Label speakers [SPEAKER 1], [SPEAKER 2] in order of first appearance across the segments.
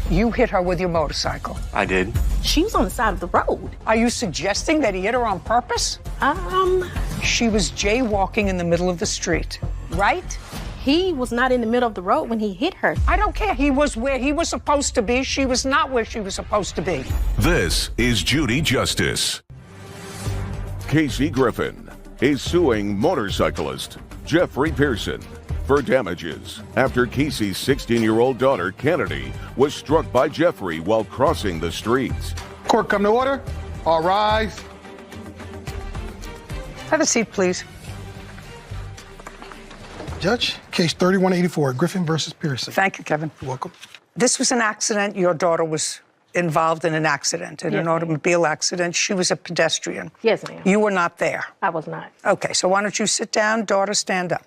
[SPEAKER 1] You hit her with your motorcycle.
[SPEAKER 2] I did.
[SPEAKER 3] She was on the side of the road.
[SPEAKER 1] Are you suggesting that he hit her on purpose? She was jaywalking in the middle of the street, right?
[SPEAKER 3] He was not in the middle of the road when he hit her.
[SPEAKER 1] I don't care. He was where he was supposed to be. She was not where she was supposed to be.
[SPEAKER 4] This is Judy Justice. Casey Griffin is suing motorcyclist Jeffrey Pearson for damages after Casey's 16-year-old daughter, Kennedy, was struck by Jeffrey while crossing the streets.
[SPEAKER 5] Court come to order. All rise.
[SPEAKER 1] Have a seat, please.
[SPEAKER 5] Judge, case 3184, Griffin versus Pearson.
[SPEAKER 1] Thank you, Kevin.
[SPEAKER 5] You're welcome.
[SPEAKER 1] This was an accident. Your daughter was involved in an accident, in
[SPEAKER 3] Yes,
[SPEAKER 1] an
[SPEAKER 3] ma'am.
[SPEAKER 1] automobile accident. She was a pedestrian.
[SPEAKER 3] Yes, ma'am.
[SPEAKER 1] You were not there.
[SPEAKER 3] I was not.
[SPEAKER 1] Okay, so why don't you sit down, daughter, stand up.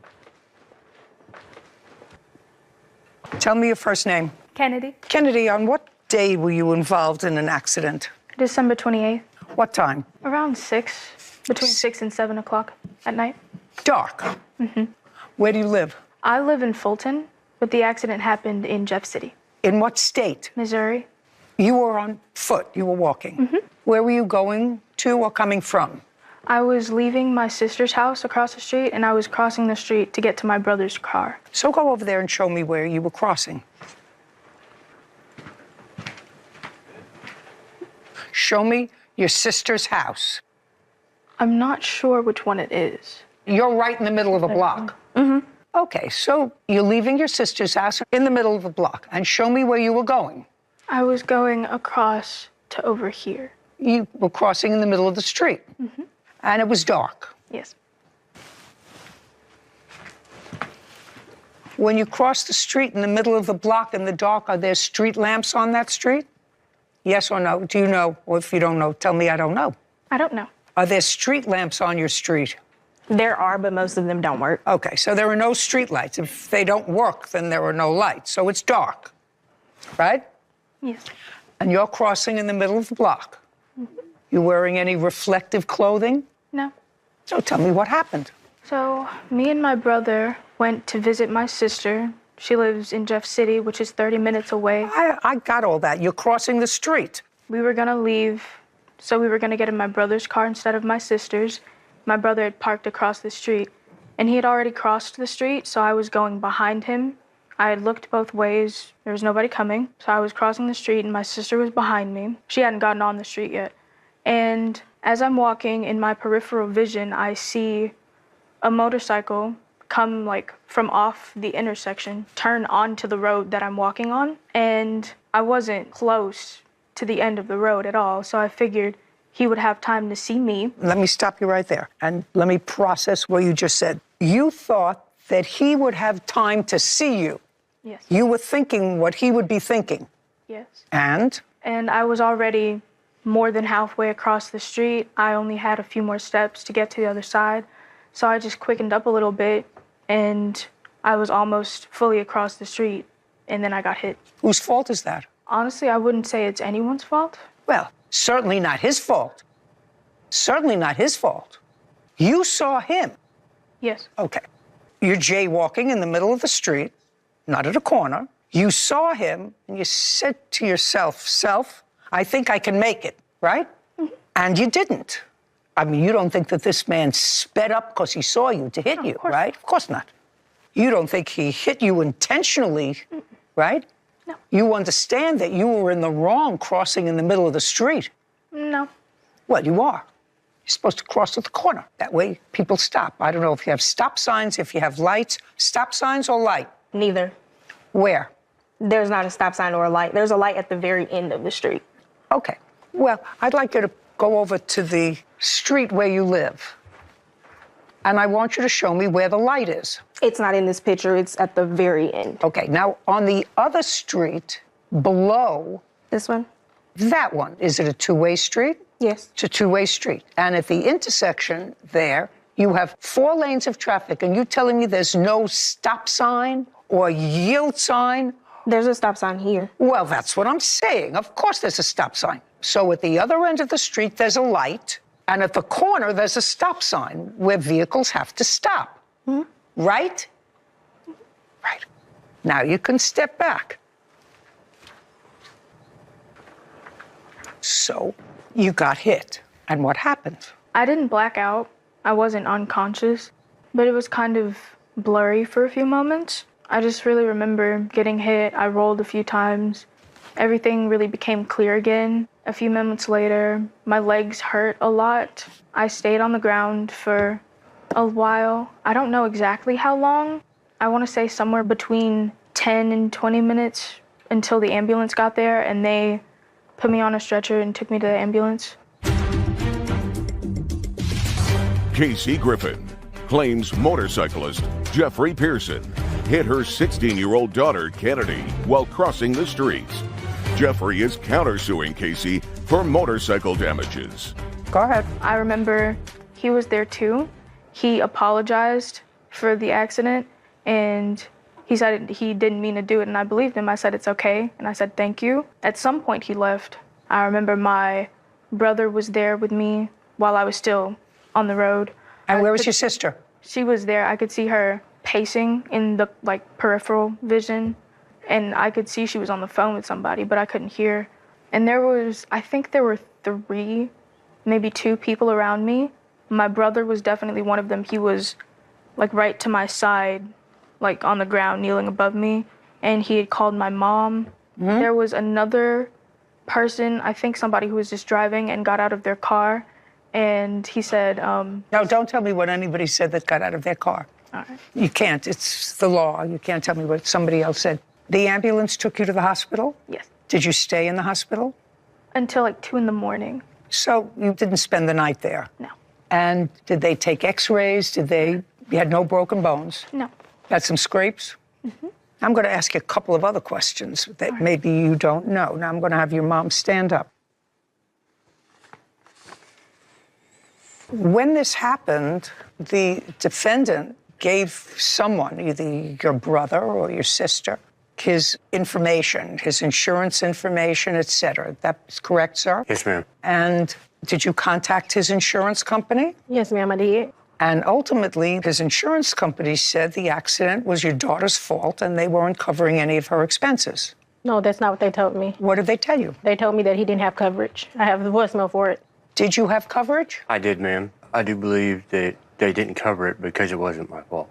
[SPEAKER 1] Tell me your first name.
[SPEAKER 6] Kennedy,
[SPEAKER 1] Kennedy, on what day were you involved in an accident?
[SPEAKER 6] December 28th,
[SPEAKER 1] What time?
[SPEAKER 6] around 6, between 6 and 7 o'clock at night.
[SPEAKER 1] Dark. Mm-hmm. Where do you live?
[SPEAKER 6] I live in Fulton, but the accident happened in Jeff City,
[SPEAKER 1] In what state?
[SPEAKER 6] Missouri.
[SPEAKER 1] You were on foot. You were walking. Mm-hmm. Where were you going to or coming from?
[SPEAKER 6] I was leaving my sister's house across the street, and I was crossing the street to get to my brother's car.
[SPEAKER 1] So go over there and show me where you were crossing. Show me your sister's house.
[SPEAKER 6] I'm not sure which one it is.
[SPEAKER 1] You're right in the middle of a block. Mm-hmm. Okay, so you're leaving your sister's house in the middle of a block. And show me where you were going.
[SPEAKER 6] I was going across to over here.
[SPEAKER 1] You were crossing in the middle of the street. Mm-hmm. And it was dark.
[SPEAKER 6] Yes.
[SPEAKER 1] When you cross the street in the middle of the block in the dark, are there street lamps on that street? Yes or no? Do you know? Or if you don't know, tell me I don't know.
[SPEAKER 6] I don't know.
[SPEAKER 1] Are there street lamps on your street?
[SPEAKER 3] There are, but most of them don't work.
[SPEAKER 1] Okay, so there are no street lights. If they don't work, then there are no lights. So it's dark, right?
[SPEAKER 6] Yes.
[SPEAKER 1] And you're crossing in the middle of the block. Mm-hmm. You wearing any reflective clothing?
[SPEAKER 6] No.
[SPEAKER 1] So tell me what happened.
[SPEAKER 6] So, me and my brother went to visit my sister. She lives in Jeff City, which is 30 minutes away.
[SPEAKER 1] I got all that. You're crossing the street.
[SPEAKER 6] We were gonna leave, so we were gonna get in my brother's car instead of my sister's. My brother had parked across the street, and he had already crossed the street, so I was going behind him. I had looked both ways. There was nobody coming, so I was crossing the street, and my sister was behind me. She hadn't gotten on the street yet. And as I'm walking, in my peripheral vision, I see a motorcycle come from off the intersection, turn onto the road that I'm walking on. And I wasn't close to the end of the road at all, so I figured he would have time to see me.
[SPEAKER 1] Let me stop you right there, and let me process what you just said. You thought that he would have time to see you.
[SPEAKER 6] Yes.
[SPEAKER 1] You were thinking what he would be thinking.
[SPEAKER 6] Yes.
[SPEAKER 1] And?
[SPEAKER 6] And I was already more than halfway across the street. I only had a few more steps to get to the other side. So I just quickened up a little bit, and I was almost fully across the street, and then I got hit.
[SPEAKER 1] Whose fault is that?
[SPEAKER 6] Honestly, I wouldn't say it's anyone's fault.
[SPEAKER 1] Well, certainly not his fault. Certainly not his fault. You saw him.
[SPEAKER 6] Yes.
[SPEAKER 1] Okay. You're jaywalking in the middle of the street, not at a corner. You saw him, and you said to yourself, Self, I think I can make it, right? Mm-hmm. And you didn't. I mean, you don't think that this man sped up because he saw you to hit you, right? Of course not. You don't think he hit you intentionally, right?
[SPEAKER 6] No.
[SPEAKER 1] You understand that you were in the wrong crossing in the middle of the street.
[SPEAKER 6] No.
[SPEAKER 1] Well, you are. You're supposed to cross at the corner. That way, people stop. I don't know if you have stop signs, if you have lights. Stop signs or light?
[SPEAKER 3] Neither.
[SPEAKER 1] Where?
[SPEAKER 3] There's not a stop sign or a light. There's a light at the very end of the street.
[SPEAKER 1] Okay. Well, I'd like you to go over to the street where you live. And I want you to show me where the light is.
[SPEAKER 3] It's not in this picture. It's at the very end.
[SPEAKER 1] Okay. Now, on the other street, below...
[SPEAKER 3] This one?
[SPEAKER 1] That one. Is it a two-way street?
[SPEAKER 3] Yes.
[SPEAKER 1] It's a two-way street. And at the intersection there, you have 4 lanes of traffic, and you're telling me there's no stop sign or yield sign?
[SPEAKER 3] There's a stop sign here.
[SPEAKER 1] Well, that's what I'm saying. Of course there's a stop sign. So at the other end of the street, there's a light, and at the corner, there's a stop sign where vehicles have to stop. Mm-hmm. Right? Right. Now you can step back. So you got hit. And what happened?
[SPEAKER 6] I didn't black out. I wasn't unconscious, but it was kind of blurry for a few moments. I just really remember getting hit. I rolled a few times. Everything really became clear again. A few moments later, my legs hurt a lot. I stayed on the ground for a while. I don't know exactly how long. I want to say somewhere between 10 and 20 minutes until the ambulance got there, and they put me on a stretcher and took me to the ambulance.
[SPEAKER 4] Casey Griffin claims motorcyclist Jeffrey Pearson hit her 16-year-old daughter, Kennedy, while crossing the streets. Jeffrey is countersuing Casey for motorcycle damages.
[SPEAKER 1] Go ahead.
[SPEAKER 6] I remember he was there too. He apologized for the accident, and he said he didn't mean to do it, and I believed him. I said, it's okay, and I said, thank you. At some point, he left. I remember my brother was there with me while I was still on the road.
[SPEAKER 1] And where was your sister?
[SPEAKER 6] She was there. I could see her pacing in the peripheral vision, and I could see she was on the phone with somebody, but I couldn't hear. And I think there were 3, maybe 2 people around me. My brother was definitely one of them. He was right to my side, on the ground, kneeling above me, and he had called my mom. Mm-hmm. There was another person, I think somebody who was just driving and got out of their car, and he said...
[SPEAKER 1] No, don't tell me what anybody said that got out of their car.
[SPEAKER 6] All right.
[SPEAKER 1] You can't. It's the law. You can't tell me what somebody else said. The ambulance took you to the hospital?
[SPEAKER 6] Yes.
[SPEAKER 1] Did you stay in the hospital?
[SPEAKER 6] Until 2 in the morning.
[SPEAKER 1] So you didn't spend the night there?
[SPEAKER 6] No.
[SPEAKER 1] And did they take x-rays? You had no broken bones?
[SPEAKER 6] No.
[SPEAKER 1] Had some scrapes? Mm-hmm. I'm going to ask you a couple of other questions that maybe you don't know. Now I'm going to have your mom stand up. When this happened, the defendant gave someone, either your brother or your sister, his information, his insurance information, et cetera. That's correct, sir?
[SPEAKER 2] Yes, ma'am.
[SPEAKER 1] And did you contact his insurance company?
[SPEAKER 3] Yes, ma'am, I did.
[SPEAKER 1] And ultimately, his insurance company said the accident was your daughter's fault and they weren't covering any of her expenses.
[SPEAKER 3] No, that's not what they told me.
[SPEAKER 1] What did they tell you?
[SPEAKER 3] They told me that he didn't have coverage. I have the voicemail for it.
[SPEAKER 1] Did you have coverage?
[SPEAKER 2] I did, ma'am. I do believe that they didn't cover it because it wasn't my fault.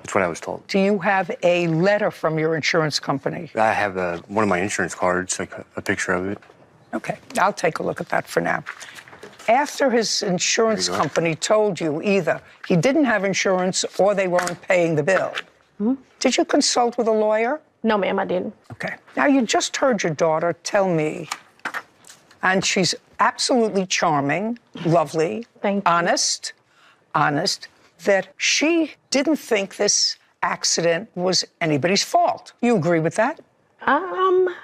[SPEAKER 2] That's what I was told.
[SPEAKER 1] Do you have a letter from your insurance company?
[SPEAKER 2] I have one of my insurance cards, a picture of it.
[SPEAKER 1] Okay, I'll take a look at that for now. After his insurance company told you either he didn't have insurance or they weren't paying the bill, did you consult with a lawyer?
[SPEAKER 3] No, ma'am, I didn't.
[SPEAKER 1] Okay. Now, you just heard your daughter tell me, and she's absolutely charming, lovely,
[SPEAKER 3] Thank you.
[SPEAKER 1] honest, that she didn't think this accident was anybody's fault. You agree with that?
[SPEAKER 3] I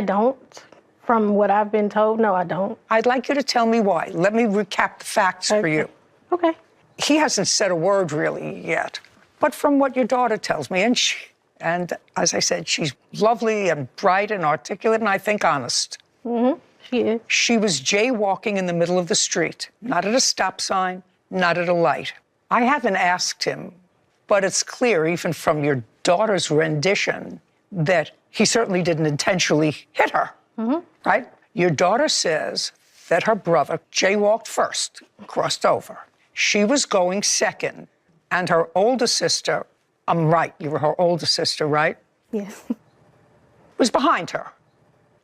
[SPEAKER 3] don't. From what I've been told, no, I don't.
[SPEAKER 1] I'd like you to tell me why. Let me recap the facts for you.
[SPEAKER 3] Okay.
[SPEAKER 1] He hasn't said a word really yet, but from what your daughter tells me, and as I said, she's lovely and bright and articulate and I think honest.
[SPEAKER 3] Mm-hmm. She is.
[SPEAKER 1] She was jaywalking in the middle of the street, not at a stop sign, not at a light. I haven't asked him, but it's clear even from your daughter's rendition that he certainly didn't intentionally hit her, right? Your daughter says that her brother jaywalked first, crossed over. She was going second, and her older sister, I'm right, you were her older sister, right?
[SPEAKER 3] Yes.
[SPEAKER 1] Was behind her.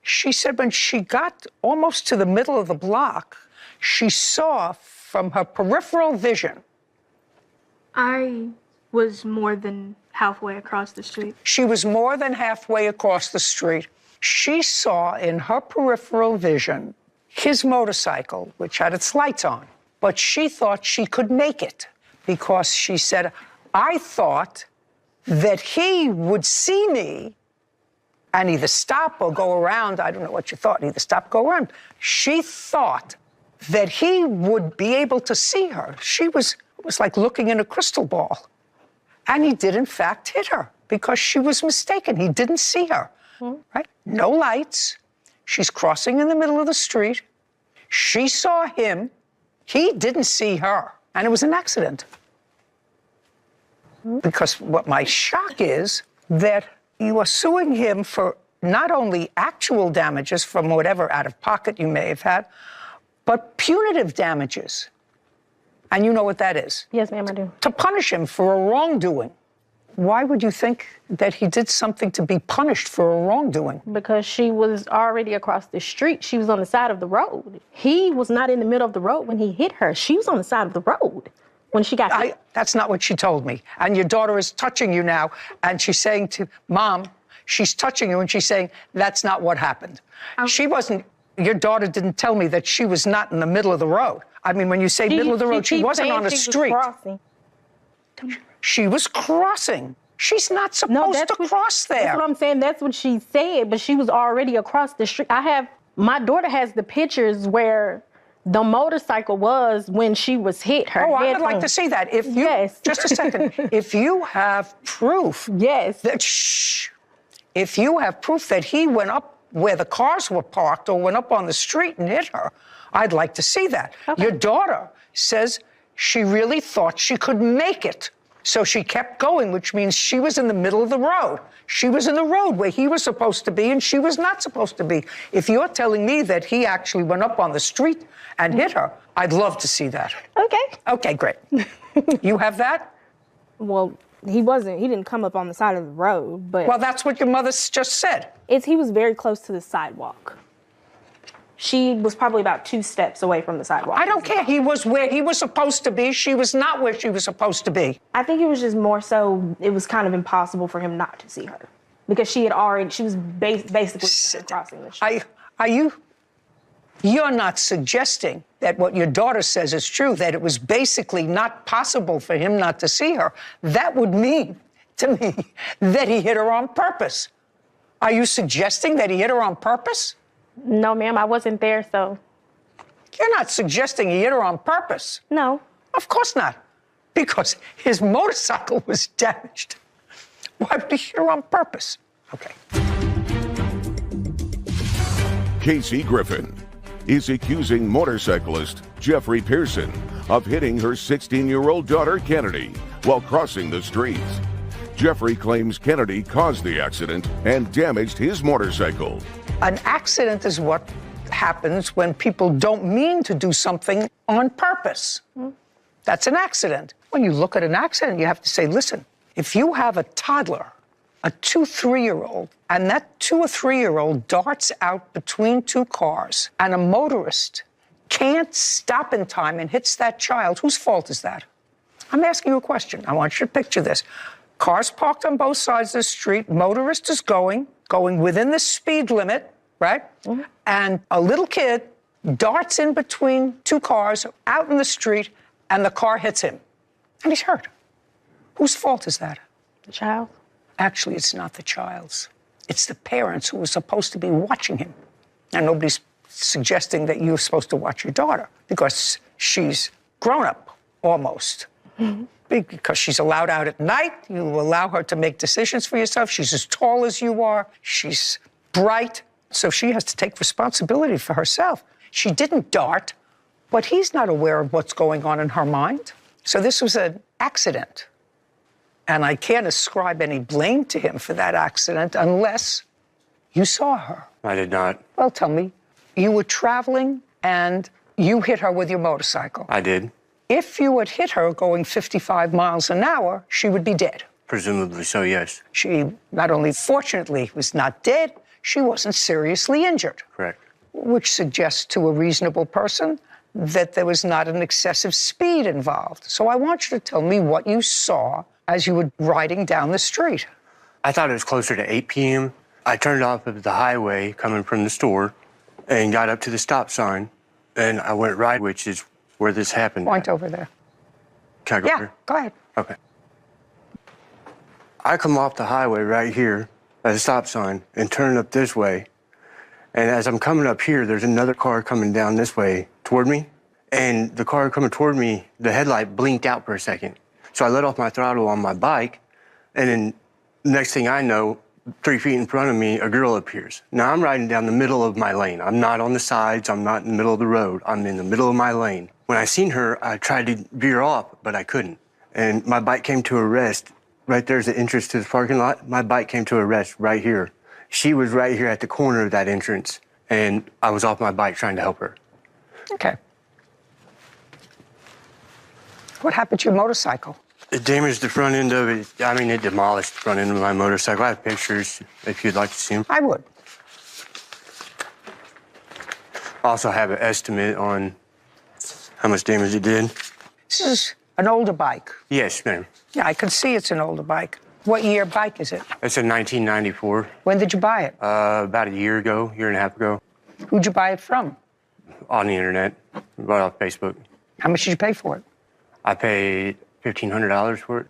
[SPEAKER 1] She said when she got almost to the middle of the block, she saw from her peripheral vision.
[SPEAKER 6] I was more than halfway across the street.
[SPEAKER 1] She was more than halfway across the street. She saw in her peripheral vision his motorcycle, which had its lights on, but she thought she could make it because she said, I thought that he would see me and either stop or go around. I don't know what you thought, either stop, go around. She thought that he would be able to see her. It was like looking in a crystal ball. And he did, in fact, hit her because she was mistaken. He didn't see her, right? No lights. She's crossing in the middle of the street. She saw him. He didn't see her. And it was an accident. Because what my shock is that you are suing him for not only actual damages from whatever out of pocket you may have had, but punitive damages. And you know what that is?
[SPEAKER 3] Yes, ma'am, I do.
[SPEAKER 1] To punish him for a wrongdoing. Why would you think that he did something to be punished for a wrongdoing?
[SPEAKER 3] Because she was already across the street. She was on the side of the road. He was not in the middle of the road when he hit her. She was on the side of the road when she got hit.
[SPEAKER 1] That's not what she told me. And your daughter is touching you now, and she's saying to Mom, she's touching you, and she's saying, that's not what happened. She wasn't, your daughter didn't tell me that she was not in the middle of the road. I mean, when you say middle of the road, she wasn't on a street. She was crossing. She's not supposed to cross there.
[SPEAKER 3] That's what I'm saying. That's what she said, but she was already across the street. My daughter has the pictures where the motorcycle was when she was hit. Her
[SPEAKER 1] I
[SPEAKER 3] head
[SPEAKER 1] would like
[SPEAKER 3] on.
[SPEAKER 1] to see that. If you,
[SPEAKER 3] Yes.
[SPEAKER 1] Just a second. If you have proof
[SPEAKER 3] Yes.
[SPEAKER 1] that, if you have proof that he went up where the cars were parked or went up on the street and hit her, I'd like to see that.
[SPEAKER 3] Okay.
[SPEAKER 1] Your daughter says she really thought she could make it. So she kept going, which means she was in the middle of the road. She was in the road where he was supposed to be and she was not supposed to be. If you're telling me that he actually went up on the street and hit her, I'd love to see that.
[SPEAKER 3] Okay.
[SPEAKER 1] Okay, great. You have that?
[SPEAKER 3] Well, he didn't come up on the side of the road, but
[SPEAKER 1] Well, that's what your mother just said.
[SPEAKER 3] he was very close to the sidewalk. She was probably about 2 steps away from the sidewalk.
[SPEAKER 1] I don't care. He was where he was supposed to be. She was not where she was supposed to be.
[SPEAKER 3] I think it was just more so it was kind of impossible for him not to see her because she was basically crossing the street.
[SPEAKER 1] You're not suggesting that what your daughter says is true, that it was basically not possible for him not to see her. That would mean to me that he hit her on purpose. Are you suggesting that he hit her on purpose?
[SPEAKER 3] No, ma'am, I wasn't there, so.
[SPEAKER 1] You're not suggesting he hit her on purpose.
[SPEAKER 3] No.
[SPEAKER 1] Of course not, because his motorcycle was damaged. Why would he hit her on purpose? Okay.
[SPEAKER 4] Casey Griffin is accusing motorcyclist Jeffrey Pearson of hitting her 16-year-old daughter Kennedy while crossing the streets. Jeffrey claims Kennedy caused the accident and damaged his motorcycle.
[SPEAKER 1] An accident is what happens when people don't mean to do something on purpose. That's an accident. When you look at an accident, you have to say, listen, if you have a toddler, a 2-3-year-old, and that 2 or 3-year-old darts out between 2 cars, and a motorist can't stop in time and hits that child, whose fault is that? I'm asking you a question. I want you to picture this. Cars parked on both sides of the street, motorist is going within the speed limit, right? And a little kid darts in between 2 cars out in the street, and the car hits him, and he's hurt. Whose fault is that?
[SPEAKER 3] The child?
[SPEAKER 1] Actually, it's not the child's. It's the parents who were supposed to be watching him. And nobody's suggesting that you're supposed to watch your daughter because she's grown up almost. Because she's allowed out at night, you allow her to make decisions for yourself. She's as tall as you are. She's bright. So she has to take responsibility for herself. She didn't dart, but he's not aware of what's going on in her mind. So this was an accident. And I can't ascribe any blame to him for that accident unless you saw her.
[SPEAKER 2] I did not.
[SPEAKER 1] Well, tell me, you were traveling and you hit her with your motorcycle.
[SPEAKER 2] I did.
[SPEAKER 1] If you had hit her going 55 miles an hour, she would be dead.
[SPEAKER 2] Presumably so, yes.
[SPEAKER 1] She not only fortunately was not dead, she wasn't seriously injured.
[SPEAKER 2] Correct.
[SPEAKER 1] Which suggests to a reasonable person that there was not an excessive speed involved. So I want you to tell me what you saw as you were riding down the street.
[SPEAKER 2] I thought it was closer to 8 p.m. I turned off of the highway coming from the store and got up to the stop sign, and I went right, which is where this happened.
[SPEAKER 1] Point over there.
[SPEAKER 2] Can I go
[SPEAKER 1] Yeah,
[SPEAKER 2] here?
[SPEAKER 1] go ahead.
[SPEAKER 2] Okay. I come off the highway right here at the stop sign and turn up this way. And as I'm coming up here, there's another car coming down this way toward me. And the car coming toward me, the headlight blinked out for a second. So I let off my throttle on my bike. And then next thing I know, 3 feet in front of me, a girl appears. Now I'm riding down the middle of my lane. I'm not on the sides. I'm not in the middle of the road. I'm in the middle of my lane. When I seen her, I tried to veer off, but I couldn't. And my bike came to a rest. Right there's the entrance to the parking lot. My bike came to a rest right here. She was right here at the corner of that entrance, and I was off my bike trying to help her.
[SPEAKER 1] Okay. What happened to your motorcycle?
[SPEAKER 2] It damaged the front end of it. I mean, it demolished the front end of my motorcycle. I have pictures if you'd like to see them.
[SPEAKER 1] I would.
[SPEAKER 2] I also have an estimate on how much damage it did.
[SPEAKER 1] This is an older bike.
[SPEAKER 2] Yes, ma'am.
[SPEAKER 1] Yeah, I can see it's an older bike. What year bike is it?
[SPEAKER 2] It's a 1994.
[SPEAKER 1] When did you buy it?
[SPEAKER 2] About a year and a half ago,
[SPEAKER 1] Who'd you buy it from?
[SPEAKER 2] on the internet, right off Facebook.
[SPEAKER 1] How much did you pay for it?
[SPEAKER 2] I paid $1,500 for it.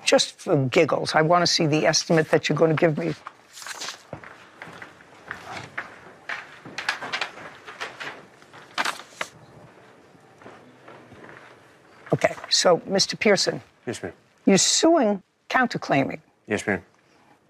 [SPEAKER 1] Just for giggles, I want to see the estimate that you're going to give me. Okay, so, Mr. Pearson,
[SPEAKER 2] Yes, ma'am.
[SPEAKER 1] you're suing counterclaiming
[SPEAKER 2] Yes, ma'am.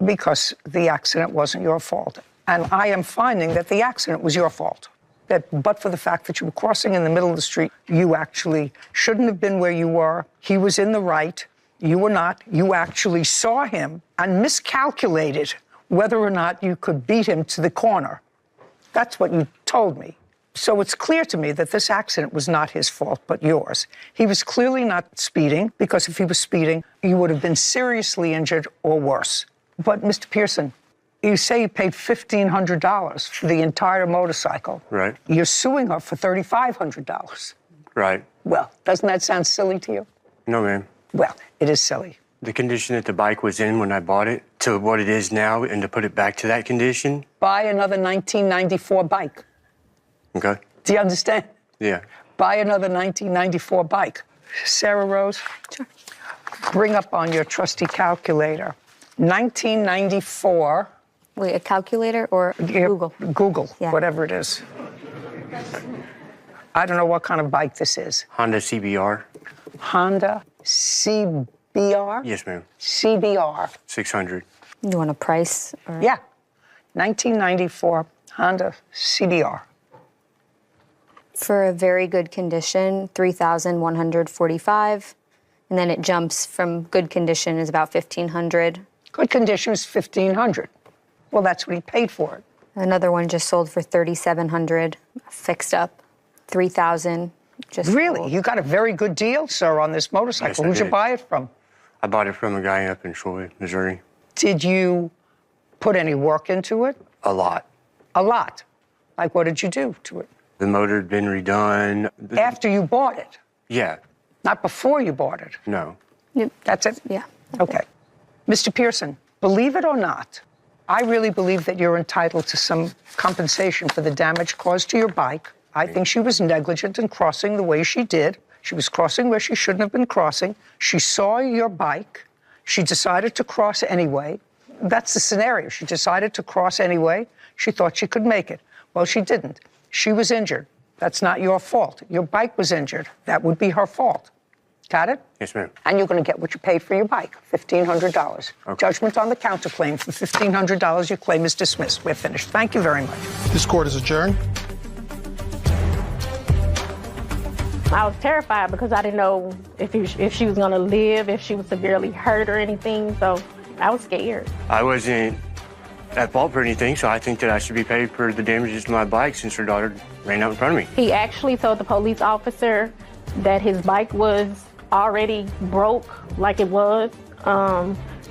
[SPEAKER 1] because the accident wasn't your fault. And I am finding that the accident was your fault. That but for the fact that you were crossing in the middle of the street, you actually shouldn't have been where you were. He was in the right. You were not. You actually saw him and miscalculated whether or not you could beat him to the corner. That's what you told me. So it's clear to me that this accident was not his fault, but yours. He was clearly not speeding, because if he was speeding, you would have been seriously injured or worse. But, Mr. Pearson, you say you paid $1,500 for the entire motorcycle.
[SPEAKER 2] Right.
[SPEAKER 1] You're suing her for $3,500.
[SPEAKER 2] Right.
[SPEAKER 1] Well, doesn't that sound silly to you?
[SPEAKER 2] No, ma'am.
[SPEAKER 1] Well, it is silly.
[SPEAKER 2] The condition that the bike was in when I bought it to what it is now, and to put it back to that condition.
[SPEAKER 1] Buy another 1994 bike.
[SPEAKER 2] Okay.
[SPEAKER 1] Do you understand?
[SPEAKER 2] Yeah.
[SPEAKER 1] Buy another 1994 bike. Sarah Rose, bring up on your trusty calculator. 1994.
[SPEAKER 7] Wait, a calculator or Google?
[SPEAKER 1] Google,
[SPEAKER 7] Yeah.
[SPEAKER 1] whatever it is. I don't know what kind of bike this is.
[SPEAKER 2] Honda CBR.
[SPEAKER 1] Honda CBR?
[SPEAKER 2] Yes, ma'am.
[SPEAKER 1] CBR.
[SPEAKER 2] 600.
[SPEAKER 7] You want a price? Or...
[SPEAKER 1] Yeah. 1994 Honda CBR.
[SPEAKER 7] For a very good condition, $3,145, and then it jumps from good condition is about $1,500.
[SPEAKER 1] Good condition is $1,500. Well, that's what he paid for it.
[SPEAKER 7] Another one just sold for $3,700, fixed up. $3,000 just
[SPEAKER 1] Really?
[SPEAKER 7] sold.
[SPEAKER 1] You got a very good deal, sir, on this motorcycle.
[SPEAKER 2] Yes, I
[SPEAKER 1] Who'd you
[SPEAKER 2] did.
[SPEAKER 1] buy it from?
[SPEAKER 2] I bought it from a guy up in Troy, Missouri.
[SPEAKER 1] Did you put any work into it?
[SPEAKER 2] A lot.
[SPEAKER 1] A lot. Like, what did you do to it?
[SPEAKER 2] The motor had been redone.
[SPEAKER 1] After you bought it,
[SPEAKER 2] Yeah.
[SPEAKER 1] not before you bought it.
[SPEAKER 2] No.
[SPEAKER 1] That's it?
[SPEAKER 7] Yeah.
[SPEAKER 1] Okay. Mr. Pearson, believe it or not, I really believe that you're entitled to some compensation for the damage caused to your bike. I think she was negligent in crossing the way she did. She was crossing where she shouldn't have been crossing. She saw your bike. She decided to cross anyway. That's the scenario. She decided to cross anyway. She thought she could make it. Well, she didn't. She was injured. That's not your fault. Your bike was injured. That would be her fault. Got it?
[SPEAKER 2] Yes, ma'am.
[SPEAKER 1] And you're going to get what you paid for your bike, $1,500.
[SPEAKER 2] Okay.
[SPEAKER 1] Judgment on the counterclaim for $1,500. Your claim is dismissed. We're finished. Thank you very much.
[SPEAKER 5] This court is adjourned.
[SPEAKER 3] I was terrified because I didn't know if she was gonna live, if she was severely hurt or anything. So I was scared.
[SPEAKER 2] I wasn't at fault for anything, so I think that I should be paid for the damages to my bike since her daughter ran out in front of me.
[SPEAKER 3] He actually told the police officer that his bike was already broke, like it was,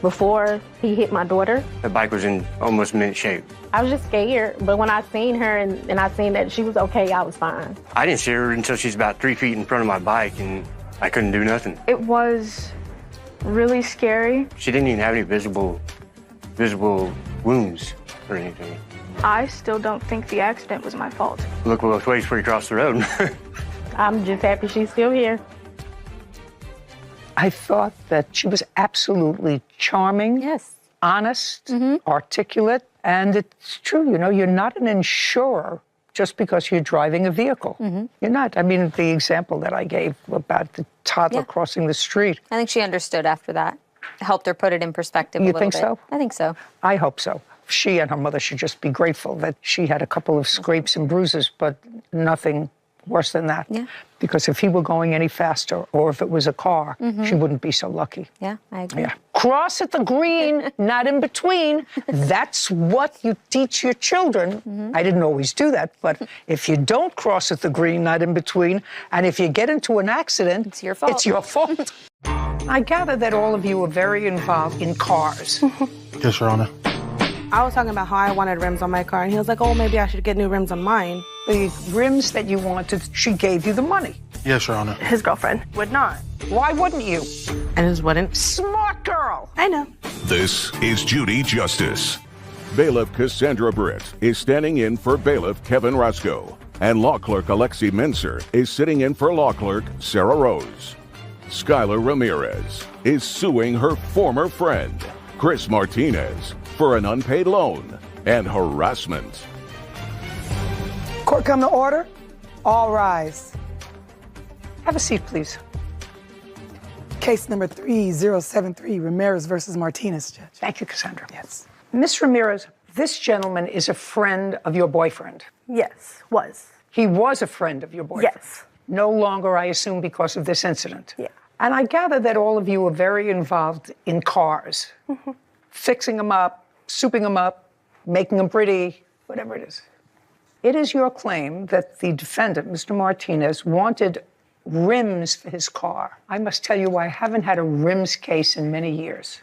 [SPEAKER 3] before he hit my daughter.
[SPEAKER 2] The bike was in almost mint shape.
[SPEAKER 3] I was just scared, but when I seen her and I seen that she was okay, I was fine.
[SPEAKER 2] I didn't see her until she's about 3 feet in front of my bike, and I couldn't do nothing.
[SPEAKER 6] It was really scary.
[SPEAKER 2] She didn't even have any visible wounds or anything.
[SPEAKER 6] I still don't think the accident was my fault.
[SPEAKER 2] Look both ways before you cross the road.
[SPEAKER 3] I'm just happy she's still here.
[SPEAKER 1] I thought that she was absolutely charming,
[SPEAKER 7] Yes.
[SPEAKER 1] honest, articulate, and it's true. You know, you're not an insurer just because you're driving a vehicle. You're not. I mean, the example that I gave about the toddler
[SPEAKER 7] Yeah.
[SPEAKER 1] crossing the street,
[SPEAKER 7] I think she understood after that. It helped her put it in perspective a
[SPEAKER 1] You
[SPEAKER 7] little
[SPEAKER 1] think
[SPEAKER 7] bit.
[SPEAKER 1] so?
[SPEAKER 7] I think so.
[SPEAKER 1] I hope so. She and her mother should just be grateful that she had a couple of scrapes and bruises, but nothing Worse than that.
[SPEAKER 7] Yeah.
[SPEAKER 1] Because if he were going any faster or if it was a car, she wouldn't be so lucky.
[SPEAKER 7] Yeah, I agree.
[SPEAKER 1] Yeah. Cross at the green, not in between. That's what you teach your children. I didn't always do that, but if you don't cross at the green, not in between, and if you get into an accident,
[SPEAKER 7] It's your fault.
[SPEAKER 1] It's your fault. I gather that all of you are very involved in cars.
[SPEAKER 5] Yes, Your Honor.
[SPEAKER 8] I was talking about how I wanted rims on my car, and he was like, oh, maybe I should get new rims on mine.
[SPEAKER 1] The rims that you wanted, she gave you the money.
[SPEAKER 5] Yes, Your Honor.
[SPEAKER 8] His girlfriend would not.
[SPEAKER 1] Why wouldn't you?
[SPEAKER 8] I just wouldn't.
[SPEAKER 1] Smart girl.
[SPEAKER 8] I know.
[SPEAKER 4] This is Judy Justice. Bailiff Cassandra Britt is standing in for Bailiff Kevin Roscoe, and Law Clerk Alexi Mincer is sitting in for Law Clerk Sarah Rose. Skylar Ramirez is suing her former friend, Chris Martinez, for an unpaid loan and harassment.
[SPEAKER 9] Court come to order. All rise.
[SPEAKER 1] Have a seat, please.
[SPEAKER 9] Case number 3073, Ramirez versus Martinez, Judge.
[SPEAKER 1] Thank you, Cassandra.
[SPEAKER 9] Yes.
[SPEAKER 1] Miss Ramirez, this gentleman is a friend of your boyfriend.
[SPEAKER 8] Yes, was.
[SPEAKER 1] He was a friend of your boyfriend.
[SPEAKER 8] Yes.
[SPEAKER 1] No longer, I assume, because of this incident.
[SPEAKER 8] Yeah.
[SPEAKER 1] And I gather that all of you are very involved in cars, fixing them up, souping them up, making them pretty, whatever it is. It is your claim that the defendant, Mr. Martinez, wanted rims for his car. I must tell you, I haven't had a rims case in many years.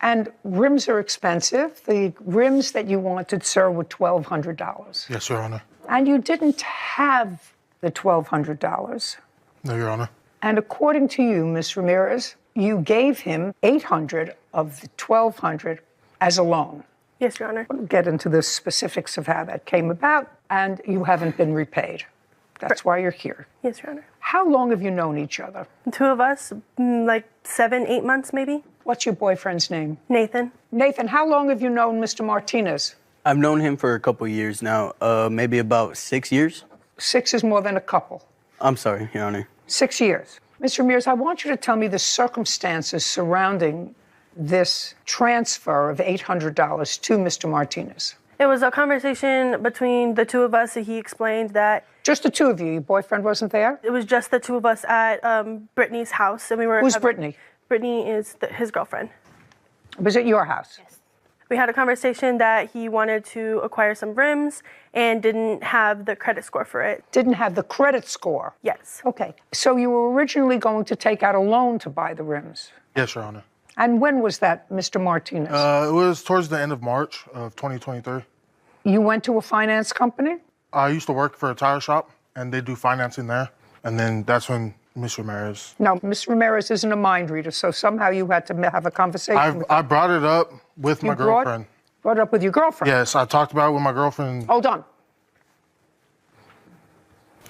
[SPEAKER 1] And rims are expensive. The rims that you wanted, sir, were $1,200.
[SPEAKER 5] Yes, Your Honor.
[SPEAKER 1] And you didn't have the $1,200.
[SPEAKER 5] No, Your Honor.
[SPEAKER 1] And according to you, Ms. Ramirez, you gave him $800 of the $1,200 as a loan.
[SPEAKER 8] Yes, Your Honor.
[SPEAKER 1] We'll get into the specifics of how that came about, and you haven't been repaid. That's why you're here.
[SPEAKER 8] Yes, Your Honor.
[SPEAKER 1] How long have you known each other?
[SPEAKER 8] The two of us, like 7, 8 months maybe.
[SPEAKER 1] What's your boyfriend's name?
[SPEAKER 8] Nathan.
[SPEAKER 1] Nathan, how long have you known Mr. Martinez?
[SPEAKER 10] I've known him for a couple years now, maybe about 6 years.
[SPEAKER 1] 6 is more than a couple.
[SPEAKER 10] I'm sorry, Your Honor.
[SPEAKER 1] 6 years. Mr. Ramirez, I want you to tell me the circumstances surrounding this transfer of $800 to Mr. Martinez.
[SPEAKER 8] It was a conversation between the two of us, and he explained that
[SPEAKER 1] Just the two of you? Your boyfriend wasn't there?
[SPEAKER 8] it was just the two of us at Brittany's house, and we were.
[SPEAKER 1] Who's Brittany?
[SPEAKER 8] Brittany is his girlfriend.
[SPEAKER 1] Was it your house?
[SPEAKER 8] Yes. We had a conversation that he wanted to acquire some rims and didn't have the credit score for it.
[SPEAKER 1] Didn't have the credit score?
[SPEAKER 8] Yes.
[SPEAKER 1] Okay. So you were originally going to take out a loan to buy the rims?
[SPEAKER 5] Yes, Your Honor.
[SPEAKER 1] And when was that, Mr. Martinez?
[SPEAKER 5] It was towards the end of March of 2023.
[SPEAKER 1] You went to a finance company?
[SPEAKER 5] I used to work for a tire shop, and they do financing there. And then that's when Miss Ramirez.
[SPEAKER 1] No, Ms. Ramirez isn't a mind reader, so somehow you had to have a conversation with her.
[SPEAKER 5] I brought it up with my girlfriend.
[SPEAKER 1] Brought it up with your girlfriend?
[SPEAKER 5] Yes, I talked about it with my girlfriend.
[SPEAKER 1] Hold on.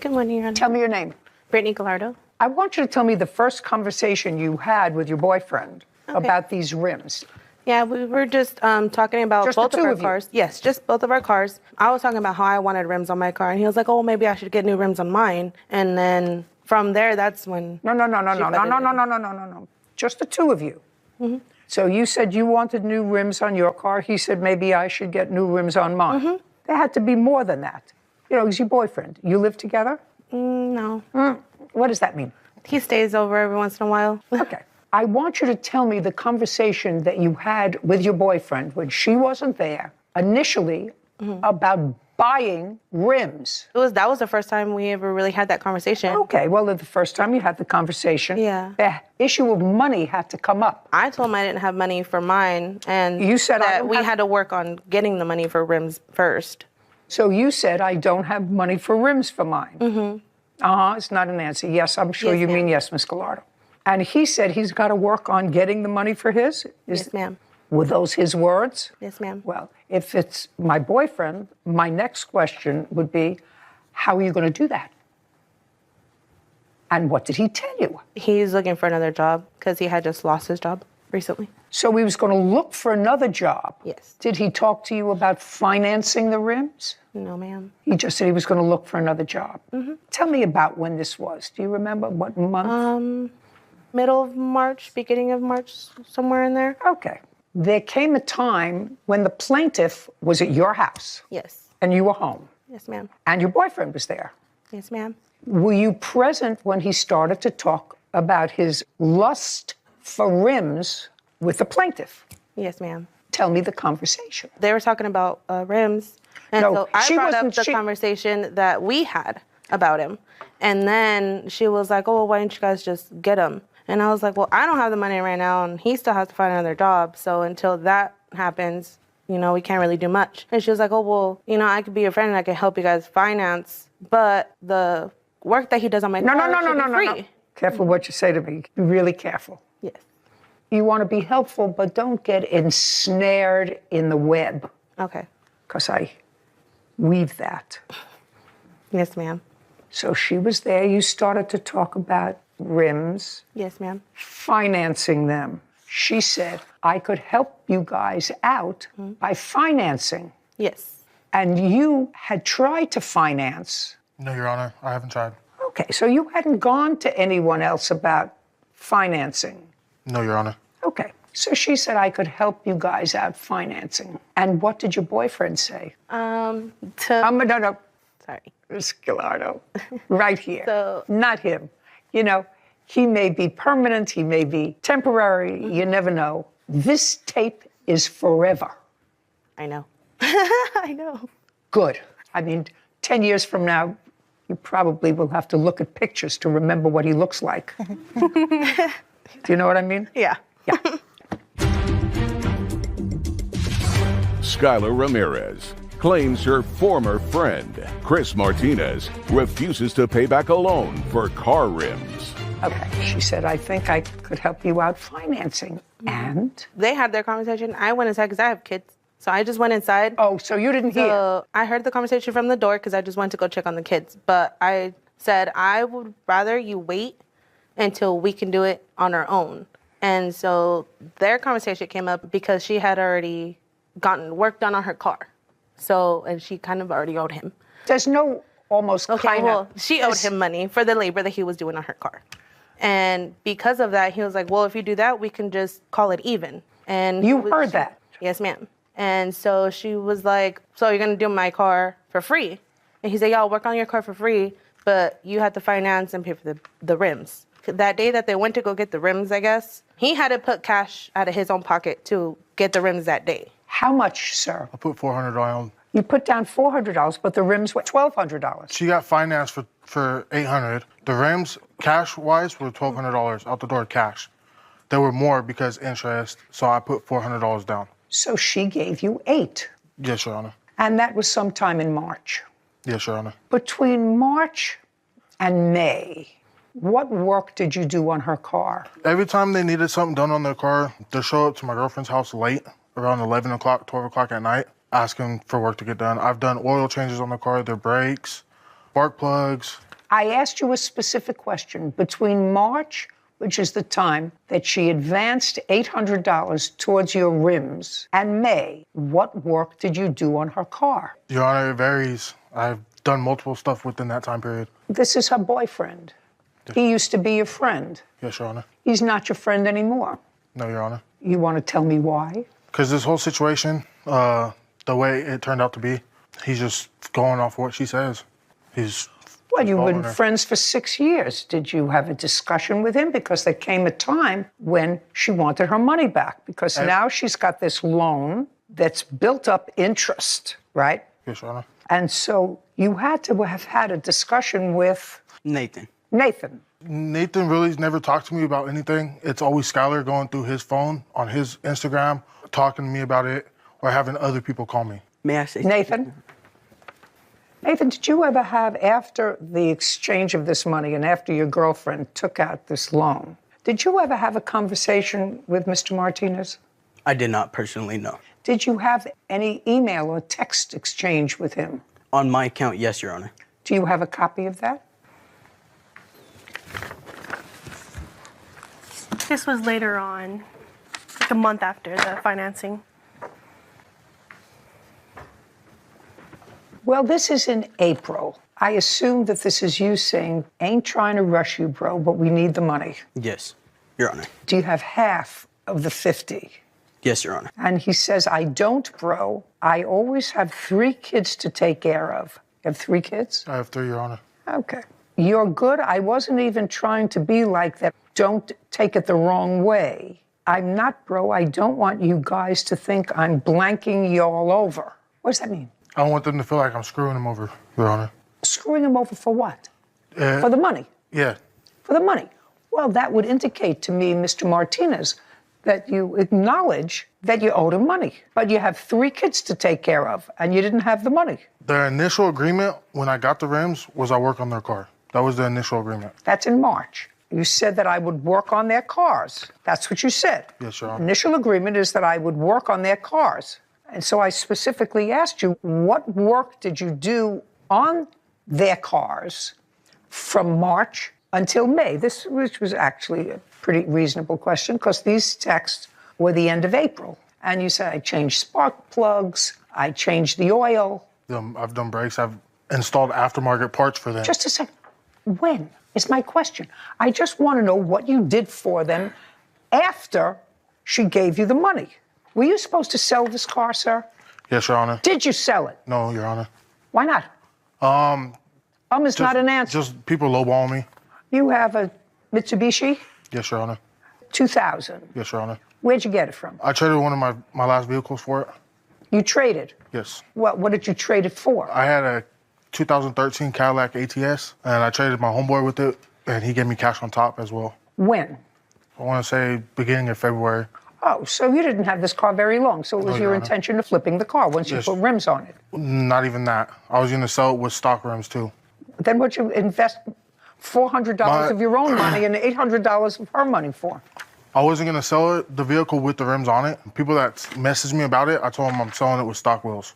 [SPEAKER 8] Good morning, Your Honor.
[SPEAKER 1] Tell me your name.
[SPEAKER 8] Brittany Gallardo.
[SPEAKER 1] I want you to tell me the first conversation you had with your boyfriend about these rims.
[SPEAKER 8] Yeah, we were just talking about
[SPEAKER 1] Just the
[SPEAKER 8] both of
[SPEAKER 1] two
[SPEAKER 8] our
[SPEAKER 1] of you?
[SPEAKER 8] cars. Yes, just both of our cars. I was talking about how I wanted rims on my car, and he was like, "Oh, maybe I should get new rims on mine." And then from there, that's when.
[SPEAKER 1] No. Just the two of you. So you said you wanted new rims on your car. He said maybe I should get new rims on mine. There had to be more than that. You know, he's your boyfriend. You live together?
[SPEAKER 8] No.
[SPEAKER 1] What does that mean?
[SPEAKER 8] He stays over every once in a while.
[SPEAKER 1] Okay. I want you to tell me the conversation that you had with your boyfriend when she wasn't there initially about buying rims.
[SPEAKER 8] That was the first time we ever really had that conversation.
[SPEAKER 1] Okay, well, the first time you had the conversation,
[SPEAKER 8] Yeah.
[SPEAKER 1] the issue of money had to come up.
[SPEAKER 8] I told him I didn't have money for mine, and
[SPEAKER 1] You said I
[SPEAKER 8] that
[SPEAKER 1] don't
[SPEAKER 8] we
[SPEAKER 1] have-
[SPEAKER 8] had to work on getting the money for rims first.
[SPEAKER 1] So you said, I don't have money for rims for mine. It's not an answer. Yes, I'm sure
[SPEAKER 8] Yes,
[SPEAKER 1] you
[SPEAKER 8] ma'am.
[SPEAKER 1] mean yes, Ms. Gallardo. And he said he's got to work on getting the money for his?
[SPEAKER 8] Yes, ma'am.
[SPEAKER 1] Were those his words?
[SPEAKER 8] Yes, ma'am.
[SPEAKER 1] Well, if it's my boyfriend, my next question would be, how are you going to do that? And what did he tell you?
[SPEAKER 8] He's looking for another job because he had just lost his job recently.
[SPEAKER 1] So he was going to look for another job.
[SPEAKER 8] Yes.
[SPEAKER 1] Did he talk to you about financing the rims?
[SPEAKER 8] No, ma'am.
[SPEAKER 1] He just said he was going to look for another job. Tell me about when this was. Do you remember what month?
[SPEAKER 8] Middle of March, beginning of March, somewhere in there.
[SPEAKER 1] Okay. There came a time when the plaintiff was at your house
[SPEAKER 8] Yes.
[SPEAKER 1] and you were home.
[SPEAKER 8] Yes, ma'am.
[SPEAKER 1] And your boyfriend was there.
[SPEAKER 8] Yes, ma'am.
[SPEAKER 1] Were you present when he started to talk about his lust for rims with the plaintiff?
[SPEAKER 8] Yes, ma'am.
[SPEAKER 1] Tell me the conversation.
[SPEAKER 8] They were talking about rims. And
[SPEAKER 1] No,
[SPEAKER 8] so I
[SPEAKER 1] she
[SPEAKER 8] brought up
[SPEAKER 1] wasn't-
[SPEAKER 8] the
[SPEAKER 1] she-
[SPEAKER 8] conversation that we had about him. And then she was like, oh, why don't you guys just get him? And I was like, well, I don't have the money right now, and he still has to find another job. So until that happens, we can't really do much. And she was like, oh, well, I could be your friend and I can help you guys finance, but the work that he does on my car should be free.
[SPEAKER 1] No. Careful what you say to me. Be really careful.
[SPEAKER 8] Yes.
[SPEAKER 1] You want to be helpful, but don't get ensnared in the web,
[SPEAKER 8] Okay.
[SPEAKER 1] because I weave that.
[SPEAKER 8] Yes, ma'am.
[SPEAKER 1] So she was there. You started to talk about rims,
[SPEAKER 8] Yes, ma'am.
[SPEAKER 1] financing them. She said, I could help you guys out by financing.
[SPEAKER 8] Yes.
[SPEAKER 1] And you had tried to finance.
[SPEAKER 5] No, Your Honor, I haven't tried.
[SPEAKER 1] Okay, so you hadn't gone to anyone else about financing.
[SPEAKER 5] No, Your Honor.
[SPEAKER 1] Okay, so she said, I could help you guys out financing. And what did your boyfriend say?
[SPEAKER 8] No. Sorry.
[SPEAKER 1] Scalardo, right here.
[SPEAKER 8] So-
[SPEAKER 1] Not him. He may be permanent, he may be temporary, you never know. This tape is forever.
[SPEAKER 8] I know. I know.
[SPEAKER 1] Good. 10 years from now, you probably will have to look at pictures to remember what he looks like. Do you know what I mean?
[SPEAKER 8] Yeah.
[SPEAKER 1] Yeah.
[SPEAKER 4] Skylar Ramirez claims her former friend, Chris Martinez, refuses to pay back a loan for car rims.
[SPEAKER 1] Okay, she said, I think I could help you out financing. And?
[SPEAKER 8] They had their conversation. I went inside because I have kids. So I just went inside.
[SPEAKER 1] Oh, so you didn't hear?
[SPEAKER 8] So I heard the conversation from the door because I just went to go check on the kids. But I said, I would rather you wait until we can do it on our own. And so their conversation came up because she had already gotten work done on her car. So, and she kind of already owed him.
[SPEAKER 1] There's no almost
[SPEAKER 8] Okay, well, she owed him money for the labor that he was doing on her car. And because of that, he was like, well, if you do that, we can just call it even. And
[SPEAKER 1] You heard that?
[SPEAKER 8] Yes, ma'am. And so she was like, so you're going to do my car for free? And he said, yeah, I'll work on your car for free, but you have to finance and pay for the rims. That day that they went to go get the rims, I guess, he had to put cash out of his own pocket to get the rims that day.
[SPEAKER 1] How much, sir?
[SPEAKER 5] I put $400 down.
[SPEAKER 1] You put down $400, but the rims were $1,200.
[SPEAKER 5] She got financed for $800. The rims, cash-wise, were $1,200 out the door cash. There were more because interest, so I put $400 down.
[SPEAKER 1] So she gave you $8.
[SPEAKER 5] Yes, Your Honor.
[SPEAKER 1] And that was sometime in March.
[SPEAKER 5] Yes, Your Honor.
[SPEAKER 1] Between March and May, what work did you do on her car?
[SPEAKER 5] Every time they needed something done on their car, they show up to my girlfriend's house late, around 11 o'clock, 12 o'clock at night, asking for work to get done. I've done oil changes on the car, their brakes, spark plugs.
[SPEAKER 1] I asked you a specific question. Between March, which is the time that she advanced $800 towards your rims, and May, what work did you do on her car?
[SPEAKER 5] Your Honor, it varies. I've done multiple stuff within that time period.
[SPEAKER 1] This is her boyfriend. He used to be your friend.
[SPEAKER 5] Yes, Your Honor.
[SPEAKER 1] He's not your friend anymore.
[SPEAKER 5] No, Your Honor.
[SPEAKER 1] You want to tell me why?
[SPEAKER 5] Because this whole situation, the way it turned out to be, he's just going off what she says. He's
[SPEAKER 1] Well, you've been
[SPEAKER 5] following her.
[SPEAKER 1] friends for 6 years. Did you have a discussion with him? Because there came a time when she wanted her money back. Because now she's got this loan that's built up interest, right?
[SPEAKER 5] Yes, Your Honor.
[SPEAKER 1] And so you had to have had a discussion with
[SPEAKER 10] Nathan.
[SPEAKER 1] Nathan.
[SPEAKER 5] Nathan really never talked to me about anything. It's always Skylar going through his phone on his Instagram, talking to me about it, or having other people call me.
[SPEAKER 10] May I say
[SPEAKER 1] Nathan? Nathan, did you ever have, after the exchange of this money and after your girlfriend took out this loan, did you ever have a conversation with Mr. Martinez?
[SPEAKER 10] I did not personally know.
[SPEAKER 1] Did you have any email or text exchange with him?
[SPEAKER 10] On my account, yes, Your Honor.
[SPEAKER 1] Do you have a copy of that?
[SPEAKER 11] This was later on, like a month after the financing.
[SPEAKER 1] Well, this is in April. I assume that this is you saying, ain't trying to rush you, bro, but we need the money.
[SPEAKER 10] Yes, Your Honor.
[SPEAKER 1] Do you have half of the 50?
[SPEAKER 10] Yes, Your Honor.
[SPEAKER 1] And he says, I don't, bro. I always have 3 kids to take care of. You have 3 kids?
[SPEAKER 5] I have 3, Your Honor.
[SPEAKER 1] Okay. You're good. I wasn't even trying to be like that. Don't take it the wrong way. I'm not, bro. I don't want you guys to think I'm blanking you all over. What does that mean?
[SPEAKER 5] I don't want them to feel like I'm screwing them over, Your Honor.
[SPEAKER 1] Screwing them over for what? For the money?
[SPEAKER 5] Yeah.
[SPEAKER 1] For the money. Well, that would indicate to me, Mr. Martinez, that you acknowledge that you owed him money. But you have 3 kids to take care of, and you didn't have the money.
[SPEAKER 5] Their initial agreement when I got the rims was I work on their car. That was the initial agreement.
[SPEAKER 1] That's in March. You said that I would work on their cars. That's what you said.
[SPEAKER 5] Yes, Your Honor.
[SPEAKER 1] Initial agreement is that I would work on their cars. And so I specifically asked you, what work did you do on their cars from March until May? Which was actually a pretty reasonable question because these texts were the end of April. And you said, I changed spark plugs, I changed the oil.
[SPEAKER 5] I've done brakes. I've installed aftermarket parts for them.
[SPEAKER 1] Just a second. When is my question? I just want to know what you did for them after she gave you the money. Were you supposed to sell this car, sir?
[SPEAKER 5] Yes, Your Honor.
[SPEAKER 1] Did you sell it?
[SPEAKER 5] No, Your Honor.
[SPEAKER 1] Why not? Is not an answer.
[SPEAKER 5] Just people lowball me.
[SPEAKER 1] You have a Mitsubishi
[SPEAKER 5] Yes, Your Honor.
[SPEAKER 1] 2000.
[SPEAKER 5] Yes, Your Honor.
[SPEAKER 1] Where'd you get it from?
[SPEAKER 5] I traded one of my last vehicles for it.
[SPEAKER 1] You traded?
[SPEAKER 5] Yes.
[SPEAKER 1] What did you trade it for?
[SPEAKER 5] I had a 2013 Cadillac ATS, and I traded my homeboy with it, and he gave me cash on top as well.
[SPEAKER 1] When?
[SPEAKER 5] I want to say beginning of February.
[SPEAKER 1] Oh, so you didn't have this car very long. So it was
[SPEAKER 5] No,
[SPEAKER 1] your
[SPEAKER 5] Your Honor.
[SPEAKER 1] intention of flipping the car once you
[SPEAKER 5] Yes.
[SPEAKER 1] put rims on it.
[SPEAKER 5] Not even that. I was going to sell it with stock rims, too.
[SPEAKER 1] Then what'd you invest $400 of your own money and $800 of her money for?
[SPEAKER 5] I wasn't going to sell it, the vehicle with the rims on it. People that messaged me about it, I told them I'm selling it with stock wheels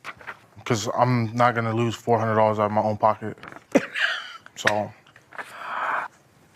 [SPEAKER 5] because I'm not going to lose $400 out of my own pocket. So.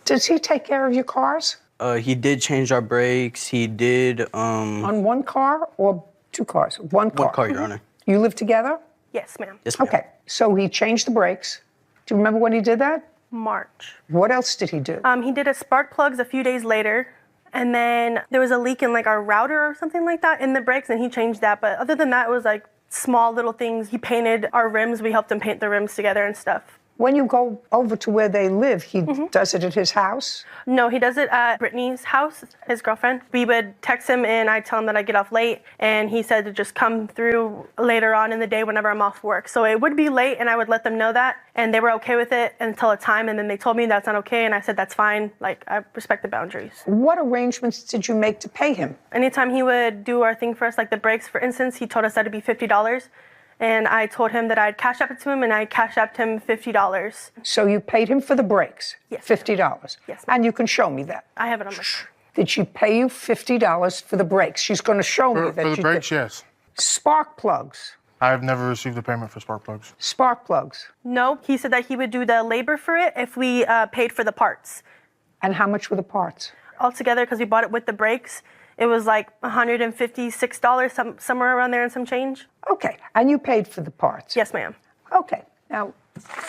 [SPEAKER 1] Does he take care of your cars?
[SPEAKER 10] He did change our brakes. He did.
[SPEAKER 1] On one car or 2 cars? One car.
[SPEAKER 10] One car, Your Honor.
[SPEAKER 1] You live together?
[SPEAKER 11] Yes, ma'am.
[SPEAKER 10] Yes, ma'am.
[SPEAKER 1] Okay. So he changed the brakes. Do you remember when he did that?
[SPEAKER 11] March.
[SPEAKER 1] What else did he do?
[SPEAKER 11] He did a spark plugs a few days later. And then there was a leak in like our router or something like that in the brakes, and he changed that. But other than that, it was like small little things. He painted our rims. We helped him paint the rims together and stuff.
[SPEAKER 1] When you go over to where they live, he does it at his house?
[SPEAKER 11] No, he does it at Brittany's house, his girlfriend. We would text him and I'd tell him that I get off late, and he said to just come through later on in the day whenever I'm off work. So it would be late and I would let them know that, and they were okay with it until a time, and then they told me that's not okay, and I said that's fine. Like, I respect the boundaries.
[SPEAKER 1] What arrangements did you make to pay him?
[SPEAKER 11] Anytime he would do our thing for us, like the brakes, for instance, he told us that it'd be $50. And I told him that I'd cash up it to him, and I cash apped him $50.
[SPEAKER 1] So you paid him for the brakes?
[SPEAKER 11] Yes.
[SPEAKER 1] $50?
[SPEAKER 11] Yes.
[SPEAKER 1] And you can show me that?
[SPEAKER 11] I have it on my phone.
[SPEAKER 1] Did she pay you $50 for the brakes? She's going to show me that
[SPEAKER 5] For the
[SPEAKER 1] you
[SPEAKER 5] brakes,
[SPEAKER 1] did.
[SPEAKER 5] yes.
[SPEAKER 1] Spark plugs?
[SPEAKER 5] I've never received a payment for spark plugs.
[SPEAKER 1] Spark plugs?
[SPEAKER 11] No, he said that he would do the labor for it if we paid for the parts.
[SPEAKER 1] And how much were the parts?
[SPEAKER 11] Altogether, because we bought it with the brakes, it was like $156, somewhere around there and some change.
[SPEAKER 1] Okay, and you paid for the parts?
[SPEAKER 11] Yes, ma'am.
[SPEAKER 1] Okay, now,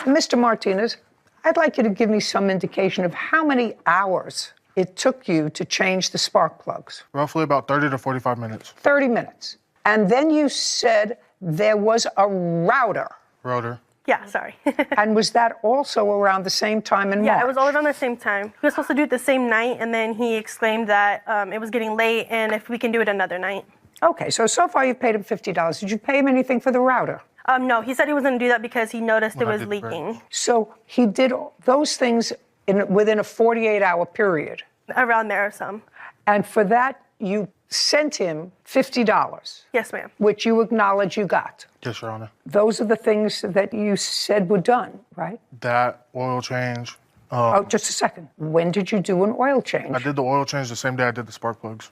[SPEAKER 1] Mr. Martinez, I'd like you to give me some indication of how many hours it took you to change the spark plugs.
[SPEAKER 5] Roughly about 30 to 45 minutes.
[SPEAKER 1] 30 minutes. And then you said there was a router.
[SPEAKER 5] Rotor.
[SPEAKER 11] Yeah, sorry.
[SPEAKER 1] And was that also around the same time in March?
[SPEAKER 11] Yeah, it was all around the same time. He was supposed to do it the same night, and then he exclaimed that it was getting late and if we can do it another night.
[SPEAKER 1] Okay, so far you've paid him $50. Did you pay him anything for the router?
[SPEAKER 11] No, he said he was going to do that because he noticed
[SPEAKER 5] When
[SPEAKER 11] it
[SPEAKER 5] I
[SPEAKER 11] was
[SPEAKER 5] did the
[SPEAKER 11] leaking.
[SPEAKER 5] brakes.
[SPEAKER 1] So he did those things within a 48-hour period.
[SPEAKER 11] Around there or some.
[SPEAKER 1] And for that, you sent him $50.
[SPEAKER 11] Yes, ma'am.
[SPEAKER 1] Which you acknowledge you got.
[SPEAKER 5] Yes, Your Honor.
[SPEAKER 1] Those are the things that you said were done, right?
[SPEAKER 5] That, oil change.
[SPEAKER 1] Oh, just a second. When did you do an oil change?
[SPEAKER 5] I did the oil change the same day I did the spark plugs.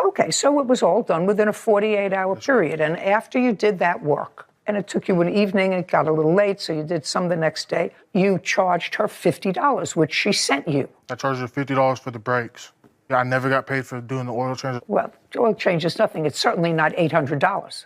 [SPEAKER 1] Okay, so it was all done within a 48-hour period. And after you did that work, and it took you an evening, it got a little late, so you did some the next day, you charged her $50, which she sent you.
[SPEAKER 5] I charged her $50 for the brakes. Yeah, I never got paid for doing the oil change.
[SPEAKER 1] Well, oil change is nothing. It's certainly not $800.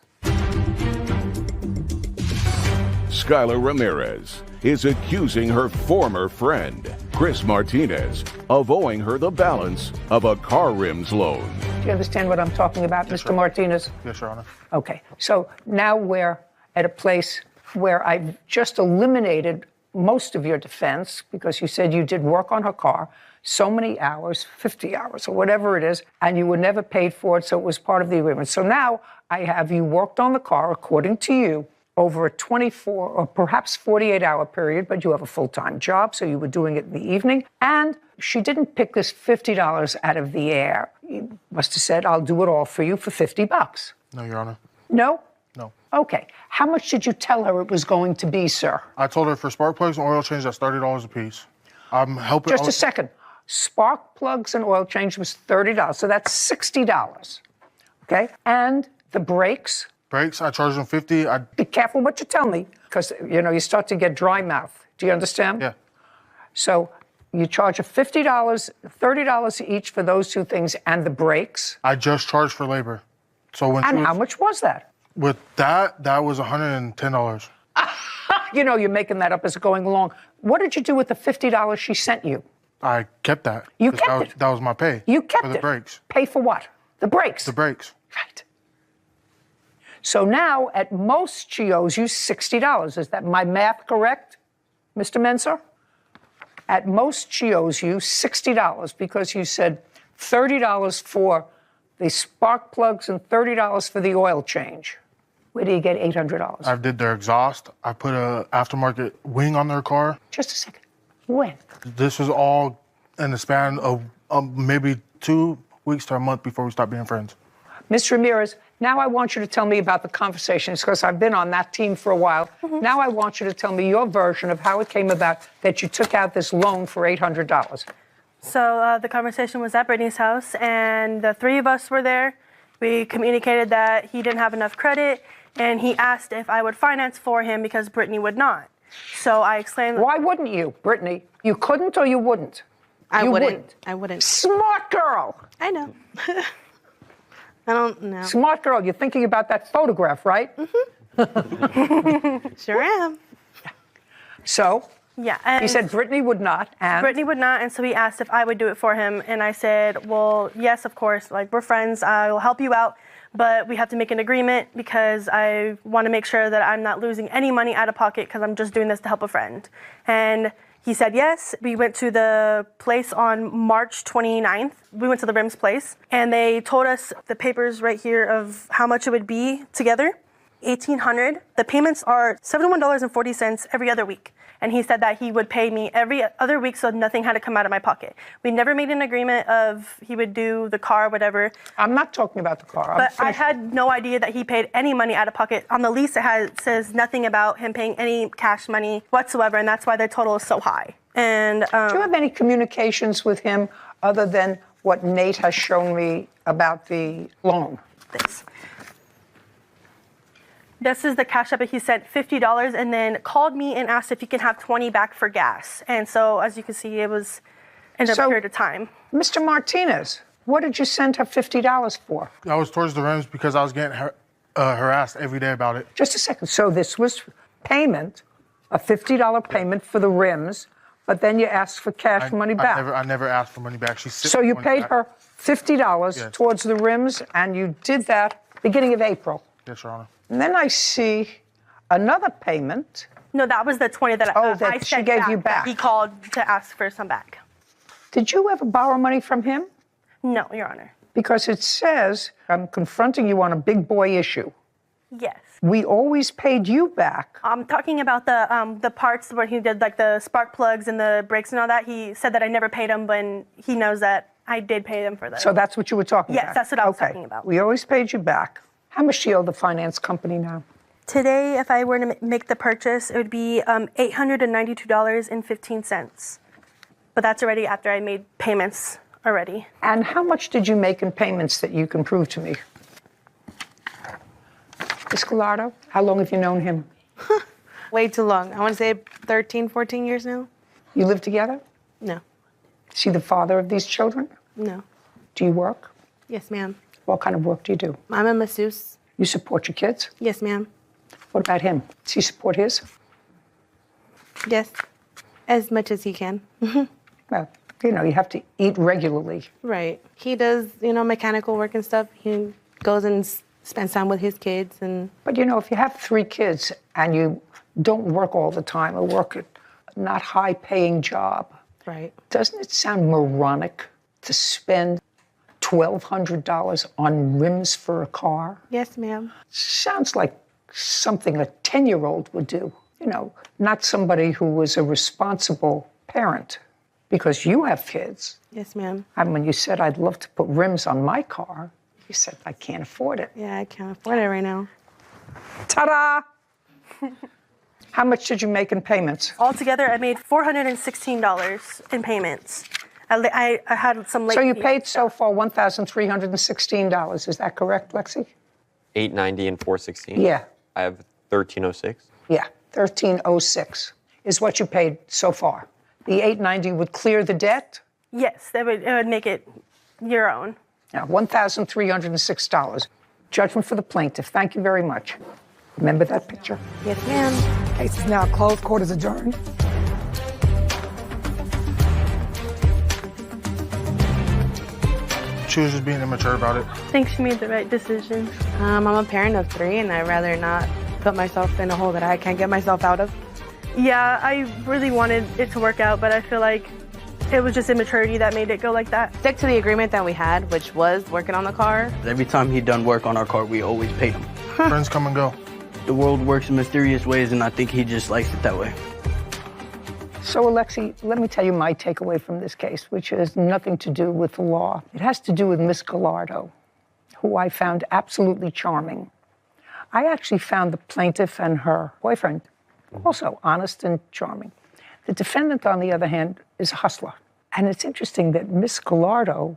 [SPEAKER 4] Skylar Ramirez is accusing her former friend, Chris Martinez, of owing her the balance of a car rims loan.
[SPEAKER 1] Do you understand what I'm talking about,
[SPEAKER 5] Yes,
[SPEAKER 1] Mr.
[SPEAKER 5] sir.
[SPEAKER 1] Martinez?
[SPEAKER 5] Yes, Your Honor.
[SPEAKER 1] Okay, so now we're at a place where I've just eliminated most of your defense because you said you did work on her car so many hours, 50 hours or whatever it is, and you were never paid for it, so it was part of the agreement. So now I have you worked on the car, according to you, over a 24 or perhaps 48-hour period, but you have a full-time job, so you were doing it in the evening. And she didn't pick this $50 out of the air. You must have said, I'll do it all for you for $50.
[SPEAKER 5] No, Your Honor.
[SPEAKER 1] No?
[SPEAKER 5] No.
[SPEAKER 1] Okay. How much did you tell her it was going to be, sir?
[SPEAKER 5] I told her for spark plugs and oil change, that's $30 a piece. I'm helping.
[SPEAKER 1] Just a second. Spark plugs and oil change was $30, so that's $60. Okay? And the brakes?
[SPEAKER 5] Brakes, I charge them $50.
[SPEAKER 1] Be careful what you tell me, because, you know, you start to get dry mouth. Do you understand?
[SPEAKER 5] Yeah.
[SPEAKER 1] So you charge a $50, $30 each for those two things and the brakes.
[SPEAKER 5] I just charged for labor. So when
[SPEAKER 1] And how much was that?
[SPEAKER 5] With that was $110.
[SPEAKER 1] You know, you're making that up as going along. What did you do with the $50 she sent you?
[SPEAKER 5] I kept that.
[SPEAKER 1] You
[SPEAKER 5] 'cause
[SPEAKER 1] kept it?
[SPEAKER 5] That was my pay.
[SPEAKER 1] You kept
[SPEAKER 5] for the
[SPEAKER 1] it?
[SPEAKER 5] brakes.
[SPEAKER 1] Pay for what? The brakes?
[SPEAKER 5] The brakes.
[SPEAKER 1] Right. So now, at most, she owes you $60. Is that my math correct, Mr. Mensah? At most, she owes you $60 because you said $30 for the spark plugs and $30 for the oil change. Where do you get $800?
[SPEAKER 5] I did their exhaust. I put a aftermarket wing on their car.
[SPEAKER 1] Just a second. When?
[SPEAKER 5] This was all in the span of maybe 2 weeks to a month before we stopped being friends.
[SPEAKER 1] Ms. Ramirez, now I want you to tell me about the conversations because I've been on that team for a while. Now I want you to tell me your version of how it came about that you took out this loan for $800.
[SPEAKER 11] So the conversation was at Brittany's house, and the three of us were there. We communicated that he didn't have enough credit, and he asked if I would finance for him because Brittany would not. So I explained.
[SPEAKER 1] Why wouldn't you, Brittany? You couldn't or you wouldn't?
[SPEAKER 8] I
[SPEAKER 1] You
[SPEAKER 8] wouldn't. I wouldn't.
[SPEAKER 1] Smart girl.
[SPEAKER 8] I know. I don't know.
[SPEAKER 1] Smart girl. You're thinking about that photograph, right?
[SPEAKER 8] Sure am.
[SPEAKER 1] So?
[SPEAKER 11] Yeah. And
[SPEAKER 1] he said Brittany would not, and?
[SPEAKER 11] Brittany would not, and so he asked if I would do it for him, and I said, well, yes, of course. Like, we're friends. I will help you out, but we have to make an agreement because I want to make sure that I'm not losing any money out of pocket because I'm just doing this to help a friend. And he said yes. We went to the place on March 29th. We went to the Rims place, and they told us the papers right here of how much it would be together, $1,800. The payments are $71.40 every other week. And he said that he would pay me every other week so nothing had to come out of my pocket. We never made an agreement of he would do the car, whatever.
[SPEAKER 1] I'm not talking about the car.
[SPEAKER 11] But I had no idea that he paid any money out of pocket. On the lease, it says nothing about him paying any cash money whatsoever, and that's why the total is so high. And
[SPEAKER 1] do you have any communications with him other than what Nate has shown me about the loan?
[SPEAKER 11] This is the cash app. He sent $50 and then called me and asked if he can have 20 back for gas. And so, as you can see, it was in a period of time.
[SPEAKER 1] Mr. Martinez, what did you send her $50 for?
[SPEAKER 5] I was towards the rims because I was getting harassed every day about it.
[SPEAKER 1] Just a second. So this was payment, a $50 payment for the rims, but then you asked for cash money back.
[SPEAKER 5] I never asked for money back.
[SPEAKER 1] So you paid her $50 towards the rims, and you did that beginning of April.
[SPEAKER 5] Yes, Your Honor.
[SPEAKER 1] And then I see another payment.
[SPEAKER 11] No, that was the 20 that I
[SPEAKER 1] that she
[SPEAKER 11] sent
[SPEAKER 1] gave
[SPEAKER 11] back,
[SPEAKER 1] you back.
[SPEAKER 11] He called to ask for some back.
[SPEAKER 1] Did you ever borrow money from him?
[SPEAKER 11] No, Your Honor.
[SPEAKER 1] Because it says, I'm confronting you on a big boy issue.
[SPEAKER 11] Yes.
[SPEAKER 1] We always paid you back.
[SPEAKER 11] I'm talking about the parts where he did like the spark plugs and the brakes and all that. He said that I never paid him, but he knows that I did pay them for those.
[SPEAKER 1] So that's what you were talking about?
[SPEAKER 11] Yes, that's what I was talking about.
[SPEAKER 1] We always paid you back. How much do you owe the finance company now?
[SPEAKER 11] Today, if I were to make the purchase, it would be $892.15. But that's already after I made payments already.
[SPEAKER 1] And how much did you make in payments that you can prove to me? Escalado, how long have you known him?
[SPEAKER 8] Way too long. I want to say 13, 14 years now.
[SPEAKER 1] You live together?
[SPEAKER 8] No.
[SPEAKER 1] Is he the father of these children?
[SPEAKER 8] No.
[SPEAKER 1] Do you work?
[SPEAKER 8] Yes, ma'am.
[SPEAKER 1] What kind of work do you do?
[SPEAKER 8] I'm a masseuse.
[SPEAKER 1] You support your kids?
[SPEAKER 8] Yes, ma'am.
[SPEAKER 1] What about him? Does he support his?
[SPEAKER 8] Yes, as much as he can.
[SPEAKER 1] Well, you know, you have to eat regularly.
[SPEAKER 8] Right. He does, mechanical work and stuff. He goes and spends time with his kids and.
[SPEAKER 1] But you know, if you have 3 kids and you don't work all the time or work at a not high-paying job.
[SPEAKER 8] Right.
[SPEAKER 1] Doesn't it sound moronic to spend $1,200 on rims for a car?
[SPEAKER 8] Yes, ma'am.
[SPEAKER 1] Sounds like something a 10-year-old would do. You know, not somebody who was a responsible parent. Because you have kids.
[SPEAKER 8] Yes, ma'am.
[SPEAKER 1] And when you said, I'd love to put rims on my car, you said, I can't afford it.
[SPEAKER 8] Yeah, I can't afford it right now.
[SPEAKER 1] Ta-da! How much did you make in payments?
[SPEAKER 11] Altogether, I made $416 in payments. I had some late
[SPEAKER 1] So you
[SPEAKER 11] fees.
[SPEAKER 1] paid so far $1,316. Is that correct, Lexi?
[SPEAKER 12] $890 and $416.
[SPEAKER 1] Yeah.
[SPEAKER 12] I have $1,306.
[SPEAKER 1] Yeah, $1,306 is what you paid so far. The $890 would clear the debt?
[SPEAKER 11] Yes, it would make it your own.
[SPEAKER 1] Now, $1,306. Judgment for the plaintiff. Thank you very much. Remember that picture?
[SPEAKER 8] Yes, ma'am.
[SPEAKER 9] Case is now closed. Court is adjourned.
[SPEAKER 5] She was just being immature about it.
[SPEAKER 11] I think she made the right decision.
[SPEAKER 8] I'm a parent of 3, and I'd rather not put myself in a hole that I can't get myself out of.
[SPEAKER 11] Yeah, I really wanted it to work out, but I feel like it was just immaturity that made it go like that.
[SPEAKER 8] Stick to the agreement that we had, which was working on the car.
[SPEAKER 10] Every time he done work on our car, we always paid him.
[SPEAKER 5] Friends come and go.
[SPEAKER 10] The world works in mysterious ways, and I think he just likes it that way.
[SPEAKER 1] So, Alexi, let me tell you my takeaway from this case, which has nothing to do with the law. It has to do with Miss Gallardo, who I found absolutely charming. I actually found the plaintiff and her boyfriend also honest and charming. The defendant, on the other hand, is a hustler. And it's interesting that Miss Gallardo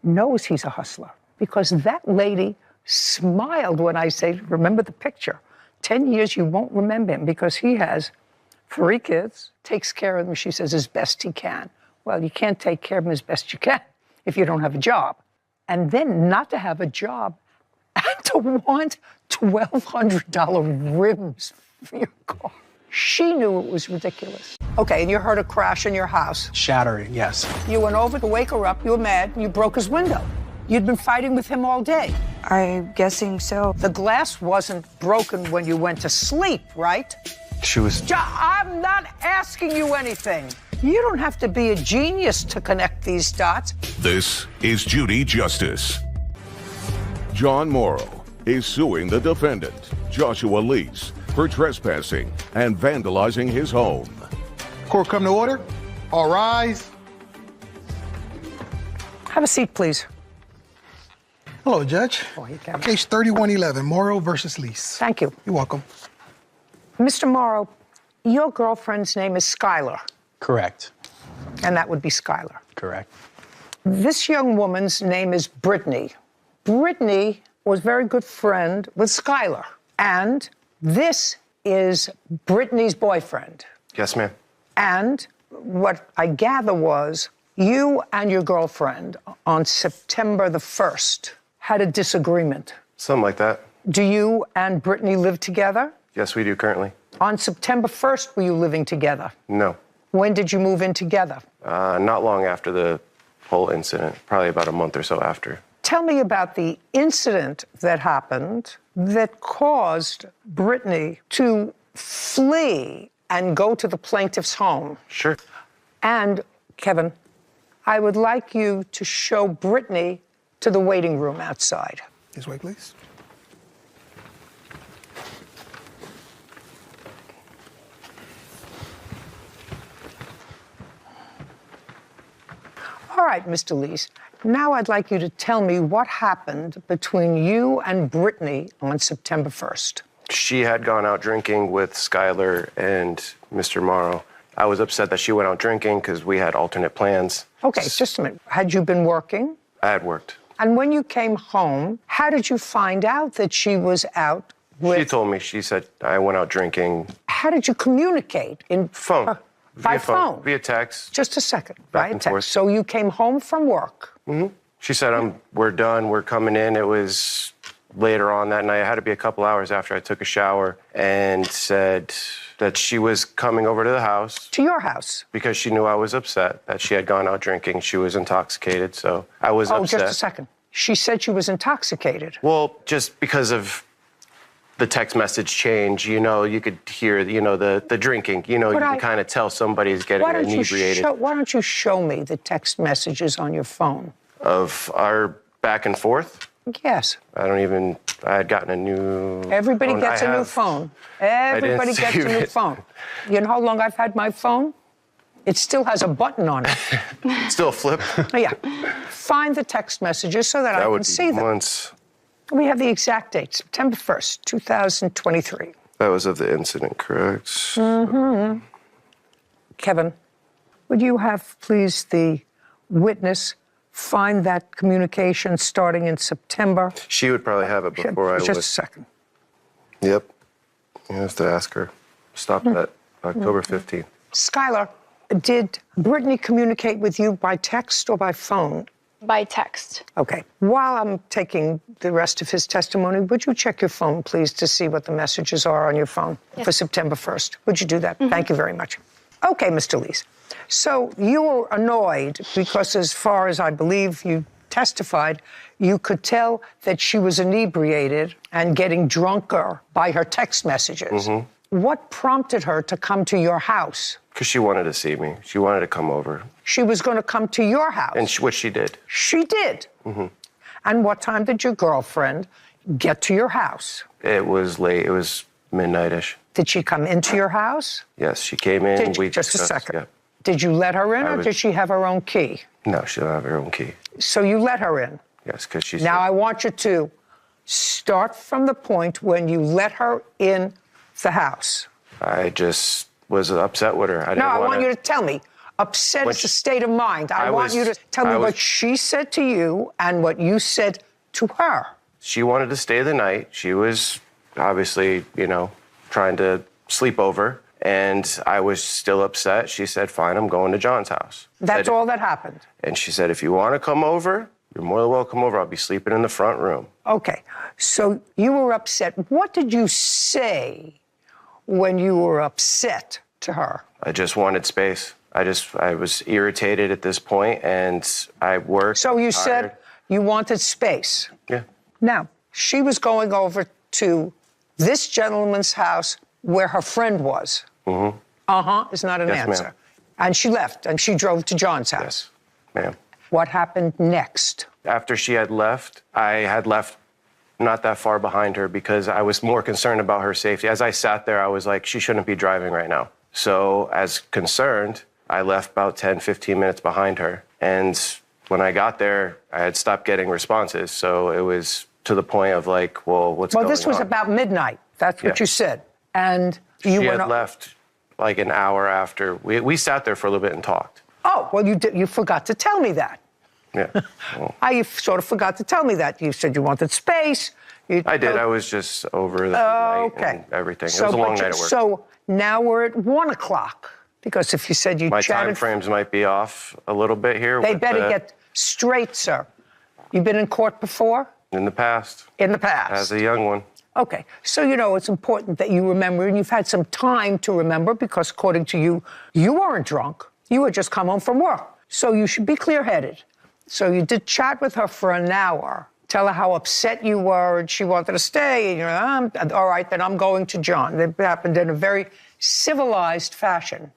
[SPEAKER 1] knows he's a hustler because that lady smiled when I say, remember the picture. 10 years, you won't remember him because he has 3 kids, takes care of them, she says, as best he can. Well, you can't take care of them as best you can if you don't have a job. And then not to have a job and to want $1,200 rims for your car. She knew it was ridiculous. Okay, and you heard a crash in your house.
[SPEAKER 13] Shattering, yes.
[SPEAKER 1] You went over to wake her up, you were mad, and you broke his window. You'd been fighting with him all day.
[SPEAKER 14] I'm guessing so.
[SPEAKER 1] The glass wasn't broken when you went to sleep, right?
[SPEAKER 13] She was...
[SPEAKER 1] I'm not asking you anything. You don't have to be a genius to connect these dots.
[SPEAKER 4] This is Judy Justice. John Morrow is suing the defendant, Joshua Lease, for trespassing and vandalizing his home.
[SPEAKER 13] Court come to order. All rise.
[SPEAKER 1] Have a seat, please.
[SPEAKER 13] Hello, Judge.
[SPEAKER 1] Oh, you can.
[SPEAKER 13] Case 3111, Morrow versus Lease.
[SPEAKER 1] Thank you.
[SPEAKER 13] You're welcome.
[SPEAKER 1] Mr. Morrow, your girlfriend's name is Skylar,
[SPEAKER 10] Correct.
[SPEAKER 1] and that would be Skylar.
[SPEAKER 10] Correct.
[SPEAKER 1] This young woman's name is Brittany. Brittany was a very good friend with Skylar, and this is Brittany's boyfriend.
[SPEAKER 15] Yes, ma'am.
[SPEAKER 1] And what I gather was you and your girlfriend on September the 1st had a disagreement.
[SPEAKER 15] Something like that.
[SPEAKER 1] Do you and Brittany live together?
[SPEAKER 15] Yes, we do currently.
[SPEAKER 1] On September 1st, were you living together?
[SPEAKER 15] No.
[SPEAKER 1] When did you move in together?
[SPEAKER 15] Not long after the whole incident, probably about a month or so after.
[SPEAKER 1] Tell me about the incident that happened that caused Brittany to flee and go to the plaintiff's home.
[SPEAKER 15] Sure.
[SPEAKER 1] And, Kevin, I would like you to show Brittany to the waiting room outside.
[SPEAKER 13] This way, please.
[SPEAKER 1] All right, Mr. Lease. Now I'd like you to tell me what happened between you and Brittany on September 1st.
[SPEAKER 15] She had gone out drinking with Skylar and Mr. Morrow. I was upset that she went out drinking because we had alternate plans.
[SPEAKER 1] Okay, just a minute. Had you been working?
[SPEAKER 15] I had worked.
[SPEAKER 1] And when you came home, how did you find out that she was out with...
[SPEAKER 15] She told me, she said, I went out drinking.
[SPEAKER 1] How did you communicate? In
[SPEAKER 15] phone.
[SPEAKER 1] By phone?
[SPEAKER 15] Via text.
[SPEAKER 1] Just a second.
[SPEAKER 15] Back
[SPEAKER 1] Via
[SPEAKER 15] and
[SPEAKER 1] text.
[SPEAKER 15] forth.
[SPEAKER 1] So you came home from work.
[SPEAKER 15] Mm-hmm. She said, we're done, we're coming in. It was later on that night. It had to be a couple hours after I took a shower, and said that she was coming over to the house.
[SPEAKER 1] To your house?
[SPEAKER 15] Because she knew I was upset that she had gone out drinking. She was intoxicated, so I was upset.
[SPEAKER 1] Oh, just a second. She said she was intoxicated.
[SPEAKER 15] Well, just because of the text message change, you could hear, the drinking. You can kind of tell somebody's getting inebriated.
[SPEAKER 1] Why don't you show me the text messages on your phone?
[SPEAKER 15] Of our back and forth?
[SPEAKER 1] Yes.
[SPEAKER 15] I had gotten a new
[SPEAKER 1] Everybody
[SPEAKER 15] phone.
[SPEAKER 1] gets a new phone. Everybody gets a new phone. You know how long I've had my phone? It still has a button on it.
[SPEAKER 15] Still a flip?
[SPEAKER 1] Yeah. Find the text messages so that I can see them.
[SPEAKER 15] Months.
[SPEAKER 1] We have the exact date, September 1st, 2023.
[SPEAKER 15] That was of the incident, correct?
[SPEAKER 1] Mm-hmm. Kevin, would you have, please, the witness find that communication starting in September?
[SPEAKER 15] She would probably have it before I would.
[SPEAKER 1] Just a second.
[SPEAKER 15] Yep. You have to ask her. Stop that. October 15th.
[SPEAKER 1] Skylar, did Brittany communicate with you by text or by phone?
[SPEAKER 6] By text.
[SPEAKER 1] Okay. While I'm taking the rest of his testimony, would you check your phone, please, to see what the messages are on your phone for September 1st? Would you do that? Thank you very much. Okay, Mr. Lees. So you were annoyed because, as far as I believe you testified, you could tell that she was inebriated and getting drunker by her text messages. What prompted her to come to your house?
[SPEAKER 15] Because she wanted to see me. She wanted to come over.
[SPEAKER 1] She was going to come to your house.
[SPEAKER 15] And which she did.
[SPEAKER 1] She did? And what time did your girlfriend get to your house?
[SPEAKER 15] It was late. It was midnight-ish.
[SPEAKER 1] Did she come into your house?
[SPEAKER 15] Yes, she came in.
[SPEAKER 1] Just a second. Did you let her in, or did she have her own key?
[SPEAKER 15] No, she don't have her own key.
[SPEAKER 1] So you let her in?
[SPEAKER 15] Yes, because she
[SPEAKER 1] Now I want you to start from the point when you let her in the house.
[SPEAKER 15] I just was upset with her.
[SPEAKER 1] I want you to tell me. Upset is a state of mind. I want you to tell me what she said to you and what you said to her.
[SPEAKER 15] She wanted to stay the night. She was obviously, trying to sleep over. And I was still upset. She said, fine, I'm going to John's house.
[SPEAKER 1] That's all that happened?
[SPEAKER 15] And she said, if you want to come over, you're more than welcome over. I'll be sleeping in the front room.
[SPEAKER 1] Okay. So you were upset. What did you say when you were upset to her?
[SPEAKER 15] I just wanted space. I was irritated at this point, and I worked.
[SPEAKER 1] So you said you wanted space?
[SPEAKER 15] Yeah.
[SPEAKER 1] Now, she was going over to this gentleman's house where her friend was. Is not an answer.
[SPEAKER 15] Ma'am.
[SPEAKER 1] And she left, and she drove to John's house.
[SPEAKER 15] Yes, ma'am.
[SPEAKER 1] What happened next?
[SPEAKER 15] After she had left, I had left not that far behind her because I was more concerned about her safety. As I sat there, I was like, she shouldn't be driving right now. So as concerned, I left about 10, 15 minutes behind her. And when I got there, I had stopped getting responses. So it was to the point of like, well, what's going on?
[SPEAKER 1] Well, this was about midnight. That's what you said. And you
[SPEAKER 15] she
[SPEAKER 1] went
[SPEAKER 15] had left like an hour after. We sat there for a little bit and talked.
[SPEAKER 1] Oh, well, you forgot to tell me that.
[SPEAKER 15] Yeah. Well,
[SPEAKER 1] I sort of forgot to tell me that. You said you wanted space.
[SPEAKER 15] I did. I was just over the night and everything. It was a long night at work.
[SPEAKER 1] So now we're at 1 o'clock. Because if you said you
[SPEAKER 15] My
[SPEAKER 1] chatted...
[SPEAKER 15] time frames might be off a little bit here.
[SPEAKER 1] They better get straight, sir. You've been in court before?
[SPEAKER 15] In the past.
[SPEAKER 1] In the past.
[SPEAKER 15] As a young one.
[SPEAKER 1] Okay. So, it's important that you remember, and you've had some time to remember because, according to you, you weren't drunk. You had just come home from work. So you should be clear-headed. So you did chat with her for an hour. Tell her how upset you were, and she wanted to stay. And you're all right, then I'm going to John. It happened in a very civilized fashion.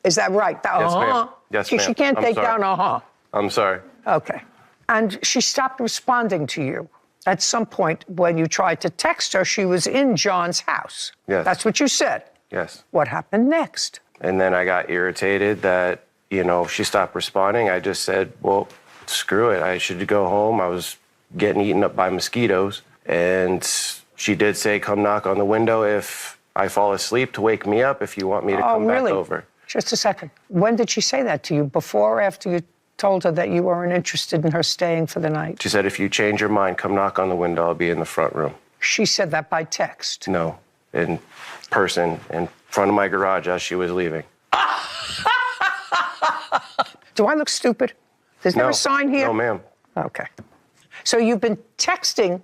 [SPEAKER 1] Is that right?
[SPEAKER 15] Yes, ma'am. Yes, ma'am.
[SPEAKER 1] She can't take down
[SPEAKER 15] I'm sorry.
[SPEAKER 1] Okay. And she stopped responding to you. At some point, when you tried to text her, she was in John's house.
[SPEAKER 15] Yes.
[SPEAKER 1] That's what you said.
[SPEAKER 15] Yes.
[SPEAKER 1] What happened next?
[SPEAKER 15] And then I got irritated that, she stopped responding. I just said, well, screw it. I should go home. I was getting eaten up by mosquitoes. And she did say, come knock on the window if I fall asleep to wake me up if you want me to come back over.
[SPEAKER 1] Just a second. When did she say that to you? Before or after you told her that you weren't interested in her staying for the night?
[SPEAKER 15] She said, if you change your mind, come knock on the window. I'll be in the front room.
[SPEAKER 1] She said that by text?
[SPEAKER 15] No, in person, in front of my garage as she was leaving.
[SPEAKER 1] Do I look stupid? Is there a sign here?
[SPEAKER 15] No, ma'am.
[SPEAKER 1] Okay. So you've been texting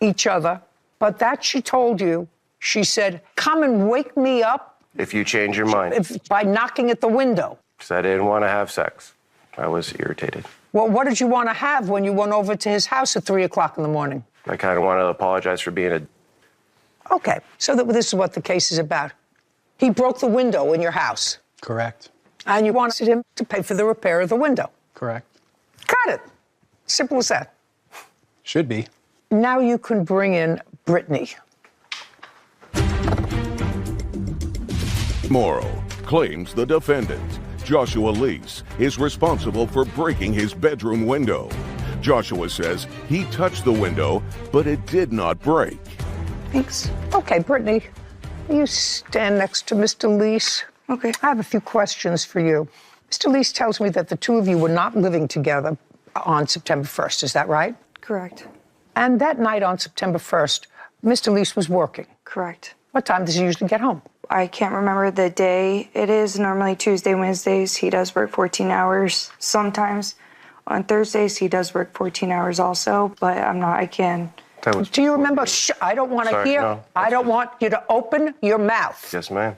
[SPEAKER 1] each other, but that she told you, she said, come and wake me up.
[SPEAKER 15] If you change your mind.
[SPEAKER 1] By knocking at the window.
[SPEAKER 15] Because I didn't want to have sex. I was irritated.
[SPEAKER 1] Well, what did you want to have when you went over to his house at 3 o'clock in the morning?
[SPEAKER 15] I kind of wanted to apologize for being a
[SPEAKER 1] Okay, so this is what the case is about. He broke the window in your house.
[SPEAKER 10] Correct.
[SPEAKER 1] And you wanted him to pay for the repair of the window.
[SPEAKER 10] Correct.
[SPEAKER 1] Got it. Simple as that.
[SPEAKER 10] Should be.
[SPEAKER 1] Now you can bring in Brittany.
[SPEAKER 4] Morrow claims the defendant, Joshua Lease, is responsible for breaking his bedroom window. Joshua says he touched the window, but it did not break.
[SPEAKER 1] Thanks. Okay, Brittany, will you stand next to Mr. Lease?
[SPEAKER 14] Okay.
[SPEAKER 1] I have a few questions for you. Mr. Lease tells me that the two of you were not living together on September 1st. Is that right?
[SPEAKER 14] Correct.
[SPEAKER 1] And that night on September 1st, Mr. Lease was working.
[SPEAKER 14] Correct.
[SPEAKER 1] What time does he usually get home?
[SPEAKER 14] I can't remember the day it is. Normally Tuesday, Wednesdays, he does work 14 hours. Sometimes on Thursdays, he does work 14 hours also, but I can.
[SPEAKER 1] Do you remember? I don't want to hear.
[SPEAKER 15] No.
[SPEAKER 1] I don't want you to open your mouth.
[SPEAKER 15] Yes, ma'am.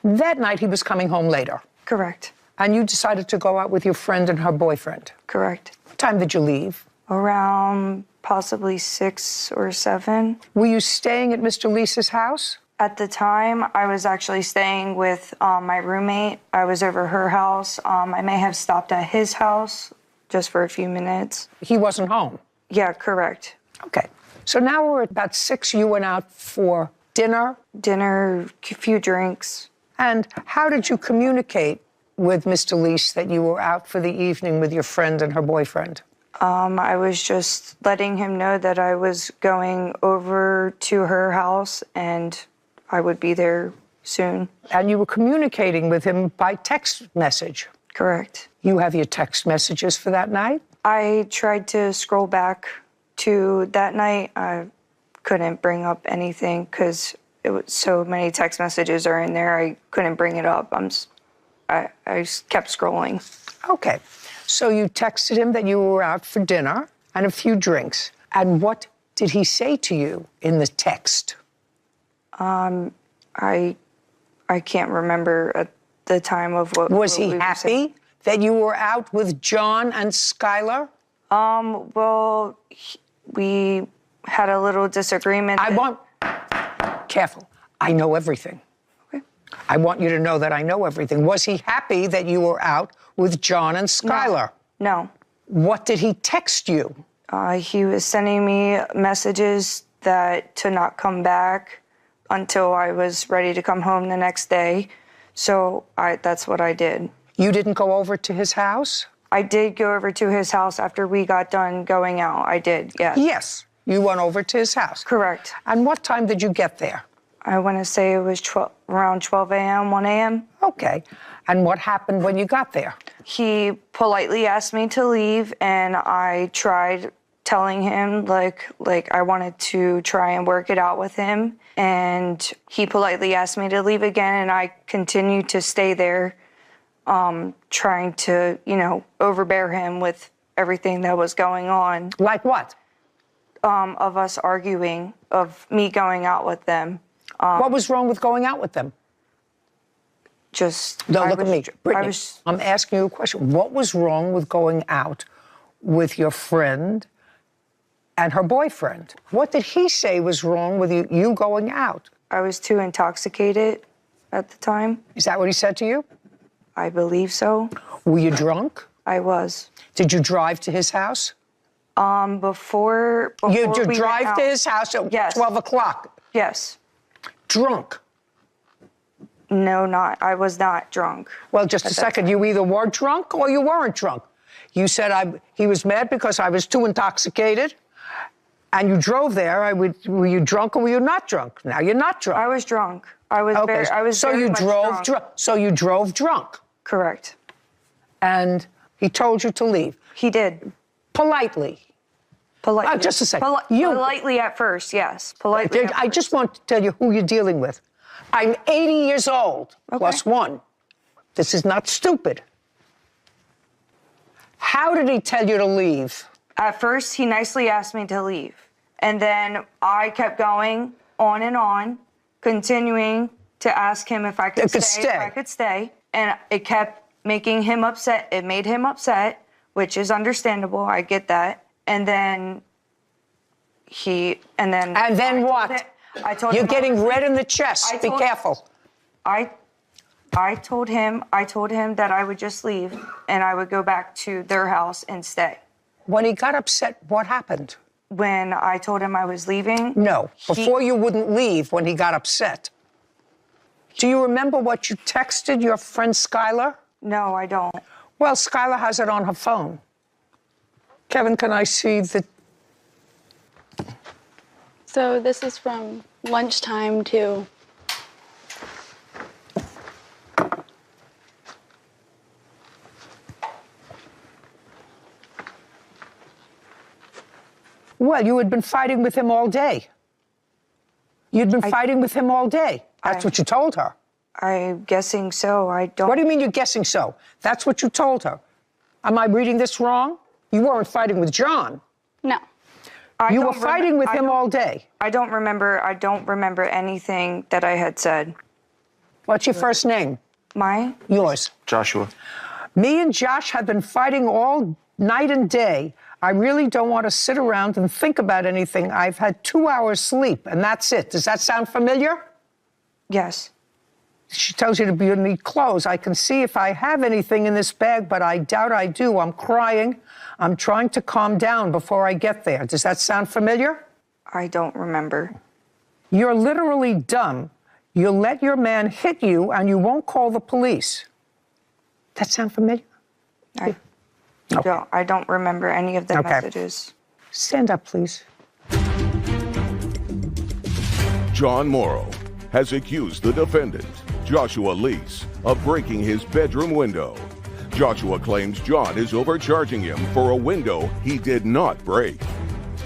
[SPEAKER 1] That night he was coming home later.
[SPEAKER 14] Correct.
[SPEAKER 1] And you decided to go out with your friend and her boyfriend.
[SPEAKER 14] Correct.
[SPEAKER 1] What time did you leave?
[SPEAKER 14] Around possibly 6 or 7.
[SPEAKER 1] Were you staying at Mr. Lease's house?
[SPEAKER 14] At the time, I was actually staying with my roommate. I was over her house. I may have stopped at his house just for a few minutes.
[SPEAKER 1] He wasn't home?
[SPEAKER 14] Yeah, correct.
[SPEAKER 1] Okay. So now we're at about 6. You went out for dinner?
[SPEAKER 14] Dinner, a few drinks.
[SPEAKER 1] And how did you communicate with Mr. Lease that you were out for the evening with your friend and her boyfriend?
[SPEAKER 14] I was just letting him know that I was going over to her house and I would be there soon.
[SPEAKER 1] And you were communicating with him by text message?
[SPEAKER 14] Correct.
[SPEAKER 1] You have your text messages for that night?
[SPEAKER 14] I tried to scroll back to that night. I couldn't bring up anything because it was so many text messages are in there. I couldn't bring it up. I just kept scrolling.
[SPEAKER 1] Okay. So you texted him that you were out for dinner and a few drinks. And what did he say to you in the text?
[SPEAKER 14] I can't remember at the time of what.
[SPEAKER 1] Was he happy that you were out with John and Skylar?
[SPEAKER 14] Well, we had a little disagreement.
[SPEAKER 1] Careful. I know everything.
[SPEAKER 14] Okay.
[SPEAKER 1] I want you to know that I know everything. Was he happy that you were out with John and Skylar?
[SPEAKER 14] No.
[SPEAKER 1] What did he text you?
[SPEAKER 14] He was sending me messages to not come back until I was ready to come home the next day. So that's what I did.
[SPEAKER 1] You didn't go over to his house?
[SPEAKER 14] I did go over to his house after we got done going out. I did, yes.
[SPEAKER 1] Yes, you went over to his house.
[SPEAKER 14] Correct.
[SPEAKER 1] And what time did you get there?
[SPEAKER 14] I want to say it was around 12 a.m., 1 a.m.
[SPEAKER 1] Okay. And what happened when you got there?
[SPEAKER 14] He politely asked me to leave, and I tried telling him, like I wanted to try and work it out with him. And he politely asked me to leave again, and I continued to stay there, trying to, overbear him with everything that was going on.
[SPEAKER 1] Like what?
[SPEAKER 14] Of us arguing, of me going out with them.
[SPEAKER 1] What was wrong with going out with them? No, look at me. Brittany, I'm asking you a question. What was wrong with going out with your friend and her boyfriend? What did he say was wrong with you going out?
[SPEAKER 14] I was too intoxicated at the time.
[SPEAKER 1] Is that what he said to you?
[SPEAKER 14] I believe so.
[SPEAKER 1] Were you drunk?
[SPEAKER 14] I was.
[SPEAKER 1] Did you drive to his house?
[SPEAKER 14] Before
[SPEAKER 1] you
[SPEAKER 14] we
[SPEAKER 1] drive
[SPEAKER 14] went
[SPEAKER 1] to
[SPEAKER 14] out.
[SPEAKER 1] his house at
[SPEAKER 14] Yes.
[SPEAKER 1] 12 o'clock?
[SPEAKER 14] Yes.
[SPEAKER 1] Drunk?
[SPEAKER 14] No, I was not drunk.
[SPEAKER 1] Well, just a second. You either were drunk or you weren't drunk. You said he was mad because I was too intoxicated, and you drove there. Were you drunk or were you not drunk? Now you're not drunk.
[SPEAKER 14] I was drunk. I was
[SPEAKER 1] okay. So you drove drunk. So you drove drunk.
[SPEAKER 14] Correct.
[SPEAKER 1] And he told you to leave.
[SPEAKER 14] He did.
[SPEAKER 1] Politely.
[SPEAKER 14] Politely.
[SPEAKER 1] Just a second.
[SPEAKER 14] Politely at first, yes. Politely.
[SPEAKER 1] I just want to tell you who you're dealing with. I'm 80 years old, plus one. This is not stupid. How did he tell you to leave?
[SPEAKER 14] At first, he nicely asked me to leave. And then I kept going on and on, continuing to ask him if I could stay. And it kept making him upset. It made him upset, which is understandable. I get that. And then And then
[SPEAKER 1] what?
[SPEAKER 14] I told
[SPEAKER 1] You're
[SPEAKER 14] him
[SPEAKER 1] getting red in the chest. Be careful.
[SPEAKER 14] I told him that I would just leave and I would go back to their house and stay.
[SPEAKER 1] When he got upset, what happened?
[SPEAKER 14] When I told him I was leaving?
[SPEAKER 1] No, before you wouldn't leave, when he got upset. Do you remember what you texted your friend Skylar?
[SPEAKER 14] No, I don't.
[SPEAKER 1] Well, Skylar has it on her phone. Kevin, can I see the...
[SPEAKER 16] So this is from lunchtime to...
[SPEAKER 1] Well, you had been fighting with him all day. You'd been fighting with him all day. That's what you told her.
[SPEAKER 14] I'm guessing so. I don't...
[SPEAKER 1] What do you mean you're guessing so? That's what you told her. Am I reading this wrong? You weren't fighting with John.
[SPEAKER 16] No.
[SPEAKER 1] You were fighting with him all day.
[SPEAKER 14] I don't remember anything that I had said.
[SPEAKER 1] What's your first name?
[SPEAKER 14] Mine?
[SPEAKER 1] Yours.
[SPEAKER 15] Joshua.
[SPEAKER 1] Me and Josh have been fighting all night and day. I really don't want to sit around and think about anything. I've had 2 hours sleep, and that's it. Does that sound familiar?
[SPEAKER 14] Yes.
[SPEAKER 1] She tells you you need clothes. I can see if I have anything in this bag, but I doubt I do. I'm crying. I'm trying to calm down before I get there. Does that sound familiar?
[SPEAKER 14] I don't remember.
[SPEAKER 1] You're literally dumb. You'll let your man hit you, and you won't call the police. That sound familiar?
[SPEAKER 14] I don't remember any of the messages.
[SPEAKER 1] Stand up, please.
[SPEAKER 4] John Morrow has accused the defendant, Joshua Lease, of breaking his bedroom window. Joshua claims John is overcharging him for a window he did not break.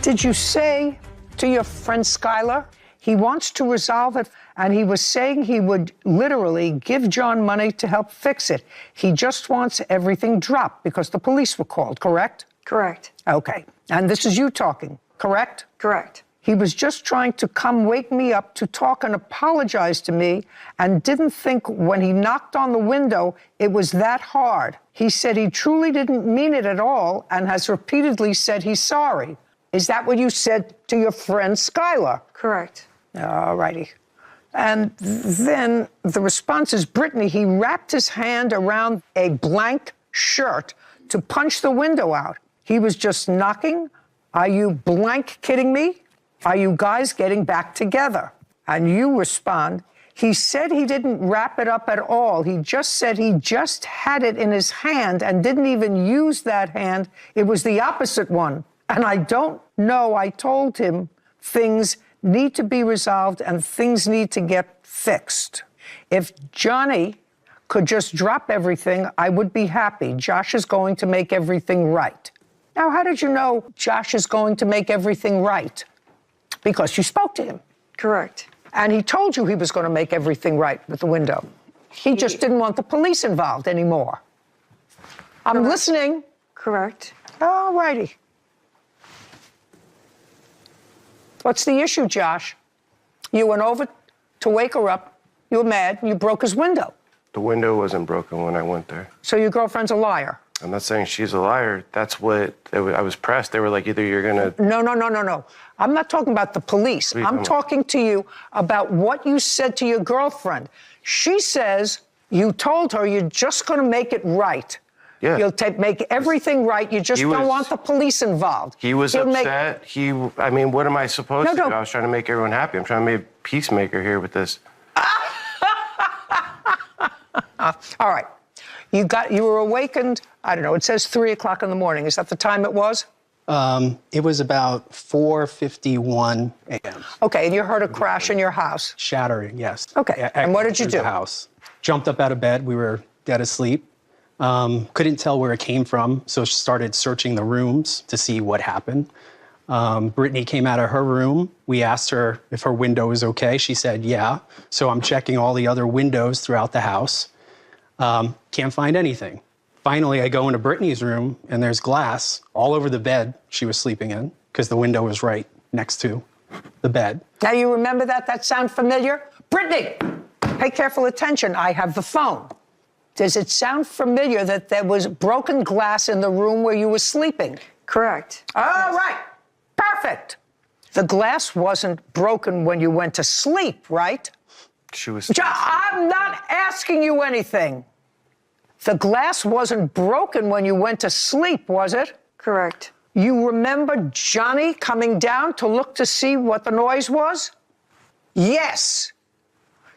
[SPEAKER 1] Did you say to your friend Skylar he wants to resolve it, and he was saying he would literally give John money to help fix it? He just wants everything dropped because the police were called, correct?
[SPEAKER 14] Correct.
[SPEAKER 1] Okay. And this is you talking, correct?
[SPEAKER 14] Correct.
[SPEAKER 1] He was just trying to come wake me up to talk and apologize to me, and didn't think when he knocked on the window it was that hard. He said he truly didn't mean it at all and has repeatedly said he's sorry. Is that what you said to your friend Skylar?
[SPEAKER 14] Correct.
[SPEAKER 1] All righty. And then the response is, Brittany, he wrapped his hand around a blank shirt to punch the window out. He was just knocking. Are you blank kidding me? Are you guys getting back together? And you respond, he said he didn't wrap it up at all. He just said he just had it in his hand and didn't even use that hand. It was the opposite one. And I don't know. I told him things need to be resolved and things need to get fixed. If Johnny could just drop everything, I would be happy. Josh is going to make everything right. Now, how did you know Josh is going to make everything right? Because you spoke to him.
[SPEAKER 14] Correct.
[SPEAKER 1] And he told you he was going to make everything right with the window. He just didn't want the police involved anymore. I'm listening.
[SPEAKER 14] Correct.
[SPEAKER 1] All righty. What's the issue, Josh? You went over to wake her up. You were mad. And you broke his window.
[SPEAKER 15] The window wasn't broken when I went there.
[SPEAKER 1] So your girlfriend's a liar.
[SPEAKER 15] I'm not saying she's a liar. That's what I was pressed. They were like, either you're going to...
[SPEAKER 1] No. I'm not talking about the police. I'm talking to you about what you said to your girlfriend. She says you told her you're just going to make it right.
[SPEAKER 15] Yeah.
[SPEAKER 1] You'll make everything right. You just don't want the police involved.
[SPEAKER 15] He was upset. I mean, what am I supposed to do? I was trying to make everyone happy. I'm trying to be a peacemaker here with this.
[SPEAKER 1] All right. You were awakened, I don't know, it says 3 o'clock in the morning. Is that the time it was?
[SPEAKER 10] It was about 4:51 a.m.
[SPEAKER 1] Okay, and you heard a crash in your house?
[SPEAKER 10] Shattering, yes.
[SPEAKER 1] Okay, and what did you do?
[SPEAKER 10] The house. Jumped up out of bed. We were dead asleep. Couldn't tell where it came from, so started searching the rooms to see what happened. Brittany came out of her room. We asked her if her window was okay. She said, yeah. So I'm checking all the other windows throughout the house. Can't find anything. Finally, I go into Brittany's room, and there's glass all over the bed she was sleeping in, because the window was right next to the bed.
[SPEAKER 1] Now you remember that? That sound familiar? Brittany, pay careful attention. I have the phone. Does it sound familiar that there was broken glass in the room where you were sleeping?
[SPEAKER 14] Correct.
[SPEAKER 1] All right. Perfect. The glass wasn't broken when you went to sleep, right?
[SPEAKER 15] She was.
[SPEAKER 1] I'm not asking you anything. The glass wasn't broken when you went to sleep, was it?
[SPEAKER 14] Correct.
[SPEAKER 1] You remember Johnny coming down to look to see what the noise was? Yes.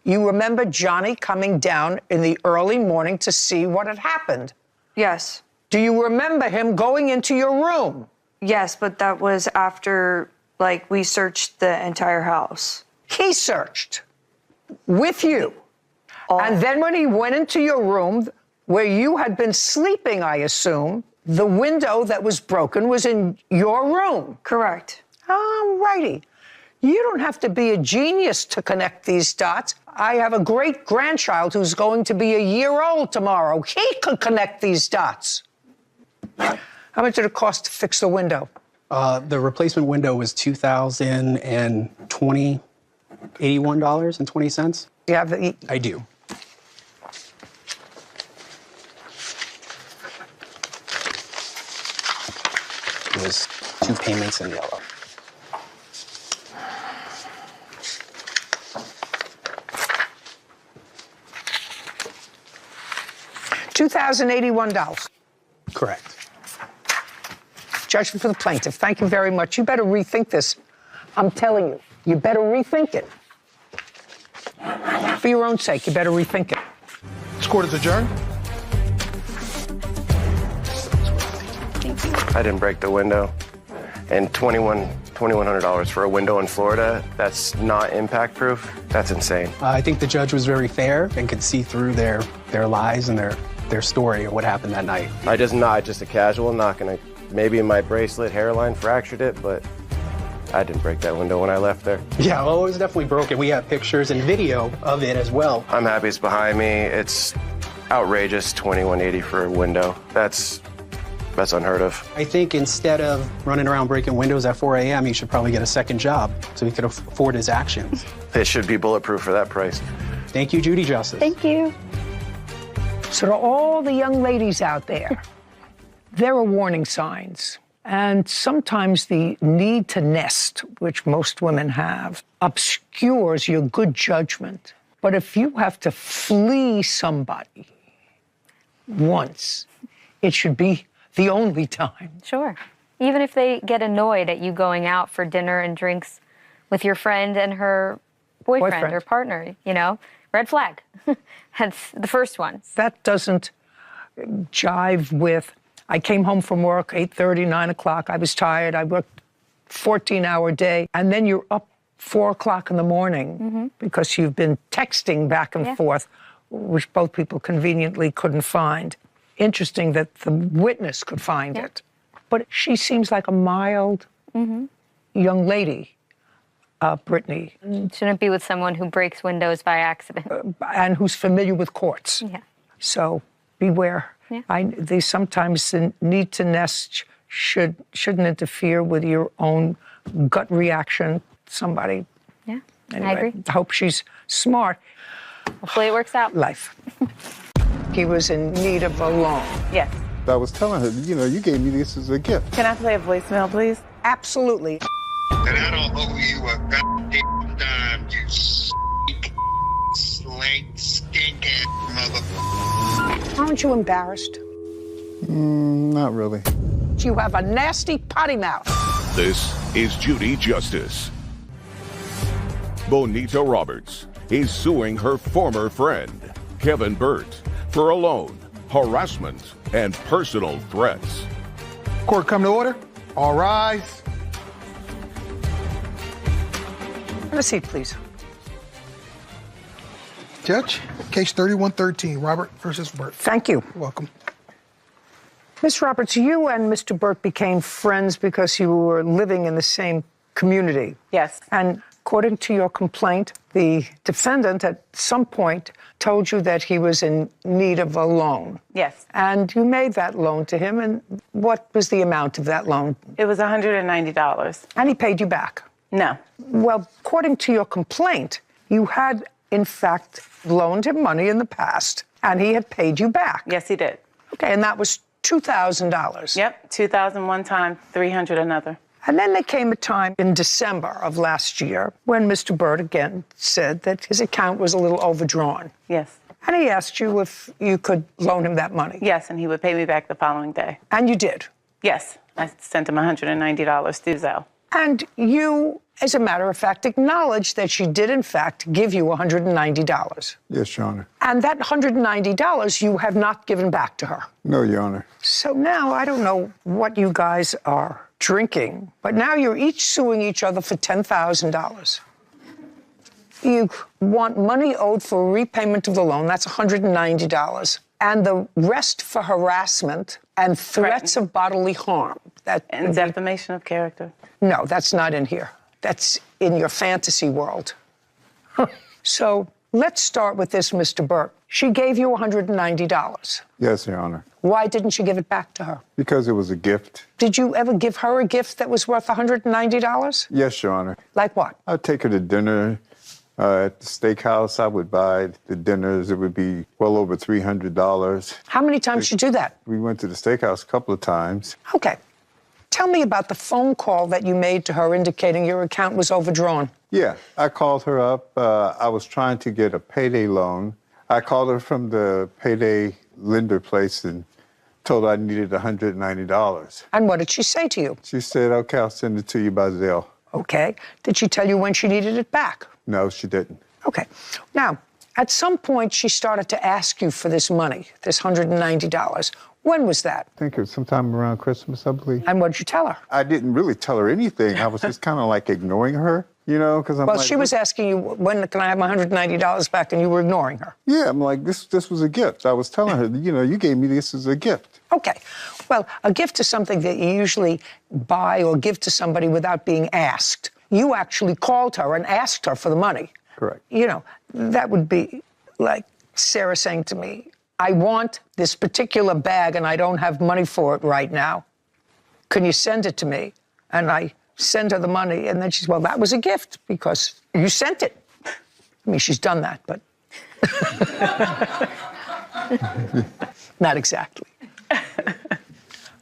[SPEAKER 1] You remember Johnny coming down in the early morning to see what had happened?
[SPEAKER 14] Yes.
[SPEAKER 1] Do you remember him going into your room?
[SPEAKER 14] Yes, but that was after, like, we searched the entire house.
[SPEAKER 1] He searched with you. And then when he went into your room, where you had been sleeping, I assume, the window that was broken was in your room.
[SPEAKER 14] Correct.
[SPEAKER 1] All righty. You don't have to be a genius to connect these dots. I have a great-grandchild who's going to be a year old tomorrow. He could connect these dots. How much did it cost to fix the window?
[SPEAKER 10] The replacement window was $2,020, $81.20.
[SPEAKER 1] You have the...
[SPEAKER 10] I do. It was 2 payments in yellow.
[SPEAKER 1] $2,081.
[SPEAKER 10] Correct.
[SPEAKER 1] Judgment for the plaintiff. Thank you very much. You better rethink this. I'm telling you, you better rethink it. For your own sake, you better rethink it.
[SPEAKER 13] This court is adjourned.
[SPEAKER 15] I didn't break the window. And $2,100 for a window in Florida, that's not impact proof. That's insane.
[SPEAKER 10] I think the judge was very fair and could see through their lies and their story of what happened that night.
[SPEAKER 15] Just a casual knock, and maybe my bracelet hairline fractured it, but I didn't break that window when I left there.
[SPEAKER 10] Yeah, well, it was definitely broken. We have pictures and video of it as well.
[SPEAKER 15] I'm happy it's behind me. It's outrageous, $2,180 for a window. That's unheard of.
[SPEAKER 10] I think instead of running around breaking windows at 4 a.m., he should probably get a second job so he could afford his actions.
[SPEAKER 15] It should be bulletproof for that price.
[SPEAKER 10] Thank you, Judy Justice.
[SPEAKER 1] Thank you. So to all the young ladies out there, there are warning signs. And sometimes the need to nest, which most women have, obscures your good judgment. But if you have to flee somebody once, it should be the only time.
[SPEAKER 7] Sure. Even if they get annoyed at you going out for dinner and drinks with your friend and her boyfriend. Or partner, red flag. That's the first one.
[SPEAKER 1] That doesn't jive with, I came home from work, 8:30, 9 o'clock. I was tired. I worked a 14-hour day. And then you're up 4 o'clock in the morning because you've been texting back and forth, which both people conveniently couldn't find. Interesting that the witness could find it. But she seems like a mild young lady, Brittany.
[SPEAKER 7] Shouldn't be with someone who breaks windows by accident.
[SPEAKER 1] And who's familiar with courts.
[SPEAKER 7] Yeah.
[SPEAKER 1] So beware.
[SPEAKER 7] Yeah.
[SPEAKER 1] They sometimes the need to nest shouldn't interfere with your own gut reaction. Somebody.
[SPEAKER 7] Yeah,
[SPEAKER 1] anyway,
[SPEAKER 7] I agree.
[SPEAKER 1] I hope she's smart.
[SPEAKER 7] Hopefully it works out.
[SPEAKER 1] Life. He was in need of a loan.
[SPEAKER 17] Yes.
[SPEAKER 18] I was telling her, you gave me this as a gift.
[SPEAKER 17] Can I play a voicemail, please?
[SPEAKER 1] Absolutely.
[SPEAKER 19] And I don't owe you a goddamn dime, you stink ass motherfucker.
[SPEAKER 1] Aren't you embarrassed?
[SPEAKER 18] Not really.
[SPEAKER 1] You have a nasty potty mouth.
[SPEAKER 4] This is Judy Justice. Bonita Roberts is suing her former friend, Kevin Burt, for a loan, harassment, and personal threats.
[SPEAKER 13] Court come to order. All rise.
[SPEAKER 1] Have a seat, please.
[SPEAKER 13] Judge, case 3113, Robert versus Burt.
[SPEAKER 1] Thank you.
[SPEAKER 13] You're welcome.
[SPEAKER 1] Ms. Roberts, you and Mr. Burt became friends because you were living in the same community.
[SPEAKER 17] Yes.
[SPEAKER 1] And according to your complaint, the defendant at some point told you that he was in need of a loan.
[SPEAKER 17] Yes.
[SPEAKER 1] And you made that loan to him. And what was the amount of that loan?
[SPEAKER 17] It was $190.
[SPEAKER 1] And he paid you back?
[SPEAKER 17] No.
[SPEAKER 1] Well, according to your complaint, you had, in fact, loaned him money in the past, and he had paid you back.
[SPEAKER 17] Yes, he did.
[SPEAKER 1] Okay, and that was $2,000.
[SPEAKER 17] Yep, $2,000 one time, $300 another.
[SPEAKER 1] And then there came a time in December of last year when Mr. Burt again said that his account was a little overdrawn.
[SPEAKER 17] Yes.
[SPEAKER 1] And he asked you if you could loan him that money.
[SPEAKER 17] Yes, and he would pay me back the following day.
[SPEAKER 1] And you did?
[SPEAKER 17] Yes. I sent him $190 through Zelle.
[SPEAKER 1] And you, as a matter of fact, acknowledged that she did, in fact, give you $190.
[SPEAKER 18] Yes, Your Honor.
[SPEAKER 1] And that $190 you have not given back to her.
[SPEAKER 18] No, Your Honor.
[SPEAKER 1] So now I don't know what you guys are drinking, but now you're each suing each other for $10,000. You want money owed for repayment of the loan, that's $190. And the rest for harassment and threats of bodily harm.
[SPEAKER 17] And defamation of character.
[SPEAKER 1] No, that's not in here. That's in your fantasy world. So let's start with this, Mr. Burt. She gave you $190.
[SPEAKER 18] Yes, Your Honor.
[SPEAKER 1] Why didn't you give it back to her?
[SPEAKER 18] Because it was a gift.
[SPEAKER 1] Did you ever give her a gift that was worth $190?
[SPEAKER 18] Yes, Your Honor.
[SPEAKER 1] Like what?
[SPEAKER 18] I'd take her to dinner at the steakhouse. I would buy the dinners. It would be well over $300.
[SPEAKER 1] How many times did you do that?
[SPEAKER 18] We went to the steakhouse a couple of times.
[SPEAKER 1] Okay. Tell me about the phone call that you made to her indicating your account was overdrawn.
[SPEAKER 18] Yeah, I called her up. I was trying to get a payday loan. I called her from the payday lender place and told her I needed $190.
[SPEAKER 1] And what did she say to you?
[SPEAKER 18] She said, okay, I'll send it to you by Zelle.
[SPEAKER 1] Okay. Did she tell you when she needed it back?
[SPEAKER 18] No, she didn't.
[SPEAKER 1] Okay. Now, at some point, she started to ask you for this money, this $190. When was that?
[SPEAKER 18] I think it was sometime around Christmas, I believe.
[SPEAKER 1] And what did you tell her?
[SPEAKER 18] I didn't really tell her anything. I was just kind of like ignoring her, you know, because I'm
[SPEAKER 1] well,
[SPEAKER 18] like...
[SPEAKER 1] she was asking you, when can I have my $190 back, and you were ignoring her.
[SPEAKER 18] Yeah, I'm like, this was a gift. I was telling her, you know, you gave me this as a gift.
[SPEAKER 1] Okay. Well, a gift is something that you usually buy or give to somebody without being asked. You actually called her and asked her for the money.
[SPEAKER 18] Correct.
[SPEAKER 1] You know, that would be like Sarah saying to me, I want this particular bag and I don't have money for it right now. Can you send it to me? And I send her the money, and then she's, well, that was a gift because you sent it. I mean, she's done that, but not exactly.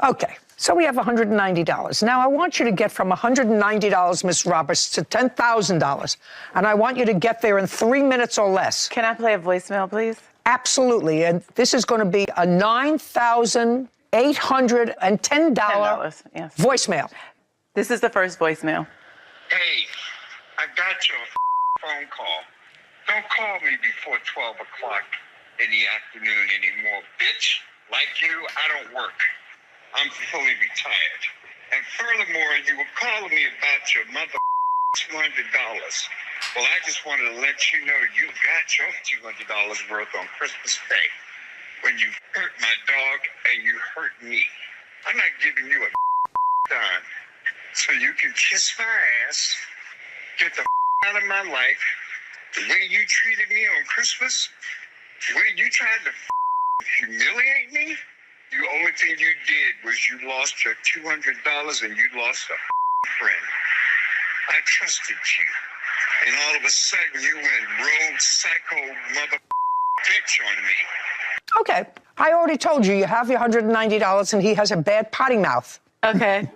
[SPEAKER 1] Okay, so we have $190. Now, I want you to get from $190, Miss Roberts, to $10,000, and I want you to get there in 3 minutes or less.
[SPEAKER 17] Can I play a voicemail, please?
[SPEAKER 1] Absolutely, and this is going to be a $9,810
[SPEAKER 17] yes.
[SPEAKER 1] voicemail.
[SPEAKER 17] This is the first voicemail.
[SPEAKER 19] Hey, I got your phone call. Don't call me before 12 o'clock in the afternoon anymore, bitch. Like you, I don't work. I'm fully retired. And furthermore, you were calling me about your mother $200. Well, I just wanted to let you know you got your $200 worth on Christmas Day when you hurt my dog and you hurt me. I'm not giving you a dime, so you can kiss my ass, get the out of my life. The way you treated me on Christmas, the way you tried to humiliate me, the only thing you did was you lost your $200 and you lost a friend. I trusted you. And all of a sudden, you went rogue, psycho, mother bitch on me.
[SPEAKER 1] Okay, I already told you you have your $190 and he has a bad potty mouth.
[SPEAKER 17] Okay.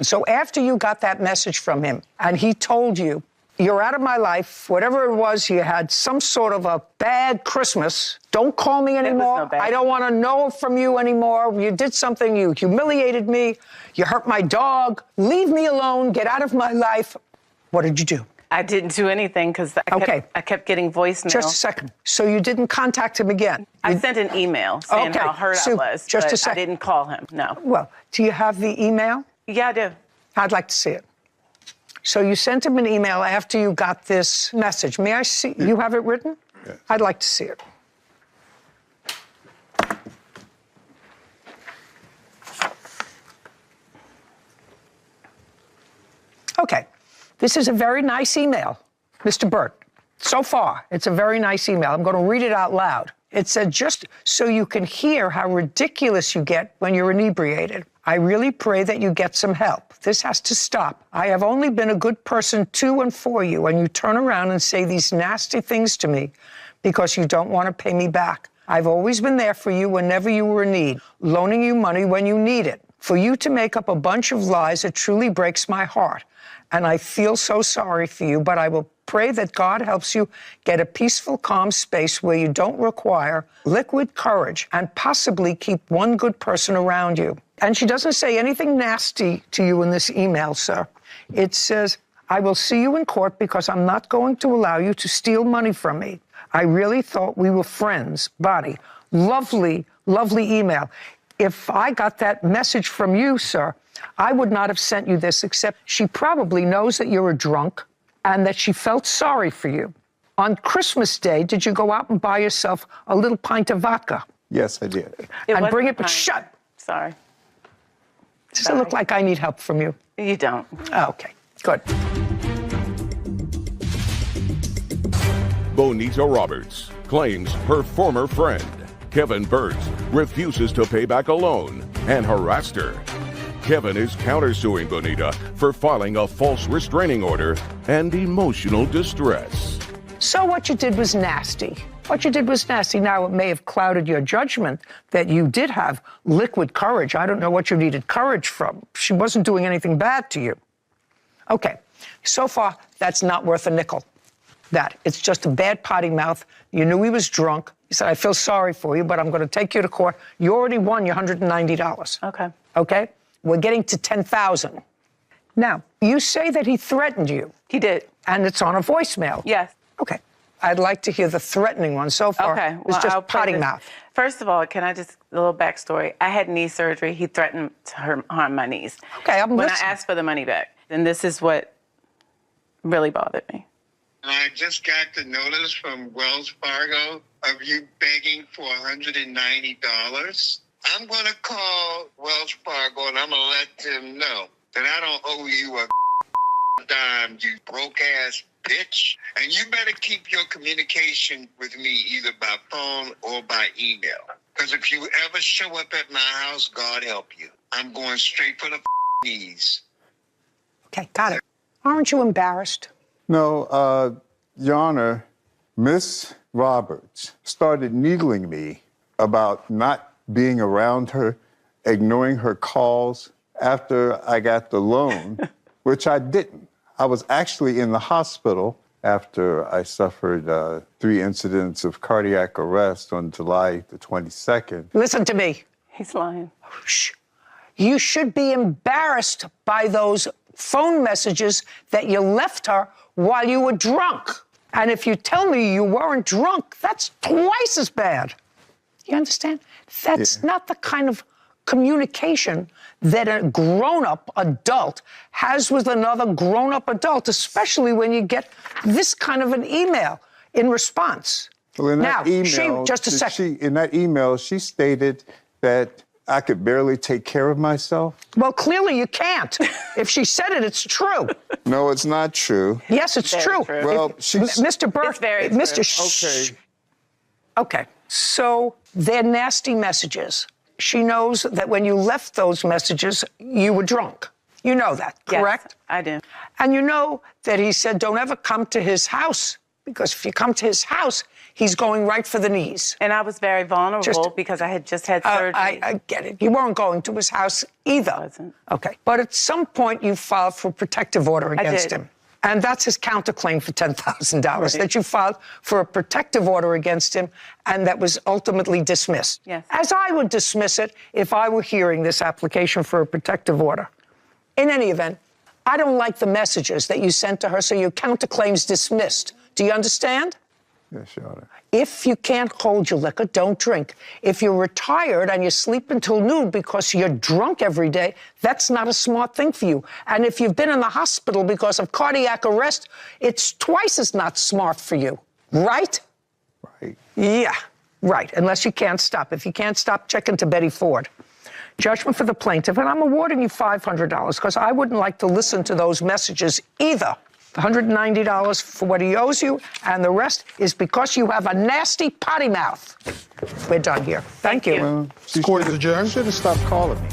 [SPEAKER 1] So after you got that message from him and he told you, you're out of my life, whatever it was, you had some sort of a bad Christmas, don't call me anymore, I don't want to know from you anymore, you did something, you humiliated me, you hurt my dog, leave me alone, get out of my life. What did you do?
[SPEAKER 17] I didn't do anything because I kept getting voicemail.
[SPEAKER 1] Just a second. So you didn't contact him again?
[SPEAKER 17] I sent an email saying how hurt I was,
[SPEAKER 1] just
[SPEAKER 17] but
[SPEAKER 1] a second.
[SPEAKER 17] I didn't call him, no.
[SPEAKER 1] Well, do you have the email?
[SPEAKER 17] Yeah, I do.
[SPEAKER 1] I'd like to see it. So you sent him an email after you got this message. May I see? You have it written?
[SPEAKER 18] Yes.
[SPEAKER 1] I'd like to see it. Okay. This is a very nice email, Mr. Burt. So far, it's a very nice email. I'm going to read it out loud. It said, just so you can hear how ridiculous you get when you're inebriated. I really pray that you get some help. This has to stop. I have only been a good person to and for you, and you turn around and say these nasty things to me because you don't want to pay me back. I've always been there for you whenever you were in need, loaning you money when you need it. For you to make up a bunch of lies, it truly breaks my heart. And I feel so sorry for you, but I will pray that God helps you get a peaceful, calm space where you don't require liquid courage and possibly keep one good person around you. And she doesn't say anything nasty to you in this email, sir. It says, I will see you in court because I'm not going to allow you to steal money from me. I really thought we were friends. Body. Lovely, lovely email. If I got that message from you, sir, I would not have sent you this, except she probably knows that you're a drunk and that she felt sorry for you. On Christmas Day, did you go out and buy yourself a little pint of vodka?
[SPEAKER 18] Yes, I did.
[SPEAKER 1] And bring it, but shut.
[SPEAKER 17] Sorry.
[SPEAKER 1] Does it look like I need help from you?
[SPEAKER 17] You don't.
[SPEAKER 1] Oh, okay, good.
[SPEAKER 4] Bonita Roberts claims her former friend, Kevin Burns, refuses to pay back a loan and harassed her. Kevin is countersuing Bonita for filing a false restraining order and emotional distress.
[SPEAKER 1] So what you did was nasty. What you did was nasty. Now, it may have clouded your judgment that you did have liquid courage. I don't know what you needed courage from. She wasn't doing anything bad to you. Okay, so far, that's not worth a nickel. It's just a bad potty mouth. You knew he was drunk. He said, I feel sorry for you, but I'm going to take you to court. You already won your $190.
[SPEAKER 17] Okay.
[SPEAKER 1] Okay? We're getting to $10,000. Now, you say that he threatened you.
[SPEAKER 17] He did.
[SPEAKER 1] And it's on a voicemail.
[SPEAKER 17] Yes.
[SPEAKER 1] Okay. I'd like to hear the threatening one so far.
[SPEAKER 17] Okay.
[SPEAKER 1] It's just
[SPEAKER 17] I'll
[SPEAKER 1] potty mouth.
[SPEAKER 17] First of all, can I just, a little backstory. I had knee surgery. He threatened to harm my knees.
[SPEAKER 1] Okay, I'm
[SPEAKER 17] When
[SPEAKER 1] listening.
[SPEAKER 17] I asked for the money back. And this is what really bothered me.
[SPEAKER 19] I just got the notice from Wells Fargo of you begging for $190. I'm going to call Wells Fargo and I'm going to let them know that I don't owe you a dime, you broke-ass bitch. And you better keep your communication with me either by phone or by email. Because if you ever show up at my house, God help you. I'm going straight for the knees.
[SPEAKER 1] Okay, got it. Aren't you embarrassed?
[SPEAKER 18] No, Your Honor, Miss Roberts started needling me about not being around her, ignoring her calls after I got the loan, which I didn't. I was actually in the hospital after I suffered 3 incidents of cardiac arrest on July the 22nd.
[SPEAKER 1] Listen to me.
[SPEAKER 17] He's lying.
[SPEAKER 1] Shh. You should be embarrassed by those phone messages that you left her while you were drunk. And if you tell me you weren't drunk, that's twice as bad. You understand? That's not the kind of communication that a grown-up adult has with another grown-up adult, especially when you get this kind of an email in response.
[SPEAKER 18] Well, in that email, in that email, she stated that I could barely take care of myself.
[SPEAKER 1] Well, clearly you can't. If she said it, it's true.
[SPEAKER 18] No, it's not true.
[SPEAKER 1] Yes, it's true.
[SPEAKER 18] Well,
[SPEAKER 1] Mr. Burke,
[SPEAKER 17] It's very
[SPEAKER 1] Mr.
[SPEAKER 18] Okay.
[SPEAKER 1] Okay, so they're nasty messages. She knows that when you left those messages, you were drunk. You know that, correct?
[SPEAKER 17] Yes, I do.
[SPEAKER 1] And you know that he said, don't ever come to his house, because if you come to his house, he's going right for the knees.
[SPEAKER 17] And I was very vulnerable because I had just had surgery.
[SPEAKER 1] I get it. You weren't going to his house either.
[SPEAKER 17] I wasn't.
[SPEAKER 1] Okay. But at some point, you filed for a protective order against him. And that's his counterclaim for $10,000, that you filed for a protective order against him, and that was ultimately dismissed.
[SPEAKER 17] Yes.
[SPEAKER 1] As I would dismiss it if I were hearing this application for a protective order. In any event, I don't like the messages that you sent to her, so your counterclaim's dismissed. Do you understand?
[SPEAKER 18] Yes, Your Honor.
[SPEAKER 1] If you can't hold your liquor, don't drink. If you're retired and you sleep until noon because you're drunk every day, that's not a smart thing for you. And if you've been in the hospital because of cardiac arrest, it's twice as not smart for you. Right?
[SPEAKER 18] Right.
[SPEAKER 1] Yeah, right. Unless you can't stop. If you can't stop, check into Betty Ford. Judgment for the plaintiff, and I'm awarding you $500 because I wouldn't like to listen to those messages either. $190 for what he owes you, and the rest is because you have a nasty potty mouth. We're done here. Thank you.
[SPEAKER 18] Well, she
[SPEAKER 13] Court is adjourned.
[SPEAKER 18] should have stopped calling me.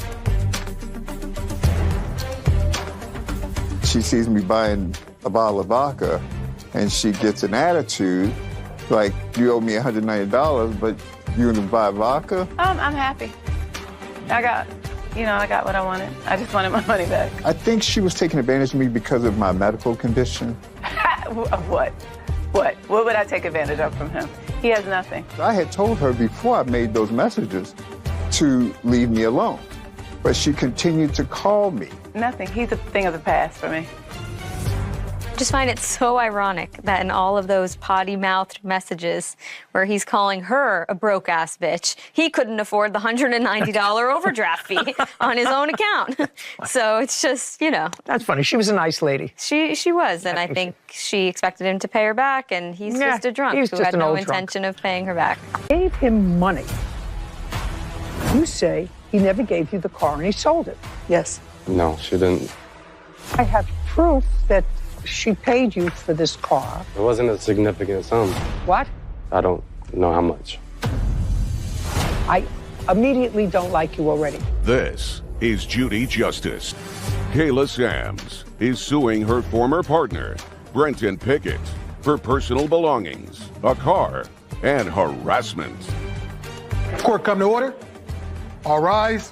[SPEAKER 18] She sees me buying a bottle of vodka, and she gets an attitude like, you owe me $190, but you gonna buy vodka?
[SPEAKER 17] I'm happy. I got You know, I got what I wanted. I just wanted my money back.
[SPEAKER 18] I think she was taking advantage of me because of my medical condition.
[SPEAKER 17] Of what? What would I take advantage of from him? He has nothing.
[SPEAKER 18] I had told her before I made those messages to leave me alone, but she continued to call me.
[SPEAKER 17] Nothing. He's a thing of the past for me.
[SPEAKER 7] I just find it so ironic that in all of those potty-mouthed messages where he's calling her a broke-ass bitch, he couldn't afford the $190 overdraft fee on his own account. So it's just, you know.
[SPEAKER 1] That's funny. She was a nice lady.
[SPEAKER 7] She was, and I think she expected him to pay her back, and he's just a drunk who had no intention of paying her back.
[SPEAKER 1] Gave him money. You say he never gave you the car and he sold it.
[SPEAKER 20] Yes.
[SPEAKER 21] No, she didn't.
[SPEAKER 1] I have proof that she paid you for this car.
[SPEAKER 21] It wasn't a significant sum.
[SPEAKER 1] What?
[SPEAKER 21] I don't know how much.
[SPEAKER 1] I immediately don't like you already.
[SPEAKER 4] This is Judy Justice. Kayla Sams is suing her former partner, Brenton Pickett, for personal belongings, a car, and harassment.
[SPEAKER 13] Court come to order. All rise.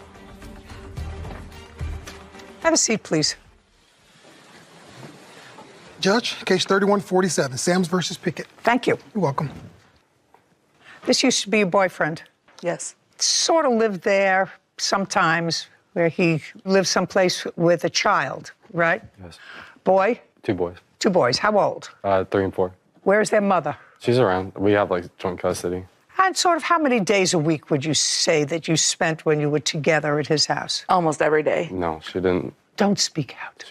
[SPEAKER 1] Have a seat, please.
[SPEAKER 13] Judge, case 3147, Sams versus Pickett.
[SPEAKER 1] Thank you.
[SPEAKER 13] You're welcome.
[SPEAKER 1] This used to be your boyfriend.
[SPEAKER 20] Yes.
[SPEAKER 1] Sort of lived there sometimes, where he lived someplace with a child, right?
[SPEAKER 21] Yes.
[SPEAKER 1] Boy?
[SPEAKER 21] 2 boys.
[SPEAKER 1] 2 boys. How old?
[SPEAKER 21] 3 and 4.
[SPEAKER 1] Where's their mother?
[SPEAKER 21] She's around. We have like joint custody.
[SPEAKER 1] And sort of how many days a week would you say that you spent when you were together at his house?
[SPEAKER 20] Almost every day.
[SPEAKER 21] No, she didn't.
[SPEAKER 1] Don't speak out.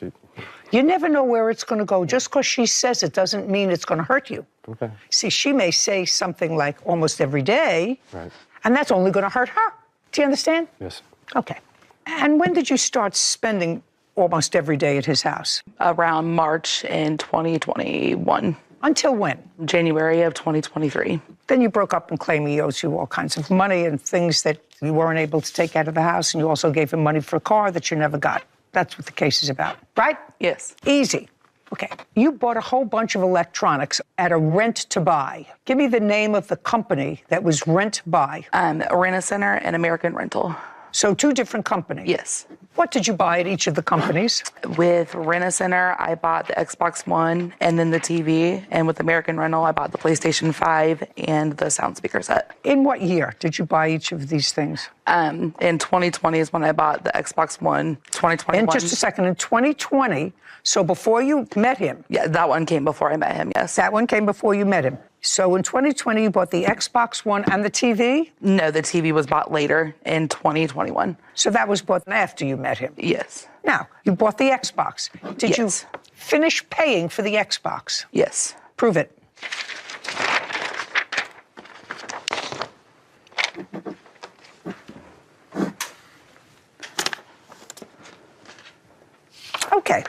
[SPEAKER 1] You never know where it's going to go. Just because she says it doesn't mean it's going to hurt you.
[SPEAKER 21] Okay.
[SPEAKER 1] See, she may say something like almost every day,
[SPEAKER 21] Right.
[SPEAKER 1] and that's only going to hurt her. Do you understand?
[SPEAKER 21] Yes.
[SPEAKER 1] Okay. And when did you start spending almost every day at his house?
[SPEAKER 20] Around March in 2021.
[SPEAKER 1] Until when?
[SPEAKER 20] January of 2023.
[SPEAKER 1] Then you broke up and claimed he owes you all kinds of money and things that you weren't able to take out of the house, and you also gave him money for a car that you never got. That's what the case is about, right?
[SPEAKER 20] Yes.
[SPEAKER 1] Easy. Okay. You bought a whole bunch of electronics at a rent-to-buy. Give me the name of the company that was rent-buy.
[SPEAKER 20] Rent-A-Center and American Rental.
[SPEAKER 1] So 2 different companies?
[SPEAKER 20] Yes.
[SPEAKER 1] What did you buy at each of the companies?
[SPEAKER 20] With Rent-A-Center, I bought the Xbox One and then the TV. And with American Rental, I bought the PlayStation 5 and the sound speaker set.
[SPEAKER 1] In what year did you buy each of these things?
[SPEAKER 20] In 2020 is when I bought the Xbox One. 2021.
[SPEAKER 1] In just a second, in 2020, so before you met him?
[SPEAKER 20] Yeah, that one came before I met him, yes.
[SPEAKER 1] That one came before you met him. So in 2020, you bought the Xbox One and the TV?
[SPEAKER 20] No, the TV was bought later in 2021.
[SPEAKER 1] So that was bought after you met him?
[SPEAKER 20] Yes.
[SPEAKER 1] Now, you bought the Xbox. Did you finish paying for the Xbox?
[SPEAKER 20] Yes.
[SPEAKER 1] Prove it. Okay.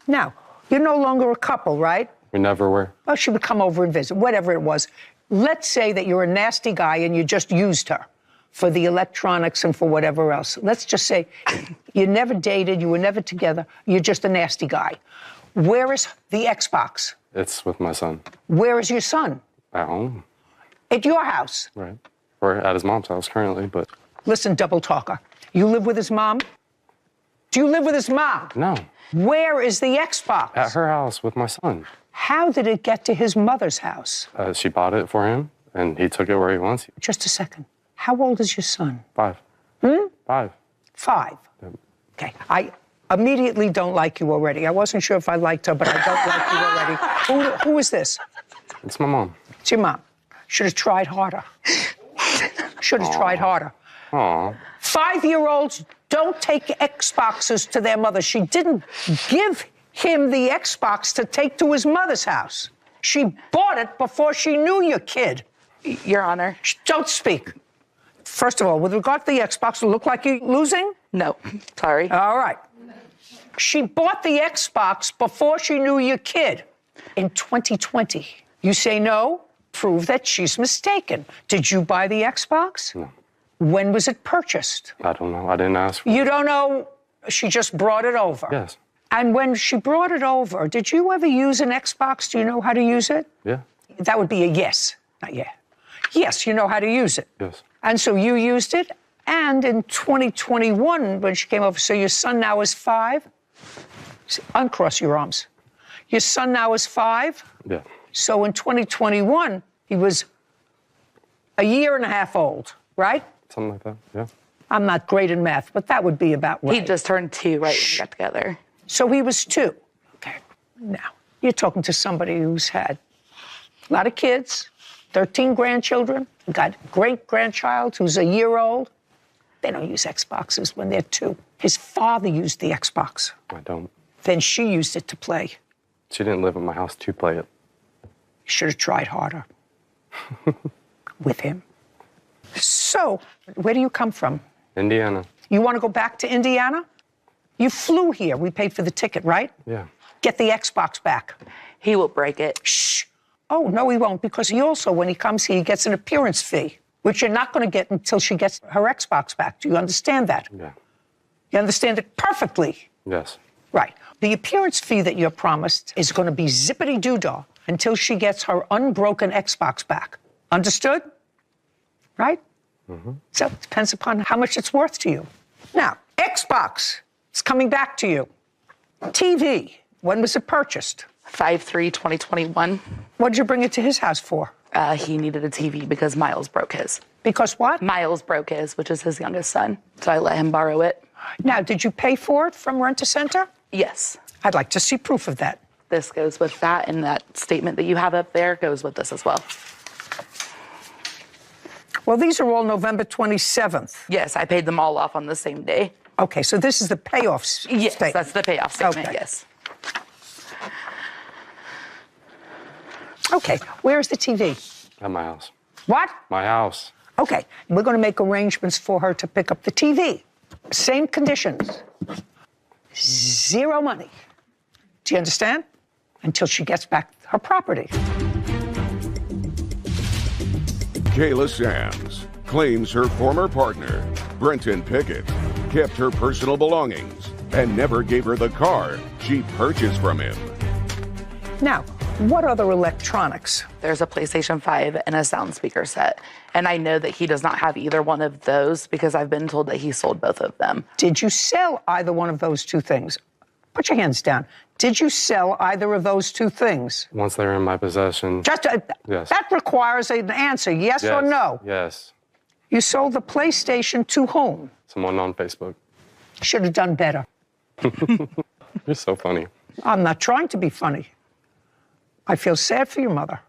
[SPEAKER 1] Now, you're no longer a couple, right?
[SPEAKER 21] We never were.
[SPEAKER 1] Well, she would come over and visit, whatever it was. Let's say that you're a nasty guy and you just used her for the electronics and for whatever else. Let's just say you never dated, you were never together, you're just a nasty guy. Where is the Xbox?
[SPEAKER 21] It's with my son.
[SPEAKER 1] Where is your son?
[SPEAKER 21] At home.
[SPEAKER 1] At your house?
[SPEAKER 21] Right. We're at his mom's house currently, but...
[SPEAKER 1] Listen, double talker. You live with his mom? Do you live with his mom?
[SPEAKER 21] No.
[SPEAKER 1] Where is the Xbox?
[SPEAKER 21] At her house with my son.
[SPEAKER 1] How did it get to his mother's house?
[SPEAKER 21] She bought it for him, and he took it where he wants.
[SPEAKER 1] Just a second. How old is your son?
[SPEAKER 21] 5. 5.
[SPEAKER 1] 5. Yep. Okay. I immediately don't like you already. I wasn't sure if I liked her, but I don't like you already. Who is this?
[SPEAKER 21] It's my mom.
[SPEAKER 1] It's your mom. Should have tried harder. Should have tried harder.
[SPEAKER 21] Aw.
[SPEAKER 1] 5-year-olds don't take Xboxes to their mother. She didn't give him the Xbox to take to his mother's house. She bought it before she knew your kid.
[SPEAKER 20] Your Honor.
[SPEAKER 1] Don't speak. First of all, with regard to the Xbox, it look like you're losing?
[SPEAKER 20] No. Sorry.
[SPEAKER 1] All right. She bought the Xbox before she knew your kid in 2020. You say no? Prove that she's mistaken. Did you buy the Xbox?
[SPEAKER 21] No.
[SPEAKER 1] When was it purchased?
[SPEAKER 21] I don't know. I didn't ask for
[SPEAKER 1] You
[SPEAKER 21] it.
[SPEAKER 1] don't know? She just brought it over?
[SPEAKER 21] Yes.
[SPEAKER 1] And when she brought it over, did you ever use an Xbox? Do you know how to use it?
[SPEAKER 21] Yeah.
[SPEAKER 1] That would be a yes, not yeah. Yes, you know how to use it.
[SPEAKER 21] Yes.
[SPEAKER 1] And so you used it, And in 2021, when she came over, so your son now is 5? Uncross your arms. Your son now is 5?
[SPEAKER 21] Yeah.
[SPEAKER 1] So in 2021, he was a year and a half old, right?
[SPEAKER 21] Something like that, yeah.
[SPEAKER 1] I'm not great in math, but that would be about right.
[SPEAKER 20] He just turned 2 right when we got together.
[SPEAKER 1] So he was 2. Okay. Now, you're talking to somebody who's had a lot of kids, 13 grandchildren, got a great-grandchild who's a year old. They don't use Xboxes when they're 2. His father used the Xbox.
[SPEAKER 21] I don't.
[SPEAKER 1] Then she used it to play.
[SPEAKER 21] She didn't live at my house to play it.
[SPEAKER 1] You should have tried harder with him. So, where do you come from?
[SPEAKER 21] Indiana.
[SPEAKER 1] You want to go back to Indiana? You flew here. We paid for the ticket, right?
[SPEAKER 21] Yeah.
[SPEAKER 1] Get the Xbox back.
[SPEAKER 20] He will break it.
[SPEAKER 1] Shh. Oh, no, he won't, because he also, when he comes here, he gets an appearance fee, which you're not going to get until she gets her Xbox back. Do you understand that?
[SPEAKER 21] Yeah.
[SPEAKER 1] You understand it perfectly.
[SPEAKER 21] Yes.
[SPEAKER 1] Right. The appearance fee that you're promised is going to be zippity-doo-dah until she gets her unbroken Xbox back. Understood? Right?
[SPEAKER 21] Mm-hmm.
[SPEAKER 1] So it depends upon how much it's worth to you. Now, Xbox, it's coming back to you. TV, when was it purchased?
[SPEAKER 20] 5/3/2021.
[SPEAKER 1] What did you bring it to his house for?
[SPEAKER 20] He needed a TV because Miles broke his.
[SPEAKER 1] Because what?
[SPEAKER 20] Miles broke his, which is his youngest son. So I let him borrow it.
[SPEAKER 1] Now, did you pay for it from Rent-A-Center?
[SPEAKER 20] Yes.
[SPEAKER 1] I'd like to see proof of that.
[SPEAKER 20] This goes with that, and that statement that you have up there goes with this as well.
[SPEAKER 1] Well, these are all November 27th.
[SPEAKER 20] Yes, I paid them all off on the same day.
[SPEAKER 1] Okay, so this is the payoff
[SPEAKER 20] Yes,
[SPEAKER 1] statement.
[SPEAKER 20] that's the payoff statement,
[SPEAKER 1] Okay.
[SPEAKER 20] yes.
[SPEAKER 1] Okay, where is the TV?
[SPEAKER 21] At my house.
[SPEAKER 1] What?
[SPEAKER 21] My house.
[SPEAKER 1] Okay, we're going to make arrangements for her to pick up the TV. Same conditions. 0 money. Do you understand? Until she gets back her property.
[SPEAKER 4] Kayla Sams claims her former partner, Brenton Pickett, kept her personal belongings and never gave her the car she purchased from him.
[SPEAKER 1] Now, what other electronics?
[SPEAKER 20] There's a PlayStation 5 and a sound speaker set. And I know that he does not have either one of those because I've been told that he sold both of them.
[SPEAKER 1] Did you sell either one of those two things? Put your hands down. Did you sell either of those two things?
[SPEAKER 21] Once they're in my possession.
[SPEAKER 1] Just
[SPEAKER 21] yes.
[SPEAKER 1] That requires an answer, yes or no?
[SPEAKER 21] Yes.
[SPEAKER 1] You sold the PlayStation to whom?
[SPEAKER 21] Someone on Facebook.
[SPEAKER 1] Should have done better.
[SPEAKER 21] You're so funny.
[SPEAKER 1] I'm not trying to be funny. I feel sad for your mother.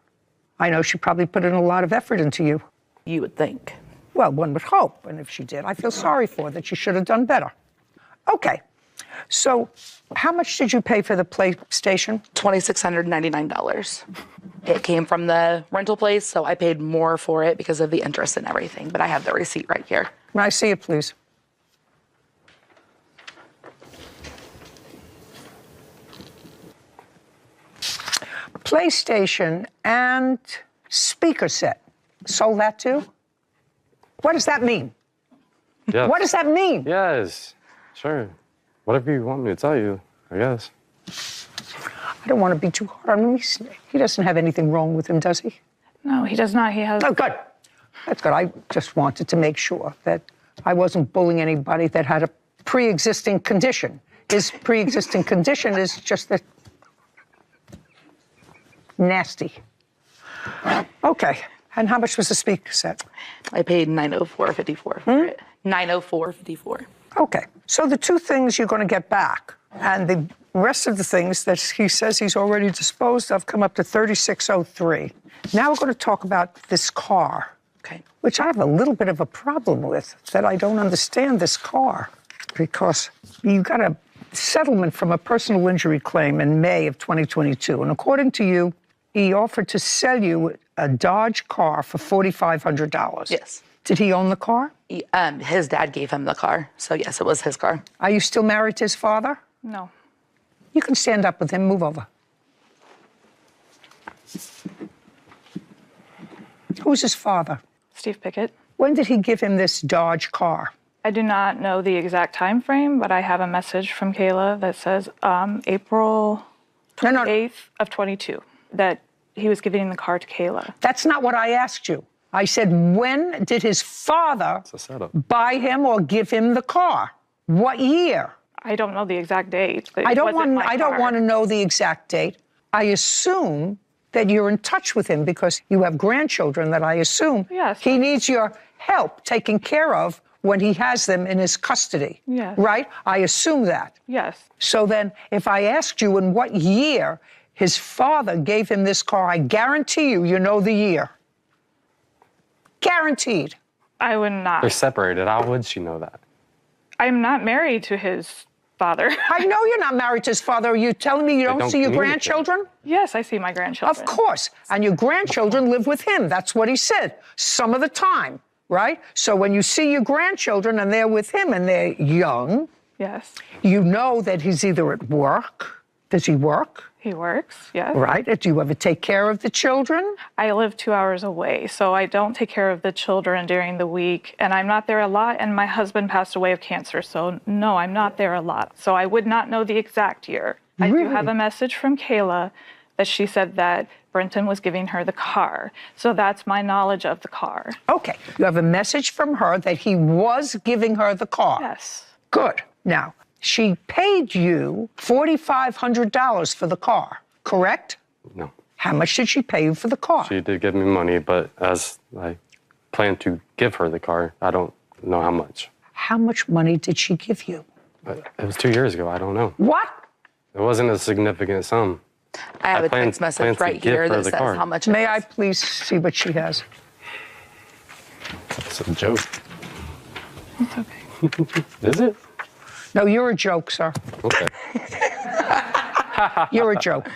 [SPEAKER 1] I know she probably put in a lot of effort into you.
[SPEAKER 20] You would think.
[SPEAKER 1] Well, one would hope, and if she did, I feel sorry for her that she should have done better. Okay, so how much did you pay for the PlayStation?
[SPEAKER 20] $2,699. It came from the rental place, so I paid more for it because of the interest and everything, but I have the receipt right here.
[SPEAKER 1] May I see it, please? PlayStation and speaker set. Sold that too? What does that mean?
[SPEAKER 21] Yes.
[SPEAKER 1] What does that mean?
[SPEAKER 21] Yes. Sure. Whatever you want me to tell you, I guess.
[SPEAKER 1] I don't want to be too hard on him. He doesn't have anything wrong with him, does he?
[SPEAKER 6] No, he does not. He has.
[SPEAKER 1] Oh, good. That's good. I just wanted to make sure that I wasn't bullying anybody that had a pre-existing condition. His pre-existing condition is just that nasty. Okay. And how much was the speaker set?
[SPEAKER 20] I paid $904.54 for it. $904.54.
[SPEAKER 1] Okay. So the two things you're going to get back, and the rest of the things that he says he's already disposed of come up to $3603. Now we're going to talk about this car.
[SPEAKER 20] Okay.
[SPEAKER 1] Which I have a little bit of a problem with, that I don't understand this car, because you got a settlement from a personal injury claim in May of 2022, and according to you, he offered to sell you a Dodge car for $4,500.
[SPEAKER 20] Yes.
[SPEAKER 1] Did he own the car?
[SPEAKER 20] His dad gave him the car, so yes, it was his car.
[SPEAKER 1] Are you still married to his father?
[SPEAKER 6] No.
[SPEAKER 1] You can stand up with him, move over. Who's his father?
[SPEAKER 6] Steve Pickett.
[SPEAKER 1] When did he give him this Dodge car?
[SPEAKER 6] I do not know the exact time frame, but I have a message from Kayla that says April 28th of 22, that he was giving the car to Kayla.
[SPEAKER 1] That's not what I asked you. I said, when did his father
[SPEAKER 21] It's a setup.
[SPEAKER 1] buy him or give him the car? What year?
[SPEAKER 6] I don't know the exact date. But
[SPEAKER 1] I don't
[SPEAKER 6] it wasn't
[SPEAKER 1] want.
[SPEAKER 6] my
[SPEAKER 1] I don't
[SPEAKER 6] car.
[SPEAKER 1] want to know the exact date. I assume that you're in touch with him because you have grandchildren. That I assume he needs your help taken care of when he has them in his custody.
[SPEAKER 6] Yes.
[SPEAKER 1] Right? I assume that.
[SPEAKER 6] Yes.
[SPEAKER 1] So then, if I asked you in what year his father gave him this car, I guarantee you know the year. Guaranteed.
[SPEAKER 6] I would not.
[SPEAKER 21] They're separated. How would she know that?
[SPEAKER 6] I'm not married to his father.
[SPEAKER 1] I know you're not married to his father. Are you telling me you don't see your
[SPEAKER 21] communicate.
[SPEAKER 1] grandchildren?
[SPEAKER 6] Yes, I see my grandchildren.
[SPEAKER 1] Of course. And your grandchildren live with him. That's what he said. Some of the time, right? So when you see your grandchildren and they're with him and they're young,
[SPEAKER 6] Yes.
[SPEAKER 1] you know that he's either at work. Does he work?
[SPEAKER 6] He works, yes.
[SPEAKER 1] Right. Do you ever take care of the children?
[SPEAKER 6] I live 2 hours away, so I don't take care of the children during the week, and I'm not there a lot, and my husband passed away of cancer, so no, I'm not there a lot. So I would not know the exact year. I do have a message from Kayla that she said that Brenton was giving her the car. So that's my knowledge of the car.
[SPEAKER 1] Okay. You have a message from her that he was giving her the car.
[SPEAKER 6] Yes.
[SPEAKER 1] Good. Now, she paid you $4,500 for the car, correct?
[SPEAKER 21] No.
[SPEAKER 1] How much did she pay you for the car?
[SPEAKER 21] She did give me money, but as I plan to give her the car, I don't know how much.
[SPEAKER 1] How much money did she give you?
[SPEAKER 21] But it was 2 years ago. I don't know.
[SPEAKER 1] What?
[SPEAKER 21] It wasn't a significant sum.
[SPEAKER 20] I have a
[SPEAKER 21] plan-
[SPEAKER 20] text
[SPEAKER 21] plan
[SPEAKER 20] message
[SPEAKER 21] to
[SPEAKER 20] right
[SPEAKER 21] give
[SPEAKER 20] here
[SPEAKER 21] her
[SPEAKER 20] that
[SPEAKER 21] the
[SPEAKER 20] says
[SPEAKER 21] car.
[SPEAKER 20] how much it
[SPEAKER 1] May
[SPEAKER 20] is.
[SPEAKER 1] I please see what she has?
[SPEAKER 21] It's a joke.
[SPEAKER 6] It's okay.
[SPEAKER 21] Is it?
[SPEAKER 1] No, you're a joke, sir.
[SPEAKER 21] Okay.
[SPEAKER 1] You're a joke.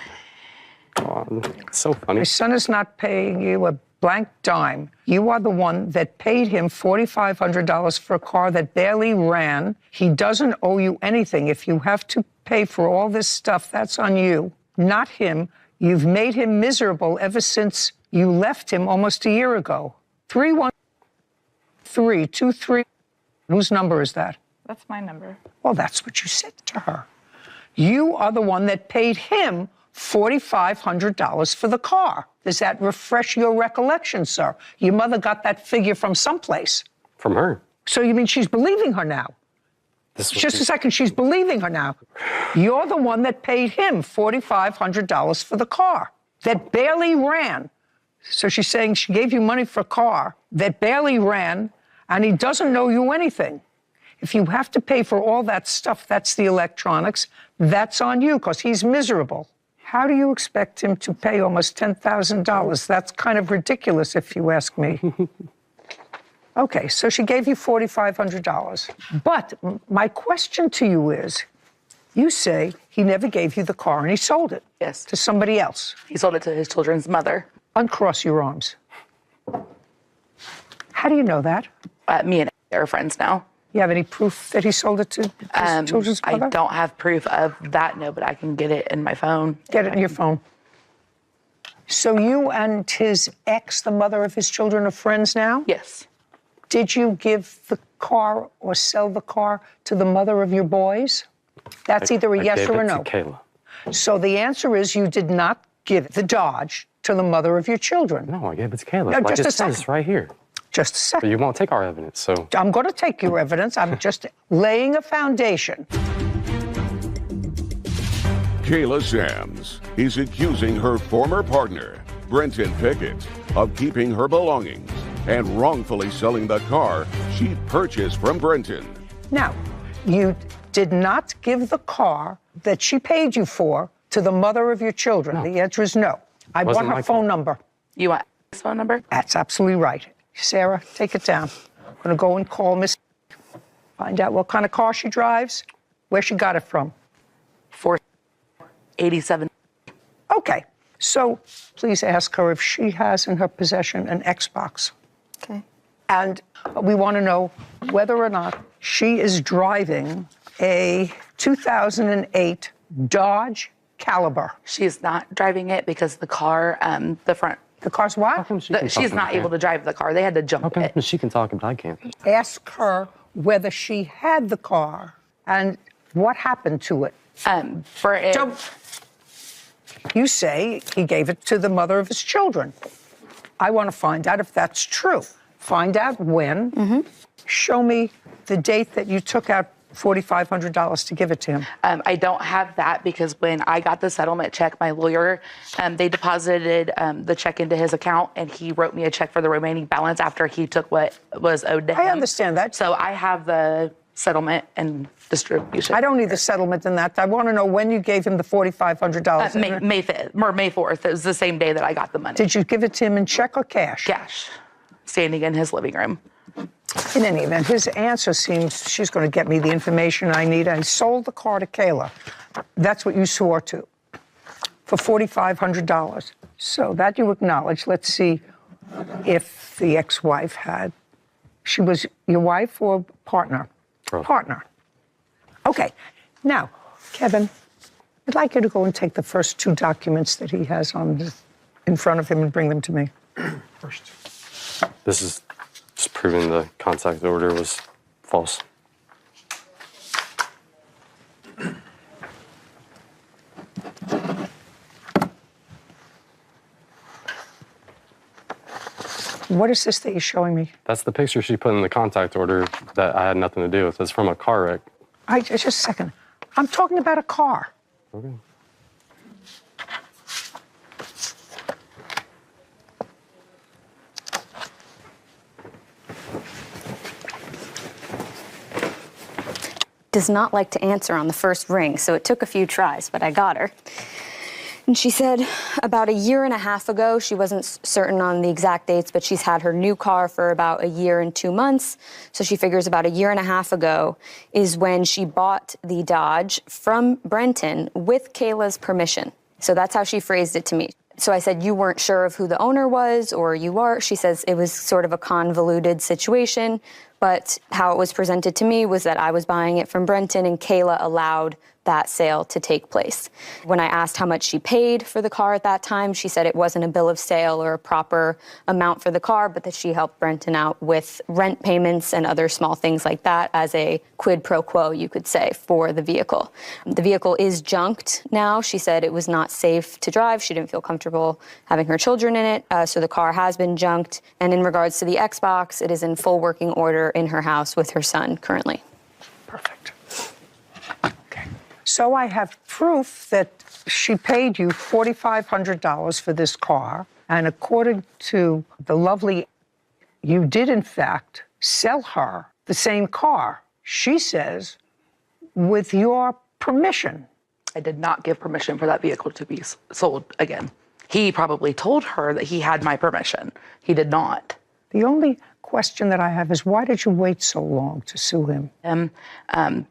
[SPEAKER 21] Oh, it's so funny.
[SPEAKER 1] Your son is not paying you a blank dime. You are the one that paid him $4,500 for a car that barely ran. He doesn't owe you anything. If you have to pay for all this stuff, that's on you, not him. You've made him miserable ever since you left him almost a year ago. 313-23. Whose number is that?
[SPEAKER 6] That's my number.
[SPEAKER 1] Well, that's what you said to her. You are the one that paid him $4,500 for the car. Does that refresh your recollection, sir? Your mother got that figure from someplace.
[SPEAKER 21] From her.
[SPEAKER 1] So you mean she's believing her now? Just a second, she's believing her now. You're the one that paid him $4,500 for the car that barely ran. So she's saying she gave you money for a car that barely ran, and he doesn't owe you anything. If you have to pay for all that stuff, that's the electronics, that's on you because he's miserable. How do you expect him to pay almost $10,000? That's kind of ridiculous if you ask me. Okay, so she gave you $4,500. But my question to you is, you say he never gave you the car and he sold it.
[SPEAKER 20] Yes.
[SPEAKER 1] To somebody else.
[SPEAKER 20] He sold it to his children's mother.
[SPEAKER 1] Uncross your arms. How do you know that?
[SPEAKER 20] Me and are friends now.
[SPEAKER 1] You have any proof that he sold it to his children's mother?
[SPEAKER 20] I don't have proof of that, no, but I can get it in my phone.
[SPEAKER 1] Get it in your phone. So you and his ex, the mother of his children, are friends now?
[SPEAKER 20] Yes.
[SPEAKER 1] Did you give the car or sell the car to the mother of your boys? That's either a yes or a no.
[SPEAKER 21] I gave it to Kayla.
[SPEAKER 1] So the answer is you did not give the Dodge to the mother of your children.
[SPEAKER 21] No, I gave it to Kayla.
[SPEAKER 1] No,
[SPEAKER 21] like
[SPEAKER 1] just
[SPEAKER 21] it
[SPEAKER 1] a
[SPEAKER 21] says
[SPEAKER 1] second.
[SPEAKER 21] right here.
[SPEAKER 1] Just a second.
[SPEAKER 21] But you won't take our evidence, so.
[SPEAKER 1] I'm going to take your evidence. I'm just laying a foundation.
[SPEAKER 4] Kayla Sams is accusing her former partner, Brenton Pickett, of keeping her belongings and wrongfully selling the car she purchased from Brenton.
[SPEAKER 1] Now, you did not give the car that she paid you for to the mother of your children. No. The answer is no. I want her phone number.
[SPEAKER 20] You want his phone number?
[SPEAKER 1] That's absolutely right. Sarah, take it down. I'm going to go and call Miss, find out what kind of car she drives, where she got it from.
[SPEAKER 20] 487.
[SPEAKER 1] Okay, so please ask her if she has in her possession an Xbox.
[SPEAKER 20] Okay.
[SPEAKER 1] And we want to know whether or not she is driving a 2008 Dodge Caliber.
[SPEAKER 20] She is not driving it because the car, the front.
[SPEAKER 1] The car's what?
[SPEAKER 20] She's not able to drive the car. They had to jump it.
[SPEAKER 21] She can talk, but I can't.
[SPEAKER 1] Ask her whether she had the car and what happened to it.
[SPEAKER 20] For it.
[SPEAKER 1] So, you say he gave it to the mother of his children. I want to find out if that's true. Find out when. Show me the date that you took out $4,500 to give it to him.
[SPEAKER 20] I don't have that because when I got the settlement check, my lawyer, they deposited the check into his account and he wrote me a check for the remaining balance after he took what was owed to him.
[SPEAKER 1] I understand that.
[SPEAKER 20] So I have the settlement and distribution.
[SPEAKER 1] I don't need the settlement in that. I want to know when you gave him the $4,500.
[SPEAKER 20] May 5th or May 4th. It was the same day that I got the money.
[SPEAKER 1] Did you give it to him in check or cash?
[SPEAKER 20] Cash, standing in his living room.
[SPEAKER 1] In any event, his answer seems she's going to get me the information I need. I sold the car to Kayla. That's what you swore to, for $4,500. So that you acknowledge. Let's see if the ex-wife had. She was your wife or partner? Partner. Okay. Now, Kevin, I'd like you to go and take the first 2 documents that he has in front of him and bring them to me.
[SPEAKER 5] First.
[SPEAKER 21] This is just proving the contact order was false.
[SPEAKER 1] What is this that you're showing me?
[SPEAKER 21] That's the picture she put in the contact order that I had nothing to do with. It's from a car wreck.
[SPEAKER 1] Just a second. I'm talking about a car.
[SPEAKER 21] Okay.
[SPEAKER 7] Does not like to answer on the first ring, so it took a few tries, but I got her. And she said about a year and a half ago, she wasn't certain on the exact dates, but she's had her new car for about a year and 2 months. So she figures about a year and a half ago is when she bought the Dodge from Brenton with Kayla's permission. So that's how she phrased it to me. So I said, you weren't sure of who the owner was, or you are? She says it was sort of a convoluted situation, but how it was presented to me was that I was buying it from Brenton and Kayla allowed that sale to take place. When I asked how much she paid for the car at that time, she said it wasn't a bill of sale or a proper amount for the car, but that she helped Brenton out with rent payments and other small things like that as a quid pro quo, you could say, for the vehicle. The vehicle is junked now. She said it was not safe to drive. She didn't feel comfortable having her children in it, so the car has been junked. And in regards to the Xbox, it is in full working order in her house with her son currently.
[SPEAKER 1] Perfect. So I have proof that she paid you $4,500 for this car, and according to the lovely, you did in fact sell her the same car, she says, with your permission.
[SPEAKER 20] I did not give permission for that vehicle to be sold again. He probably told her that he had my permission. He did not.
[SPEAKER 1] The only question that I have is, why did you wait so long to sue him?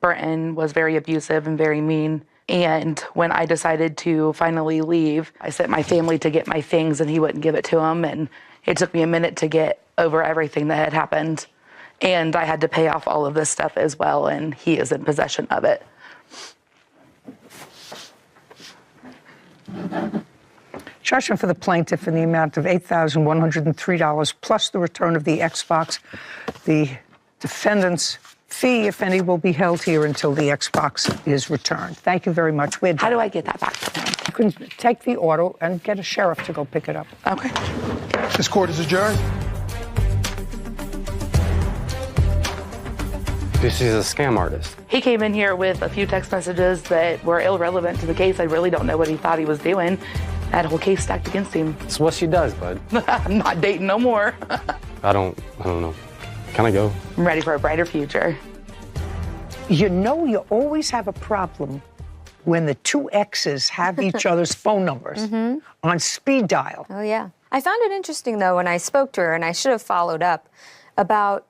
[SPEAKER 20] Brenton was very abusive and very mean. And when I decided to finally leave, I sent my family to get my things and he wouldn't give it to them. And it took me a minute to get over everything that had happened. And I had to pay off all of this stuff as well. And he is in possession of it.
[SPEAKER 1] Judgment for the plaintiff in the amount of $8,103 plus the return of the Xbox. The defendant's fee, if any, will be held here until the Xbox is returned. Thank you very much.
[SPEAKER 20] How do I get that back?
[SPEAKER 1] You can take the auto and get a sheriff to go pick it up.
[SPEAKER 20] Okay.
[SPEAKER 13] This court is adjourned.
[SPEAKER 21] She's a scam artist.
[SPEAKER 20] He came in here with a few text messages that were irrelevant to the case. I really don't know what he thought he was doing. That whole case stacked against him.
[SPEAKER 21] It's what she does, bud.
[SPEAKER 20] I'm not dating no more.
[SPEAKER 21] I don't know. Can I go?
[SPEAKER 20] I'm ready for a brighter future.
[SPEAKER 1] You know, you always have a problem when the two exes have each other's phone numbers on speed dial.
[SPEAKER 7] Oh, yeah. I found it interesting, though, when I spoke to her, and I should have followed up, about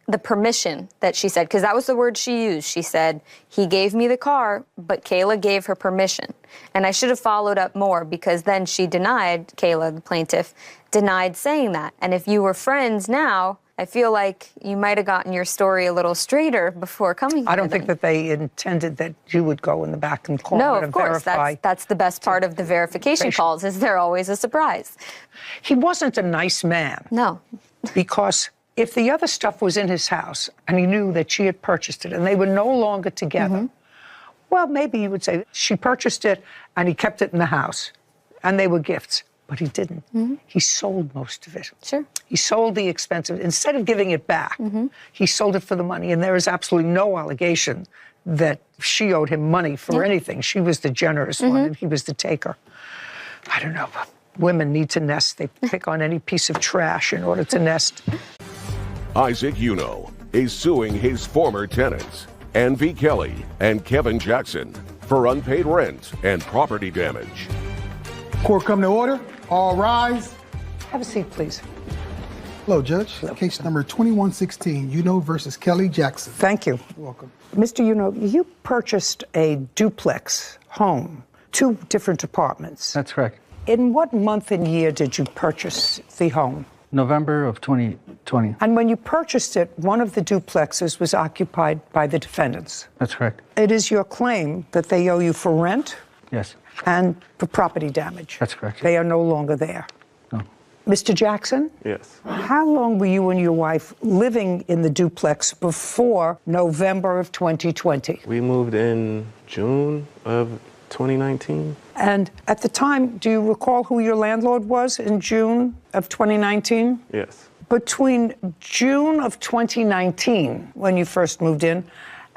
[SPEAKER 7] the permission that she said, because that was the word she used. She said, he gave me the car, but Kayla gave her permission. And I should have followed up more, because then she denied, Kayla, the plaintiff, denied saying that. And if you were friends now, I feel like you might have gotten your story a little straighter before coming here.
[SPEAKER 1] I don't think that they intended that you would go in the back and call
[SPEAKER 7] No,
[SPEAKER 1] to
[SPEAKER 7] of course.
[SPEAKER 1] verify.
[SPEAKER 7] That's the best part of the verification calls, is they're always a surprise.
[SPEAKER 1] He wasn't a nice man.
[SPEAKER 7] No.
[SPEAKER 1] Because if the other stuff was in his house and he knew that she had purchased it and they were no longer together, well, maybe he would say she purchased it and he kept it in the house and they were gifts. but he didn't. He sold most of it.
[SPEAKER 7] Sure.
[SPEAKER 1] He sold the expensive, instead of giving it back, he sold it for the money. And there is absolutely no allegation that she owed him money for anything. She was the generous one and he was the taker. I don't know. Women need to nest. They pick on any piece of trash in order to nest.
[SPEAKER 4] Isaac Uno is suing his former tenants, Ann V. Kelly and Kevin Jackson, for unpaid rent and property damage.
[SPEAKER 13] Court come to order. All rise.
[SPEAKER 1] Have a seat, please.
[SPEAKER 13] Hello, Judge. Case number 2116, Uno versus Kelly Jackson.
[SPEAKER 1] Thank you.
[SPEAKER 13] You're welcome.
[SPEAKER 1] Mr. Uno, you purchased a duplex home, 2 different apartments.
[SPEAKER 2] That's correct.
[SPEAKER 1] In what month and year did you purchase the home?
[SPEAKER 2] November of 2020.
[SPEAKER 1] And when you purchased it, one of the duplexes was occupied by the defendants.
[SPEAKER 2] That's correct.
[SPEAKER 1] It is your claim that they owe you for rent
[SPEAKER 2] Yes,
[SPEAKER 1] and for property damage.
[SPEAKER 2] that's correct.
[SPEAKER 1] They are no longer there.
[SPEAKER 2] No.
[SPEAKER 1] Mr. Jackson,
[SPEAKER 12] Yes.
[SPEAKER 1] how long were you and your wife living in the duplex before November of 2020?
[SPEAKER 12] We moved in June of 2019.
[SPEAKER 1] And at the time, do you recall who your landlord was in June of 2019?
[SPEAKER 12] Yes.
[SPEAKER 1] Between June of 2019, when you first moved in,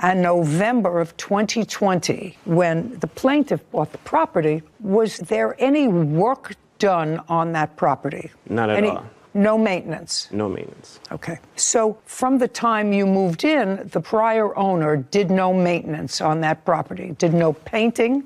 [SPEAKER 1] and November of 2020, when the plaintiff bought the property, was there any work done on that property?
[SPEAKER 12] Not at all.
[SPEAKER 1] No maintenance?
[SPEAKER 12] No maintenance.
[SPEAKER 1] Okay. So from the time you moved in, the prior owner did no maintenance on that property, did no painting?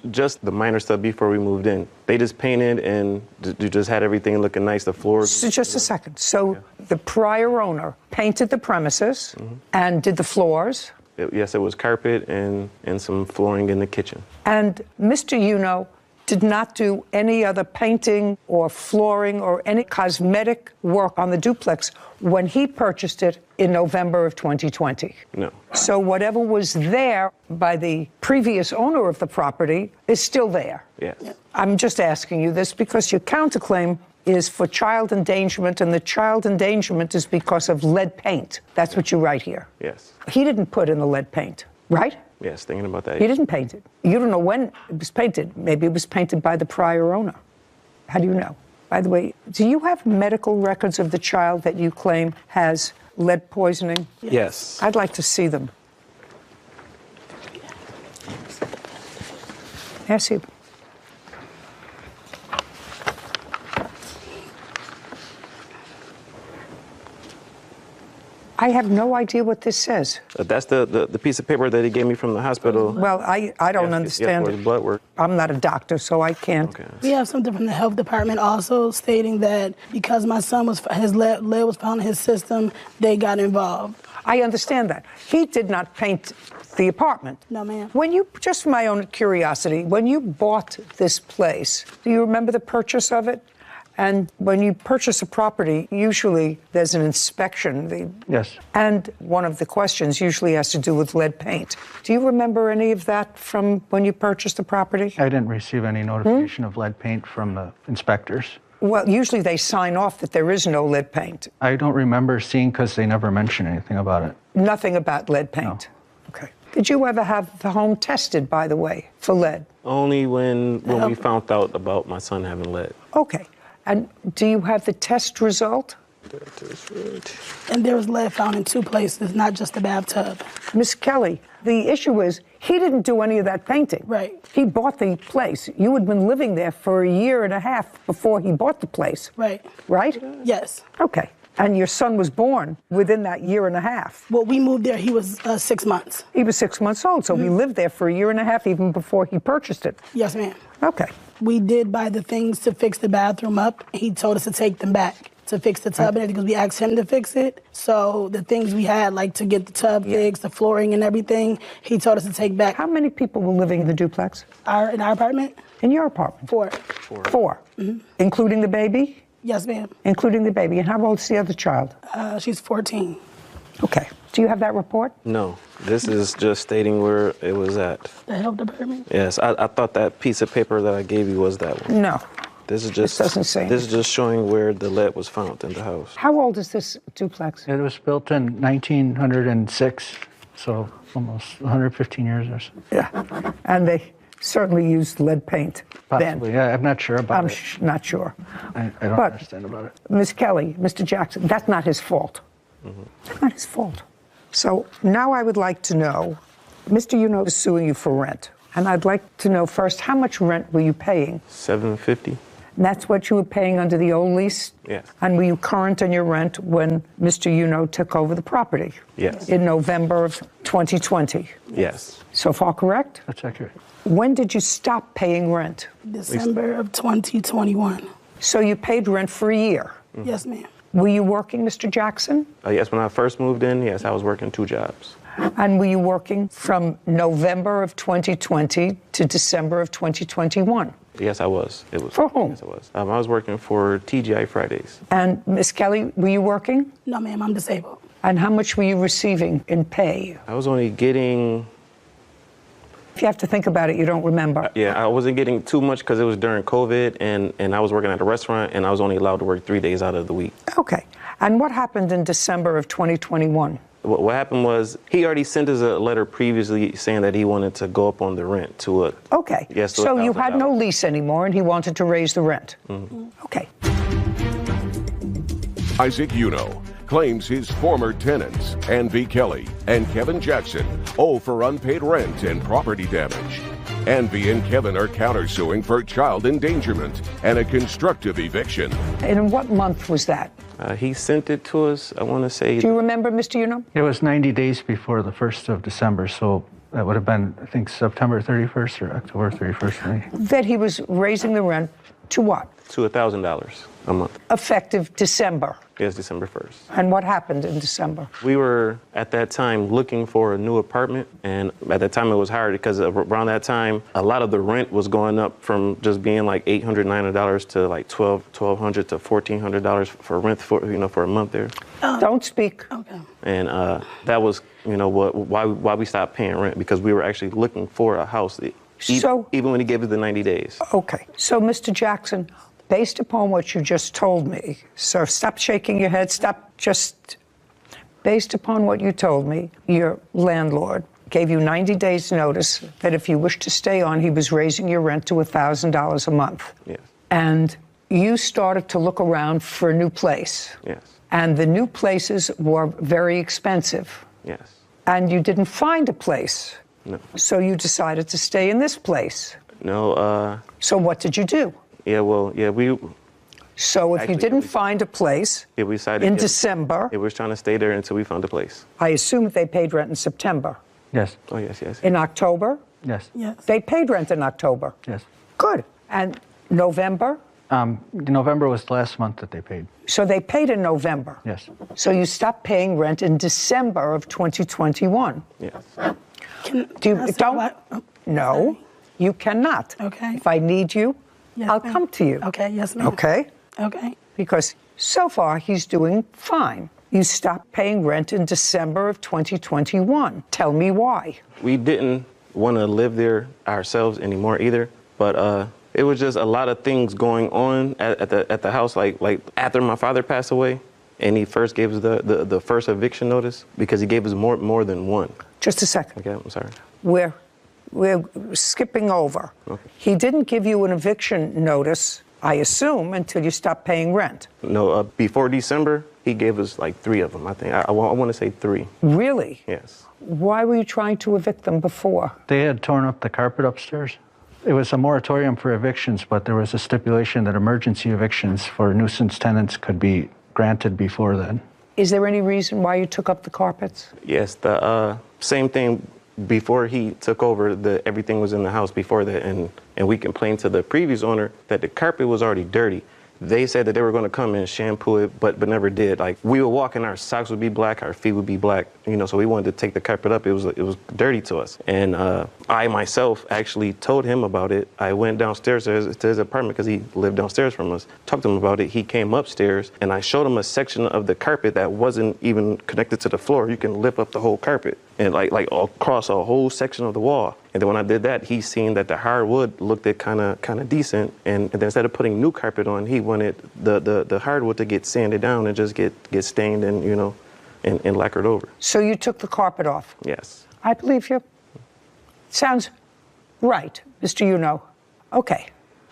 [SPEAKER 12] Just the minor stuff before we moved in. They just painted and just had everything looking nice, the floors.
[SPEAKER 1] So just a second. So the prior owner painted the premises and did the floors?
[SPEAKER 12] Yes, it was carpet and some flooring in the kitchen.
[SPEAKER 1] And Mr. Uno did not do any other painting or flooring or any cosmetic work on the duplex when he purchased it in November of 2020.
[SPEAKER 12] No.
[SPEAKER 1] So whatever was there by the previous owner of the property is still there.
[SPEAKER 12] Yes.
[SPEAKER 1] I'm just asking you this because your counterclaim is for child endangerment, and the child endangerment is because of lead paint. That's what you write here.
[SPEAKER 12] Yes.
[SPEAKER 1] He didn't put in the lead paint, right?
[SPEAKER 12] Yes, thinking about that.
[SPEAKER 1] He didn't paint it. You don't know when it was painted. Maybe it was painted by the prior owner. How do you know? By the way, do you have medical records of the child that you claim has lead poisoning?
[SPEAKER 12] Yes.
[SPEAKER 1] I'd like to see them. Yes, you. I have no idea what this says.
[SPEAKER 12] That's the piece of paper that he gave me from the hospital.
[SPEAKER 1] Well, I don't understand.
[SPEAKER 12] For the blood work.
[SPEAKER 1] I'm not a doctor, so I can't.
[SPEAKER 12] Okay.
[SPEAKER 22] We have something from the health department also stating that because my son his lead was found in his system, they got involved.
[SPEAKER 1] I understand that. He did not paint the apartment.
[SPEAKER 22] No, ma'am.
[SPEAKER 1] When you, just for my own curiosity, when you bought this place, do you remember the purchase of it? And when you purchase a property, usually there's an inspection.
[SPEAKER 2] Yes.
[SPEAKER 1] And one of the questions usually has to do with lead paint. Do you remember any of that from when you purchased the property?
[SPEAKER 2] I didn't receive any notification of lead paint from the inspectors.
[SPEAKER 1] Well, usually they sign off that there is no lead paint.
[SPEAKER 2] I don't remember seeing because they never mentioned anything about it.
[SPEAKER 1] Nothing about lead paint? No. Okay. Did you ever have the home tested, by the way, for lead?
[SPEAKER 12] Only when we found out about my son having lead.
[SPEAKER 1] Okay. And do you have the test result?
[SPEAKER 12] That is right.
[SPEAKER 22] And there was lead found in 2 places, not just the bathtub.
[SPEAKER 1] Miss Kelly, the issue is he didn't do any of that painting.
[SPEAKER 22] Right.
[SPEAKER 1] He bought the place. You had been living there for a year and a half before he bought the place.
[SPEAKER 22] Right.
[SPEAKER 1] Right?
[SPEAKER 22] Yes.
[SPEAKER 1] Okay. And your son was born within that year and a half.
[SPEAKER 22] Well, we moved there, he was 6 months.
[SPEAKER 1] He was 6 months old, so he lived there for a year and a half even before he purchased it.
[SPEAKER 22] Yes, ma'am.
[SPEAKER 1] Okay.
[SPEAKER 22] We did buy the things to fix the bathroom up. He told us to take them back to fix the tub and everything because we asked him to fix it. So the things we had, like to get the tub fixed, the flooring and everything, he told us to take back.
[SPEAKER 1] How many people were living in the duplex?
[SPEAKER 22] In our apartment?
[SPEAKER 1] In your apartment?
[SPEAKER 22] 4.
[SPEAKER 1] 4. Including the baby?
[SPEAKER 22] Yes, ma'am.
[SPEAKER 1] Including the baby. And how old is the other child?
[SPEAKER 22] She's 14.
[SPEAKER 1] Okay. Do you have that report?
[SPEAKER 12] No. This is just stating where it was at.
[SPEAKER 22] The health department?
[SPEAKER 12] Yes. I thought that piece of paper that I gave you was that one.
[SPEAKER 1] No.
[SPEAKER 12] This is just.
[SPEAKER 1] This doesn't say.
[SPEAKER 12] This is just showing where the lead was found in the house.
[SPEAKER 1] How old is this duplex?
[SPEAKER 2] It was built in 1906, so almost 115 years or so.
[SPEAKER 1] Yeah. And certainly used lead paint
[SPEAKER 2] Possibly,
[SPEAKER 1] then.
[SPEAKER 2] yeah, I'm not sure about
[SPEAKER 1] I'm
[SPEAKER 2] it.
[SPEAKER 1] not sure.
[SPEAKER 2] I don't
[SPEAKER 1] But
[SPEAKER 2] understand about it.
[SPEAKER 1] Ms. Kelly, Mr. Jackson, that's not his fault. That's not his fault. So now I would like to know, Mr. Uno is suing you for rent. And I'd like to know first, how much rent were you paying?
[SPEAKER 12] $750.
[SPEAKER 1] And that's what you were paying under the old lease?
[SPEAKER 12] Yes.
[SPEAKER 1] And were you current on your rent when Mr. Uno took over the property?
[SPEAKER 12] Yes.
[SPEAKER 1] In November of 2020?
[SPEAKER 12] Yes.
[SPEAKER 1] So far correct?
[SPEAKER 2] That's accurate.
[SPEAKER 1] When did you stop paying rent?
[SPEAKER 22] December of 2021.
[SPEAKER 1] So you paid rent for a year?
[SPEAKER 22] Yes, ma'am.
[SPEAKER 1] Were you working, Mr. Jackson?
[SPEAKER 12] Yes, when I first moved in, yes, I was working 2 jobs.
[SPEAKER 1] And were you working from November of 2020 to December of 2021?
[SPEAKER 12] Yes, I was. It was.
[SPEAKER 1] For whom?
[SPEAKER 12] Yes, I was. I was working for TGI Fridays.
[SPEAKER 1] And Miss Kelly, were you working?
[SPEAKER 22] No, ma'am, I'm disabled.
[SPEAKER 1] And how much were you receiving in pay?
[SPEAKER 12] I was only getting...
[SPEAKER 1] If you have to think about it, you don't remember.
[SPEAKER 12] Yeah, I wasn't getting too much because it was during COVID, and I was working at a restaurant, and I was only allowed to work 3 days out of the week.
[SPEAKER 1] Okay. And what happened in December of 2021?
[SPEAKER 12] What happened was he already sent us a letter previously saying that he wanted to go up on the rent to a...
[SPEAKER 1] Okay.
[SPEAKER 12] Yes, to
[SPEAKER 1] so you had
[SPEAKER 12] $1,000.
[SPEAKER 1] no lease anymore, and he wanted to raise the rent. Okay.
[SPEAKER 4] Isaac Uno claims his former tenants, Ann V. Kelly and Kevin Jackson, owe for unpaid rent and property damage. Ann V. and Kevin are countersuing for child endangerment and a constructive eviction.
[SPEAKER 1] And in what month was that?
[SPEAKER 12] He sent it to us, I want to say...
[SPEAKER 1] Do you remember, Mr. Uno?
[SPEAKER 2] It was 90 days before the 1st of December, so that would have been, I think, September 31st or October 31st.
[SPEAKER 1] That he was raising the rent to what?
[SPEAKER 12] To $1,000 a month.
[SPEAKER 1] Effective December.
[SPEAKER 12] Yes, December 1st.
[SPEAKER 1] And what happened in December?
[SPEAKER 12] We were, at that time, looking for a new apartment, and at that time it was hard because around that time, a lot of the rent was going up from just being like $800, $900 to like $1,200 to $1,400 for rent for a month there.
[SPEAKER 1] Don't speak.
[SPEAKER 22] Okay.
[SPEAKER 12] And that was, why we stopped paying rent, because we were actually looking for a house, even when he gave us the 90 days.
[SPEAKER 1] Okay. So, Mr. Jackson, based upon what you just told me, so stop shaking your head, based upon what you told me, your landlord gave you 90 days notice that if you wished to stay on, he was raising your rent to $1,000 a month.
[SPEAKER 12] Yes.
[SPEAKER 1] And you started to look around for a new place.
[SPEAKER 12] Yes.
[SPEAKER 1] And the new places were very expensive.
[SPEAKER 12] Yes.
[SPEAKER 1] And you didn't find a place.
[SPEAKER 12] No.
[SPEAKER 1] So you decided to stay in this place.
[SPEAKER 12] No.
[SPEAKER 1] So what did you do?
[SPEAKER 12] We...
[SPEAKER 1] So if you didn't find a place
[SPEAKER 12] we decided
[SPEAKER 1] in December...
[SPEAKER 12] we were trying to stay there until we found a place.
[SPEAKER 1] I assume they paid rent in September.
[SPEAKER 2] Yes.
[SPEAKER 12] Oh, yes.
[SPEAKER 1] In October?
[SPEAKER 2] Yes.
[SPEAKER 22] Yes.
[SPEAKER 1] They paid rent in October?
[SPEAKER 2] Yes.
[SPEAKER 1] Good. And November?
[SPEAKER 2] November was the last month that they paid.
[SPEAKER 1] So they paid in November?
[SPEAKER 2] Yes.
[SPEAKER 1] So you stopped paying rent in December of 2021?
[SPEAKER 12] Yes.
[SPEAKER 1] No, you cannot.
[SPEAKER 22] Okay.
[SPEAKER 1] If I need you,
[SPEAKER 22] Yes,
[SPEAKER 1] I'll
[SPEAKER 22] ma'am.
[SPEAKER 1] come to you.
[SPEAKER 22] Okay, yes, ma'am.
[SPEAKER 1] Okay?
[SPEAKER 22] Okay.
[SPEAKER 1] Because so far he's doing fine. You stopped paying rent in December of 2021. Tell me why.
[SPEAKER 12] We didn't want to live there ourselves anymore either, but it was just a lot of things going on at the house. Like after my father passed away, and he first gave us the first eviction notice, because he gave us more than one.
[SPEAKER 1] Just a second.
[SPEAKER 12] Okay, I'm sorry.
[SPEAKER 1] We're skipping over.
[SPEAKER 12] Okay.
[SPEAKER 1] He didn't give you an eviction notice, I assume, until you stopped paying rent.
[SPEAKER 12] No, before December, he gave us like 3 of them, I think. I want to say 3.
[SPEAKER 1] Really?
[SPEAKER 12] Yes.
[SPEAKER 1] Why were you trying to evict them before?
[SPEAKER 2] They had torn up the carpet upstairs. It was a moratorium for evictions, but there was a stipulation that emergency evictions for nuisance tenants could be granted before then.
[SPEAKER 1] Is there any reason why you took up the carpets?
[SPEAKER 12] Yes, the same thing. Before he took over, everything was in the house before that, and we complained to the previous owner that the carpet was already dirty. They said that they were going to come and shampoo it, but never did. Like, we would walk and our socks would be black, our feet would be black, so we wanted to take the carpet up. It was dirty to us. And I myself actually told him about it. I went downstairs to his apartment because he lived downstairs from us. Talked to him about it. He came upstairs, and I showed him a section of the carpet that wasn't even connected to the floor. You can lift up the whole carpet and like across a whole section of the wall. And then when I did that, he seen that the hardwood looked kind of decent. And then instead of putting new carpet on, he wanted the hardwood to get sanded down and just get stained and and lacquered over.
[SPEAKER 1] So you took the carpet off?
[SPEAKER 12] Yes.
[SPEAKER 1] I believe you. Sounds right. Mr. Okay.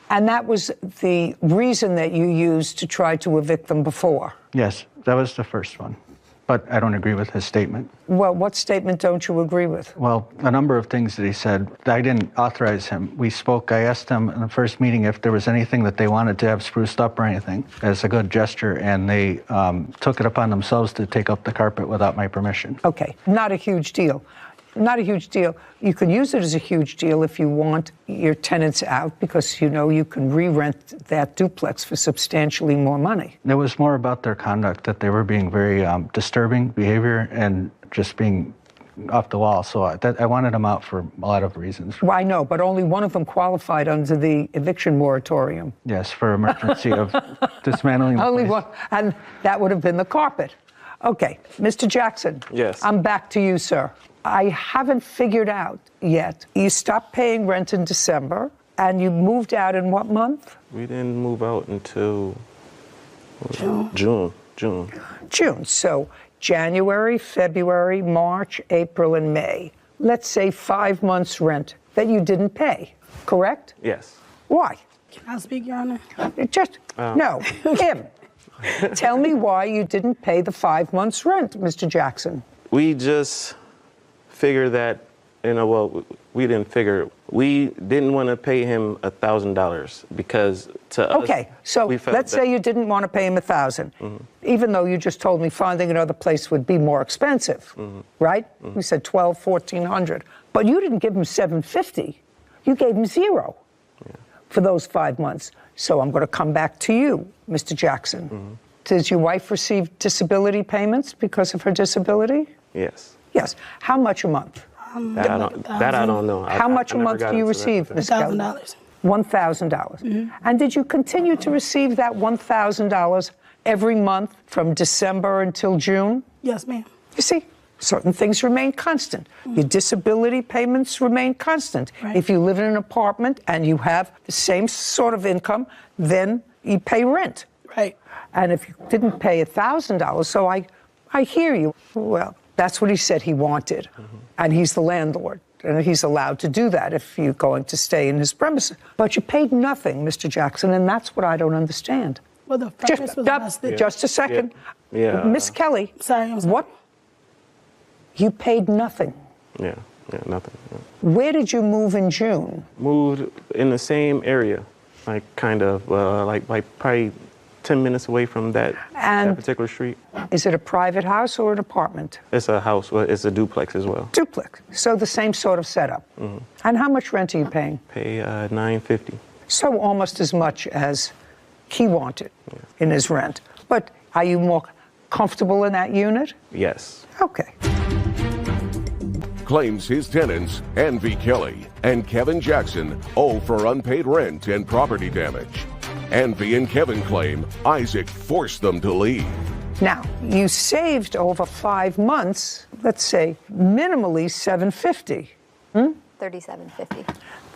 [SPEAKER 1] And that was the reason that you used to try to evict them before?
[SPEAKER 2] Yes, that was the first one. But I don't agree with his statement.
[SPEAKER 1] Well, what statement don't you agree with?
[SPEAKER 2] Well, a number of things that he said. I didn't authorize him. We spoke. I asked them in the first meeting if there was anything that they wanted to have spruced up or anything as a good gesture, and they took it upon themselves to take up the carpet without my permission.
[SPEAKER 1] Okay, not a huge deal. Not a huge deal. You can use it as a huge deal if you want your tenants out because you can re-rent that duplex for substantially more money.
[SPEAKER 2] It was more about their conduct, that they were being very disturbing behavior and just being off the wall. So I wanted them out for a lot of reasons.
[SPEAKER 1] Well, I know, but only one of them qualified under the eviction moratorium.
[SPEAKER 2] Yes, for emergency of dismantling.
[SPEAKER 1] Only one, and that would have been the carpet. Okay, Mr. Jackson.
[SPEAKER 12] Yes.
[SPEAKER 1] I'm back to you, sir. I haven't figured out yet. You stopped paying rent in December, and you moved out in what month?
[SPEAKER 12] We didn't move out until June.
[SPEAKER 1] June. So January, February, March, April, and May. Let's say 5 months' rent that you didn't pay, correct?
[SPEAKER 12] Yes.
[SPEAKER 1] Why?
[SPEAKER 22] Can I speak, Your Honor?
[SPEAKER 1] No, him. Tell me why you didn't pay the 5 months' rent, Mr. Jackson.
[SPEAKER 12] We just figure that, we didn't figure. We didn't want to pay him $1,000 because to us.
[SPEAKER 1] Okay, so let's say you didn't want to pay him $1,000, even though you just told me finding another place would be more expensive, right? We said $1,200, $1,400, but you didn't give him $750. You gave him $0 for those 5 months. So I'm going to come back to you, Mr. Jackson. Does your wife receive disability payments because of her disability?
[SPEAKER 12] Yes.
[SPEAKER 1] Yes. How much a month?
[SPEAKER 12] That I don't know.
[SPEAKER 1] How much a month do you receive, Ms. Kelly?
[SPEAKER 22] $1,000.
[SPEAKER 1] $1,000. And did you continue to receive that $1,000 every month from December until June?
[SPEAKER 22] Yes, ma'am.
[SPEAKER 1] You see, certain things remain constant. Your disability payments remain constant.
[SPEAKER 22] Right.
[SPEAKER 1] If you live in an apartment and you have the same sort of income, then you pay rent.
[SPEAKER 22] Right.
[SPEAKER 1] And if you didn't pay $1,000, so I hear you. Well, that's what he said he wanted. And he's the landlord. And he's allowed to do that if you're going to stay in his premises. But you paid nothing, Mr. Jackson, and that's what I don't understand.
[SPEAKER 22] Well, the premise was busted.
[SPEAKER 1] Just a second.
[SPEAKER 12] Yeah.
[SPEAKER 1] Miss Kelly.
[SPEAKER 22] Sorry.
[SPEAKER 1] What? You paid nothing.
[SPEAKER 12] Yeah, nothing. Yeah.
[SPEAKER 1] Where did you move in June?
[SPEAKER 12] Moved in the same area, like kind of like probably 10 minutes away from that particular street.
[SPEAKER 1] Is it a private house or an apartment?
[SPEAKER 12] It's a house. Well, it's a duplex as well.
[SPEAKER 1] Duplex. So the same sort of setup. And how much rent are you paying?
[SPEAKER 12] Pay $950.
[SPEAKER 1] So almost as much as he wanted in his rent. But are you more comfortable in that unit?
[SPEAKER 12] Yes.
[SPEAKER 1] Okay.
[SPEAKER 4] Claims his tenants, Envy Kelly and Kevin Jackson, owe for unpaid rent and property damage. Envy and Kevin claim Isaac forced them to leave.
[SPEAKER 1] Now, you saved over 5 months, let's say minimally $750.
[SPEAKER 7] $37.50.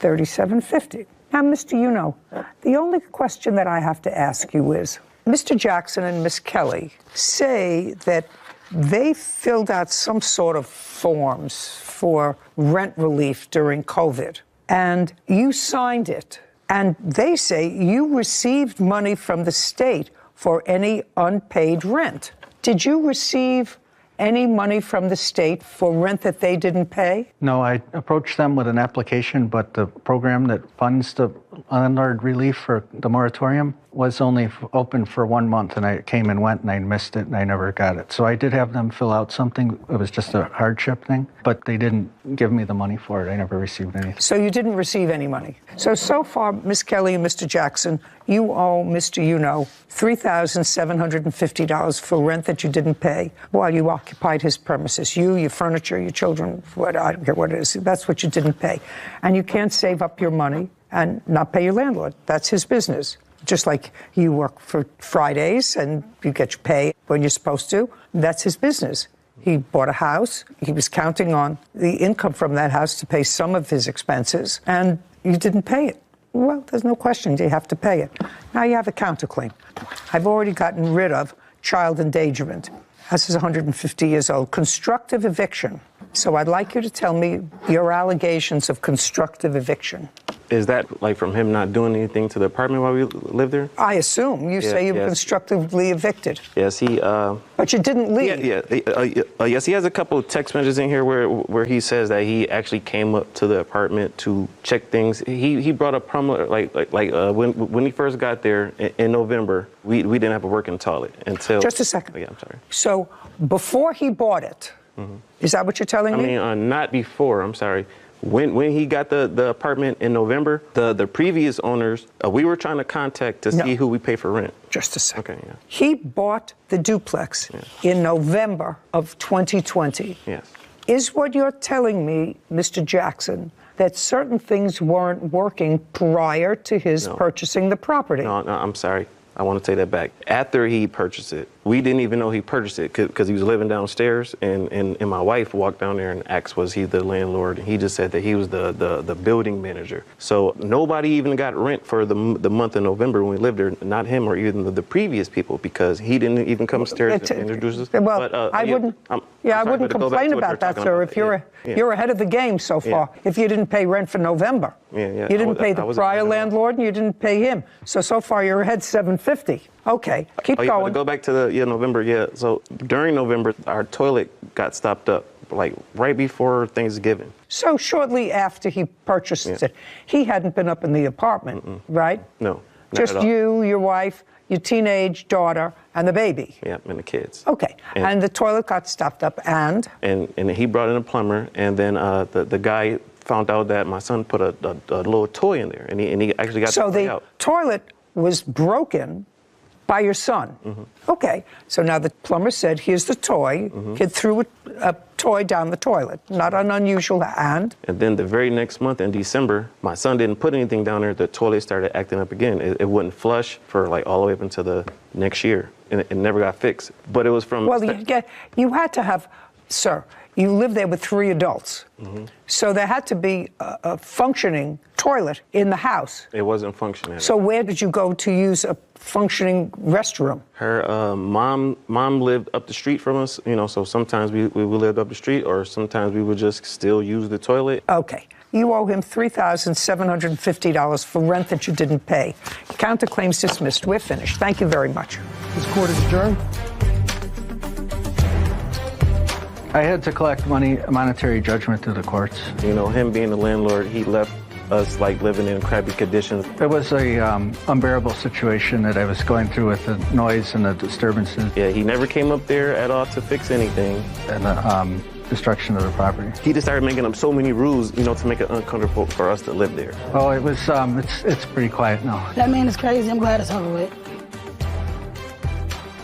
[SPEAKER 1] $37.50. Now, Mr. The only question that I have to ask you is, Mr. Jackson and Miss Kelly say that they filled out some sort of forms for rent relief during COVID, and you signed it. And they say you received money from the state for any unpaid rent. Did you receive any money from the state for rent that they didn't pay?
[SPEAKER 2] No, I approached them with an application, but the program that funds the landlord relief for the moratorium was only open for 1 month, and I came and went, and I missed it, and I never got it. So I did have them fill out something. It was just a hardship thing, but they didn't give me the money for it. I never received anything.
[SPEAKER 1] So you didn't receive any money. So far, Miss Kelly and Mr. Jackson, you owe Mr. $3,750 for rent that you didn't pay while you occupied his premises. You, your furniture, your children, I don't care what it is. That's what you didn't pay. And you can't save up your money and not pay your landlord. That's his business. Just like you work for Fridays and you get your pay when you're supposed to, that's his business. He bought a house. He was counting on the income from that house to pay some of his expenses, and you didn't pay it. Well, there's no question you have to pay it. Now you have a counterclaim. I've already gotten rid of child endangerment. This is 150 years old. Constructive eviction. So I'd like you to tell me your allegations of constructive eviction.
[SPEAKER 12] Is that like from him not doing anything to the apartment while we lived there?
[SPEAKER 1] I assume. You say you were constructively evicted.
[SPEAKER 12] Yes, he.
[SPEAKER 1] But you didn't leave.
[SPEAKER 12] Yes, he has a couple of text messages in here where he says that he actually came up to the apartment to check things. He brought up when he first got there in November, we didn't have a working toilet until.
[SPEAKER 1] Just a second.
[SPEAKER 12] Oh, yeah, I'm sorry.
[SPEAKER 1] So before he bought it, is that what you're telling me?
[SPEAKER 12] I mean, not before. I'm sorry. When he got the apartment in November, the previous owners, we were trying to contact to see who we pay for rent.
[SPEAKER 1] Just a second.
[SPEAKER 12] Okay, yeah.
[SPEAKER 1] He bought the duplex in November of 2020.
[SPEAKER 12] Yes.
[SPEAKER 1] Is what you're telling me, Mr. Jackson, that certain things weren't working prior to his purchasing the property?
[SPEAKER 12] No, I'm sorry. I want to take that back. After he purchased it, we didn't even know he purchased it because he was living downstairs, and my wife walked down there and asked, was he the landlord? And he just said that he was the building manager. So nobody even got rent for the month of November when we lived there, not him or even the previous people, because he didn't even come upstairs and introduce us.
[SPEAKER 1] Well, but, I wouldn't complain about that, sir, if you're ahead of the game so far. If you didn't pay rent for November. You didn't pay the prior landlord and you didn't pay him. So far you're ahead $750. Okay, keep going.
[SPEAKER 12] To go back to the November, So during November, our toilet got stopped up, like right before Thanksgiving.
[SPEAKER 1] So shortly after he purchased it, he hadn't been up in the apartment, right?
[SPEAKER 12] No.
[SPEAKER 1] Just you, your wife, your teenage daughter, and the baby.
[SPEAKER 12] Yeah, and the kids.
[SPEAKER 1] Okay, and the toilet got stopped up, and
[SPEAKER 12] he brought in a plumber, and then the guy found out that my son put a little toy in there, and he actually got
[SPEAKER 1] so
[SPEAKER 12] the toy out.
[SPEAKER 1] So the toilet was broken by your son. Okay, so now the plumber said, here's the toy. Kid threw a toy down the toilet. Not an unusual, and
[SPEAKER 12] then the very next month in December, my son didn't put anything down there. The toilet started acting up again. It wouldn't flush for like all the way up until the next year, and it never got fixed. But it was from...
[SPEAKER 1] Well, you had to have, sir, you lived there with 3 adults. So there had to be a functioning toilet in the house.
[SPEAKER 12] It wasn't functioning.
[SPEAKER 1] So where did you go to use a functioning restroom?
[SPEAKER 12] Her mom lived up the street from us, so sometimes we lived up the street, or sometimes we would just still use the toilet.
[SPEAKER 1] Okay. You owe him $3,750 for rent that you didn't pay. Counterclaims dismissed. We're finished. Thank you very much.
[SPEAKER 13] This court is adjourned.
[SPEAKER 2] I had to collect monetary judgment to the courts.
[SPEAKER 12] Him being the landlord, he left us like living in crappy conditions.
[SPEAKER 2] It was a unbearable situation that I was going through with the noise and the disturbances.
[SPEAKER 12] Yeah, he never came up there at all to fix anything.
[SPEAKER 2] And the destruction of the property.
[SPEAKER 12] He just started making up so many rules, to make it uncomfortable for us to live there.
[SPEAKER 2] Oh, it was, it's pretty quiet now.
[SPEAKER 22] That man is crazy. I'm glad it's over with.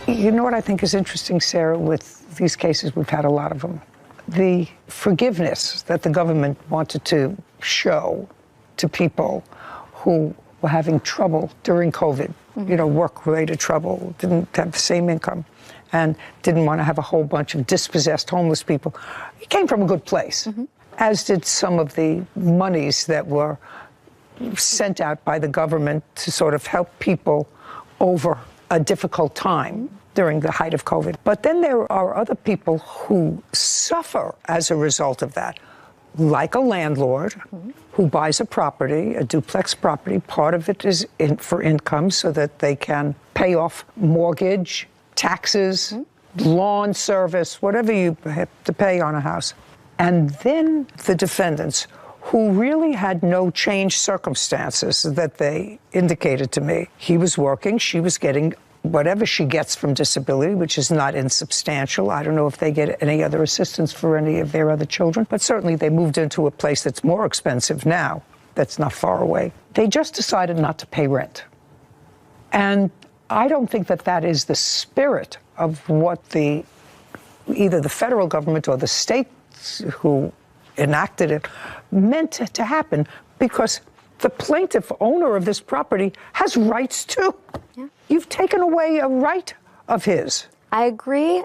[SPEAKER 1] You know what I think is interesting, Sarah, with these cases, we've had a lot of them. The forgiveness that the government wanted to show to people who were having trouble during COVID, work-related trouble, didn't have the same income, and didn't want to have a whole bunch of dispossessed homeless people. It came from a good place, as did some of the monies that were sent out by the government to sort of help people over a difficult time during the height of COVID. But then there are other people who suffer as a result of that, like a landlord who buys a property, a duplex property. Part of it is for income so that they can pay off mortgage, taxes, lawn service, whatever you have to pay on a house. And then the defendants, who really had no changed circumstances that they indicated to me. He was working, she was getting whatever she gets from disability, which is not insubstantial. I don't know if they get any other assistance for any of their other children, but certainly they moved into a place that's more expensive now, that's not far away. They just decided not to pay rent. And I don't think that that is the spirit of what either the federal government or the states who enacted it meant to happen, because the plaintiff owner of this property has rights too. Yeah. You've taken away a right of his.
[SPEAKER 7] I agree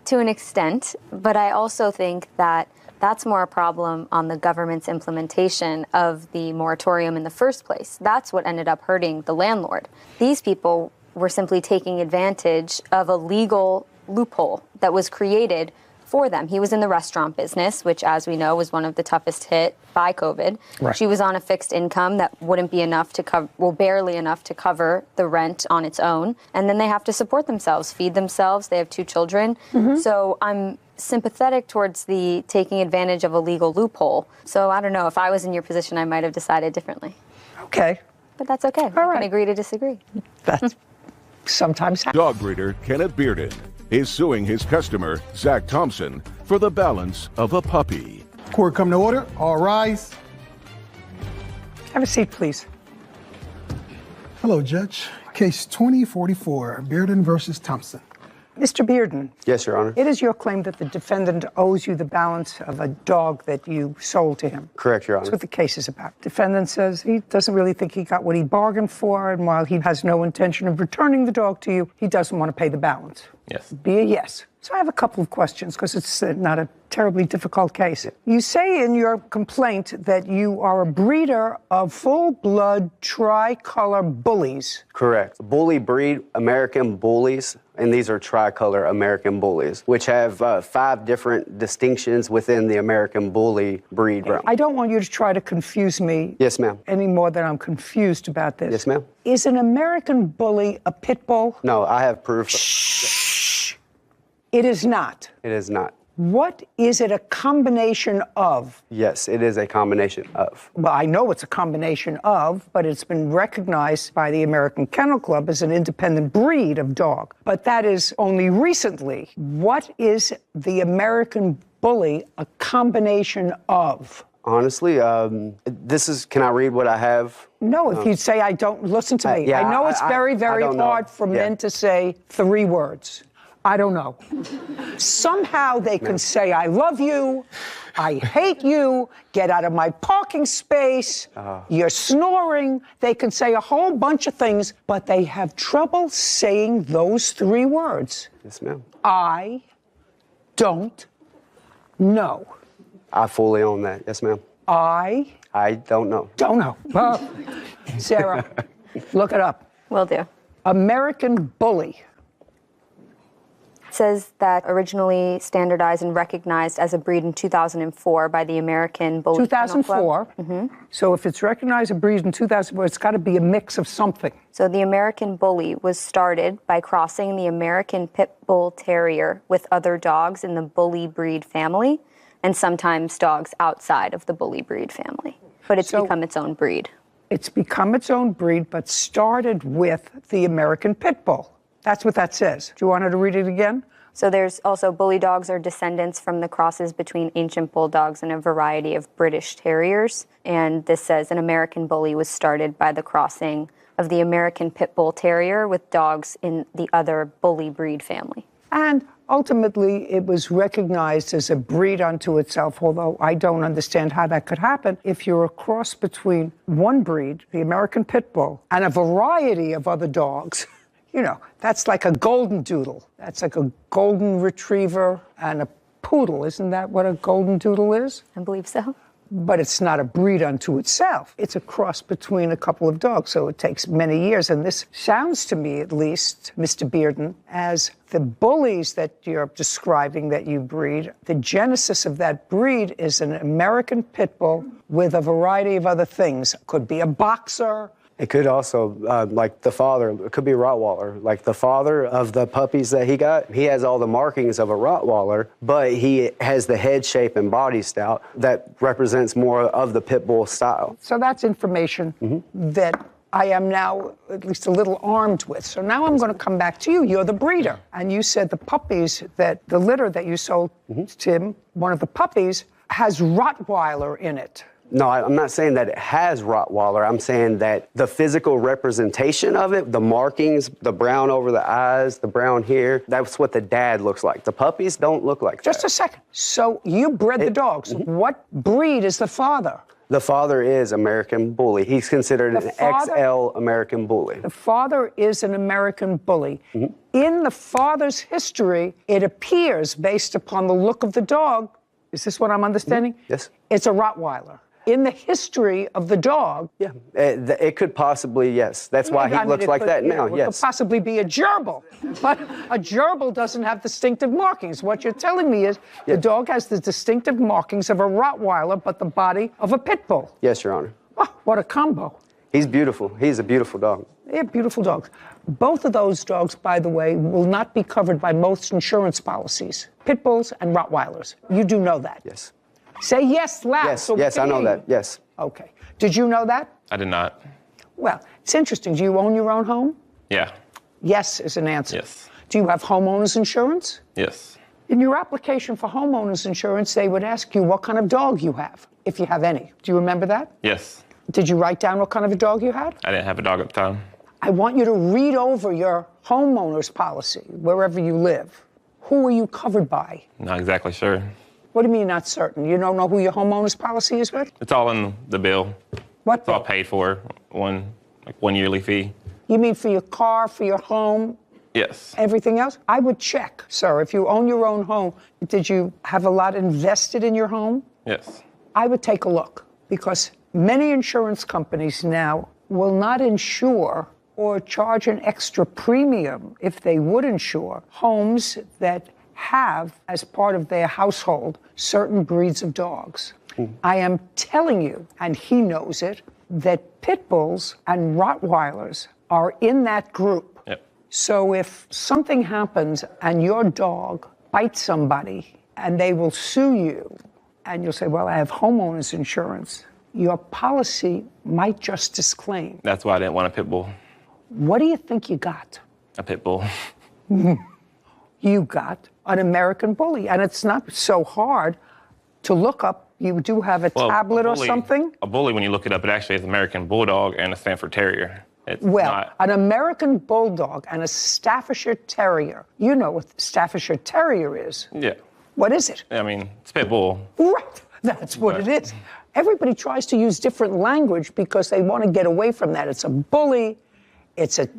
[SPEAKER 7] to an extent, but I also think that that's more a problem on the government's implementation of the moratorium in the first place. That's what ended up hurting the landlord. These people were simply taking advantage of a legal loophole that was created for them. He was in the restaurant business, which, as we know, was one of the toughest hit by COVID.
[SPEAKER 1] Right.
[SPEAKER 7] She was on a fixed income that wouldn't be enough to cover, well, barely enough to cover the rent on its own. And then they have to support themselves, feed themselves. They have 2 children. So I'm sympathetic towards the taking advantage of a legal loophole. So I don't know, if I was in your position, I might have decided differently.
[SPEAKER 1] Okay.
[SPEAKER 7] But that's okay. I can agree to disagree.
[SPEAKER 1] That's sometimes happens.
[SPEAKER 4] Dog breeder Kenneth Bearden is suing his customer, Zach Thompson, for the balance of a puppy.
[SPEAKER 13] Court come to order. All rise.
[SPEAKER 1] Have a seat, please.
[SPEAKER 13] Hello, Judge. Case 2044, Bearden versus Thompson.
[SPEAKER 1] Mr. Bearden.
[SPEAKER 3] Yes, Your Honor.
[SPEAKER 1] It is your claim that the defendant owes you the balance of a dog that you sold to him.
[SPEAKER 3] Correct, Your Honor.
[SPEAKER 1] That's what the case is about. Defendant says he doesn't really think he got what he bargained for, and while he has no intention of returning the dog to you, he doesn't want to pay the balance.
[SPEAKER 3] Yes.
[SPEAKER 1] Be a yes. So I have a couple of questions, because it's not a terribly difficult case. You say in your complaint that you are a breeder of full-blood tricolor bullies.
[SPEAKER 3] Correct. Bully breed, American bullies, and these are tricolor American bullies, which have 5 different distinctions within the American bully breed realm.
[SPEAKER 1] I don't want you to try to confuse me.
[SPEAKER 3] Yes, ma'am.
[SPEAKER 1] Any more than I'm confused about this.
[SPEAKER 3] Yes, ma'am.
[SPEAKER 1] Is an American bully a pit bull?
[SPEAKER 3] No, I have proof.
[SPEAKER 1] It is not.
[SPEAKER 3] It is not.
[SPEAKER 1] What is it a combination of?
[SPEAKER 3] Yes, it is a combination of.
[SPEAKER 1] Well, I know it's a combination of, but it's been recognized by the American Kennel Club as an independent breed of dog. But that is only recently. What is the American bully a combination of?
[SPEAKER 3] Honestly, can I read what I have?
[SPEAKER 1] No, if you'd say I don't, listen to me.
[SPEAKER 3] Yeah,
[SPEAKER 1] I know it's very, very hard for men to say 3 words. I don't know. Somehow they can say, I love you, I hate you, get out of my parking space, you're snoring. They can say a whole bunch of things, but they have trouble saying those 3 words.
[SPEAKER 3] Yes, ma'am.
[SPEAKER 1] I don't know.
[SPEAKER 3] I fully own that. Yes, ma'am.
[SPEAKER 1] I
[SPEAKER 3] don't know.
[SPEAKER 1] Don't know. Well, Sarah, look it up.
[SPEAKER 7] Will do.
[SPEAKER 1] American bully.
[SPEAKER 7] Says that originally standardized and recognized as a breed in 2004 by the American Bully
[SPEAKER 1] 2004. So if it's recognized a breed in 2004, it's got to be a mix of something.
[SPEAKER 7] So the American Bully was started by crossing the American Pit Bull Terrier with other dogs in the bully breed family, and sometimes dogs outside of the bully breed family. But it's become its own breed.
[SPEAKER 1] It's become its own breed, but started with the American Pit Bull. That's what that says. Do you want her to read it again?
[SPEAKER 7] So there's also bully dogs are descendants from the crosses between ancient bulldogs and a variety of British terriers. And this says an American bully was started by the crossing of the American Pit Bull Terrier with dogs in the other bully breed family.
[SPEAKER 1] And ultimately, it was recognized as a breed unto itself, although I don't understand how that could happen if you're a cross between one breed, the American Pit Bull, and a variety of other dogs. You know, that's like a golden doodle. That's like a golden retriever and a poodle. Isn't that what a golden doodle is?
[SPEAKER 7] I believe so.
[SPEAKER 1] But it's not a breed unto itself. It's a cross between a couple of dogs, so it takes many years. And this sounds to me, at least, Mr. Bearden, as the bullies that you're describing that you breed, the genesis of that breed is an American Pit Bull with a variety of other things. Could be a boxer.
[SPEAKER 3] It could also, like the father, it could be a Rottweiler. Like the father of the puppies that he got, he has all the markings of a Rottweiler, but he has the head shape and body style that represents more of the Pit Bull style.
[SPEAKER 1] So that's information that I am now at least a little armed with. So now I'm going to come back to you. You're the breeder. And you said the puppies, that the litter that you sold to him, one of the puppies, has Rottweiler in it.
[SPEAKER 3] No, I'm not saying that it has Rottweiler. I'm saying that the physical representation of it, the markings, the brown over the eyes, the brown hair, that's what the dad looks like. The puppies don't look like that.
[SPEAKER 1] Just a second. So you bred the dogs. What breed is the father?
[SPEAKER 3] The father is American Bully. He's considered an XL American Bully.
[SPEAKER 1] The father is an American Bully. In the father's history, it appears, based upon the look of the dog, is this what I'm understanding?
[SPEAKER 3] Yes.
[SPEAKER 1] It's a Rottweiler. in the history of the dog.
[SPEAKER 3] Yeah, it could possibly, yes. That's why he looks like that now,
[SPEAKER 1] It
[SPEAKER 3] yes.
[SPEAKER 1] could possibly be a gerbil, but a gerbil doesn't have distinctive markings. What you're telling me is the dog has the distinctive markings of a Rottweiler, but the body of a pit bull.
[SPEAKER 3] Yes, Your Honor.
[SPEAKER 1] Oh, what a combo.
[SPEAKER 3] He's beautiful. He's a beautiful dog.
[SPEAKER 1] They're beautiful dogs. Both of those dogs, by the way, will not be covered by most insurance policies. Pit bulls and Rottweilers. You do know that?
[SPEAKER 3] Yes.
[SPEAKER 1] Say yes loud.
[SPEAKER 3] Yes,
[SPEAKER 1] so
[SPEAKER 3] yes, I know that, yes.
[SPEAKER 1] Okay. Did you know that?
[SPEAKER 9] I did not.
[SPEAKER 1] Well, it's interesting. Do you own your own home?
[SPEAKER 9] Yeah.
[SPEAKER 1] Yes is an answer.
[SPEAKER 9] Yes.
[SPEAKER 1] Do you have homeowners insurance?
[SPEAKER 9] Yes.
[SPEAKER 1] In your application for homeowners insurance, they would ask you what kind of dog you have, if you have any. Do you remember that?
[SPEAKER 9] Yes.
[SPEAKER 1] Did you write down what kind of a dog you had?
[SPEAKER 9] I didn't have a dog at the time.
[SPEAKER 1] I want you to read over your homeowner's policy, wherever you live. Who are you covered by?
[SPEAKER 9] Not exactly sure.
[SPEAKER 1] What do you mean not certain? You don't know who your homeowner's policy is with?
[SPEAKER 9] It's all in the bill.
[SPEAKER 1] What
[SPEAKER 9] It's all paid for, one yearly fee.
[SPEAKER 1] You mean for your car, for your home,
[SPEAKER 9] Yes.
[SPEAKER 1] everything else? I would check, sir. If you own your own home, did you have a lot invested in your home?
[SPEAKER 9] Yes.
[SPEAKER 1] I would take a look, because many insurance companies now will not insure or charge an extra premium if they would insure homes that have, as part of their household, certain breeds of dogs. I am telling you, and he knows it, that pit bulls and Rottweilers are in that group.
[SPEAKER 9] Yep.
[SPEAKER 1] So if something happens and your dog bites somebody and they will sue you, and you'll say, well, I have homeowners insurance, your policy might just disclaim.
[SPEAKER 9] That's why I didn't want a pit bull.
[SPEAKER 1] What do you think you got?
[SPEAKER 9] A pit bull.
[SPEAKER 1] You got an American bully, and it's not so hard to look up. You do have a tablet or something?
[SPEAKER 9] A bully, when you look it up, it actually is American Bulldog and a Stanford Terrier. It's
[SPEAKER 1] Well,
[SPEAKER 9] not,
[SPEAKER 1] an American Bulldog and a Staffordshire Terrier. You know what Staffordshire Terrier is.
[SPEAKER 9] yeah.
[SPEAKER 1] What is it?
[SPEAKER 9] I mean, it's pit bull.
[SPEAKER 1] Right, that's what it is. Everybody tries to use different language because they want to get away from that. It's a bully, it's a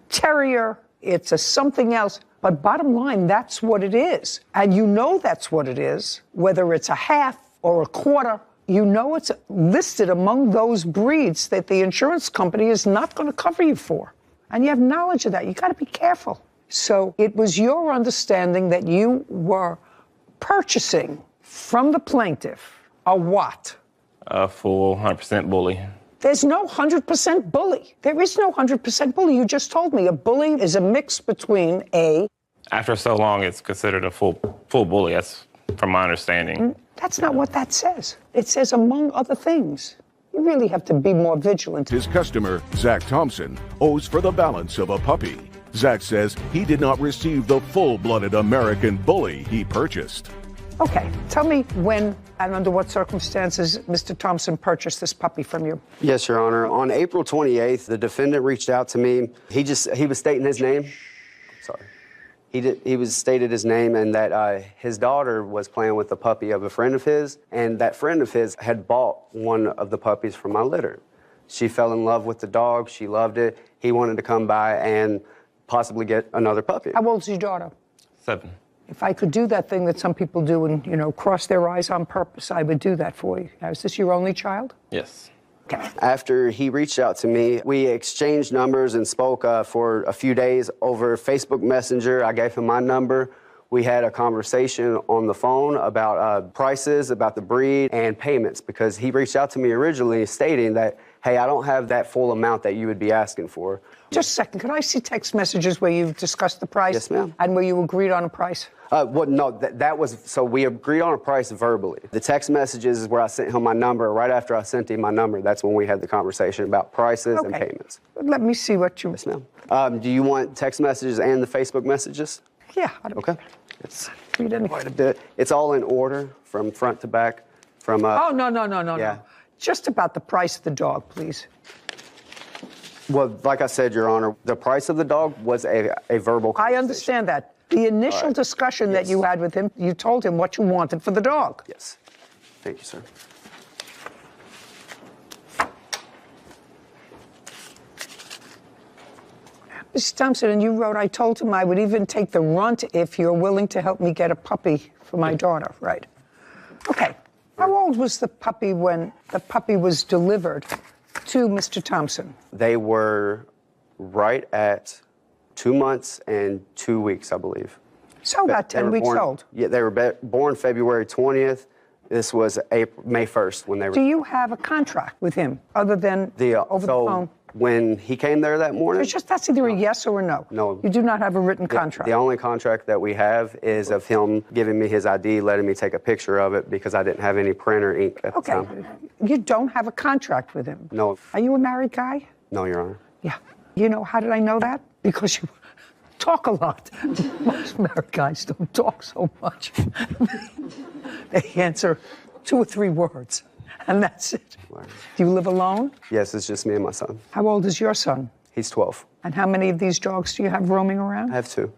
[SPEAKER 1] terrier, it's a something else. But bottom line, that's what it is. And you know that's what it is, whether it's a half or a quarter. You know it's listed among those breeds that the insurance company is not going to cover you for. And you have knowledge of that. You got to be careful. So it was your understanding that you were purchasing from the plaintiff a what?
[SPEAKER 9] A full 100% bully.
[SPEAKER 1] There's no 100% bully. There is no 100% bully. You just told me a bully is a mix between a...
[SPEAKER 9] After so long, it's considered a full bully. That's from my understanding.
[SPEAKER 1] That's not what that says. It says, among other things. You really have to be more vigilant.
[SPEAKER 4] His customer, Zach Thompson, owes for the balance of a puppy. Zach says he did not receive the full-blooded American bully he purchased.
[SPEAKER 1] Okay, tell me when and under what circumstances Mr. Thompson purchased this puppy from you.
[SPEAKER 3] Yes, Your Honor. On April 28th, the defendant reached out to me. He was stating his name. Sorry. He was stated his name, and that his daughter was playing with the puppy of a friend of his, and that friend of his had bought one of the puppies from my litter. She fell in love with the dog. She loved it. He wanted to come by and possibly get another puppy.
[SPEAKER 1] How old's your daughter?
[SPEAKER 9] 7.
[SPEAKER 1] If I could do that thing that some people do and, cross their eyes on purpose, I would do that for you. Now, is this your only child?
[SPEAKER 9] Yes.
[SPEAKER 1] Okay.
[SPEAKER 3] After he reached out to me, we exchanged numbers and spoke for a few days over Facebook Messenger. I gave him my number. We had a conversation on the phone about prices, about the breed, and payments, because he reached out to me originally stating that, hey, I don't have that full amount that you would be asking for.
[SPEAKER 1] Just a second. Can I see text messages where you've discussed the price?
[SPEAKER 3] Yes, ma'am.
[SPEAKER 1] And where you agreed on a price?
[SPEAKER 3] No, that was, so we agreed on a price verbally. The text messages is where I sent him my number. Right after I sent him my number, that's when we had the conversation about prices and payments.
[SPEAKER 1] Let me see what you...
[SPEAKER 3] Yes, ma'am. Do you want text messages and the Facebook messages?
[SPEAKER 1] Yeah.
[SPEAKER 3] Okay. It's
[SPEAKER 1] read any.
[SPEAKER 3] Quite a bit. It's all in order from front to back. From
[SPEAKER 1] Oh, no.
[SPEAKER 3] Yeah.
[SPEAKER 1] Just about the price of the dog, please.
[SPEAKER 3] Well, like I said, Your Honor, the price of the dog was a verbal conversation.
[SPEAKER 1] I understand that. The initial discussion that you had with him, you told him what you wanted for the dog.
[SPEAKER 3] Yes. Thank you, sir.
[SPEAKER 1] Mrs. Thompson, and you wrote, I told him I would even take the runt if you're willing to help me get a puppy for my daughter, right? Okay. How old was the puppy when the puppy was delivered to Mr. Thompson?
[SPEAKER 3] They were right at 2 months and 2 weeks, I believe.
[SPEAKER 1] So about 10 weeks old.
[SPEAKER 3] Yeah, they were born February 20th. This was May 1st when they were.
[SPEAKER 1] Do you have a contract with him other than over the phone?
[SPEAKER 3] When he came there that morning?
[SPEAKER 1] It's just that's either a yes or a no.
[SPEAKER 3] No.
[SPEAKER 1] You do not have a written contract.
[SPEAKER 3] The only contract that we have is of him giving me his ID, letting me take a picture of it because I didn't have any printer ink at the time.
[SPEAKER 1] You don't have a contract with him?
[SPEAKER 3] No.
[SPEAKER 1] Are you a married guy?
[SPEAKER 3] No, Your Honor.
[SPEAKER 1] Yeah. You know, how did I know that? Because you talk a lot. Most married guys don't talk so much. They answer 2 or 3 words, and that's it. Do you live alone?
[SPEAKER 3] Yes, it's just me and my son.
[SPEAKER 1] How old is your son?
[SPEAKER 3] He's 12.
[SPEAKER 1] And how many of these dogs do you have roaming around?
[SPEAKER 3] I have 2.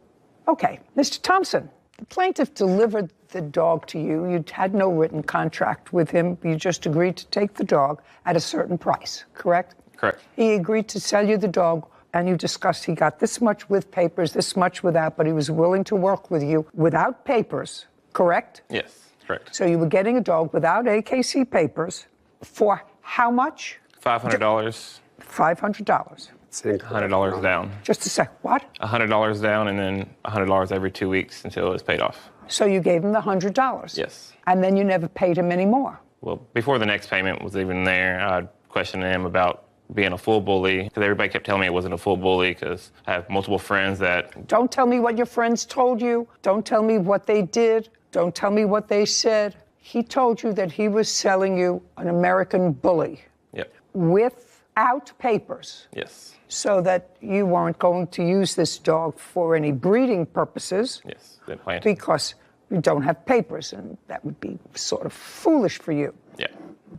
[SPEAKER 1] Okay. Mr. Thompson, the plaintiff delivered the dog to you. You had no written contract with him. You just agreed to take the dog at a certain price, correct?
[SPEAKER 9] Correct.
[SPEAKER 1] He agreed to sell you the dog, and you discussed he got this much with papers, this much without, but he was willing to work with you without papers, correct?
[SPEAKER 9] Yes, correct.
[SPEAKER 1] So you were getting a dog without AKC papers for how much?
[SPEAKER 9] $500.
[SPEAKER 1] $500.
[SPEAKER 9] $100 down.
[SPEAKER 1] Just a sec. What?
[SPEAKER 9] $100 down and then $100 every 2 weeks until it was paid off.
[SPEAKER 1] So you gave him the $100?
[SPEAKER 9] Yes.
[SPEAKER 1] And then you never paid him any more?
[SPEAKER 9] Well, before the next payment was even there, I questioned him about being a full bully because everybody kept telling me it wasn't a full bully because I have multiple friends that...
[SPEAKER 1] Don't tell me what your friends told you. Don't tell me what they did. Don't tell me what they said. He told you that he was selling you an American bully.
[SPEAKER 9] Yep.
[SPEAKER 1] Without papers.
[SPEAKER 9] Yes.
[SPEAKER 1] So that you weren't going to use this dog for any breeding purposes.
[SPEAKER 9] Yes, didn't plan to.
[SPEAKER 1] Because you don't have papers, and that would be sort of foolish for you.
[SPEAKER 9] Yeah.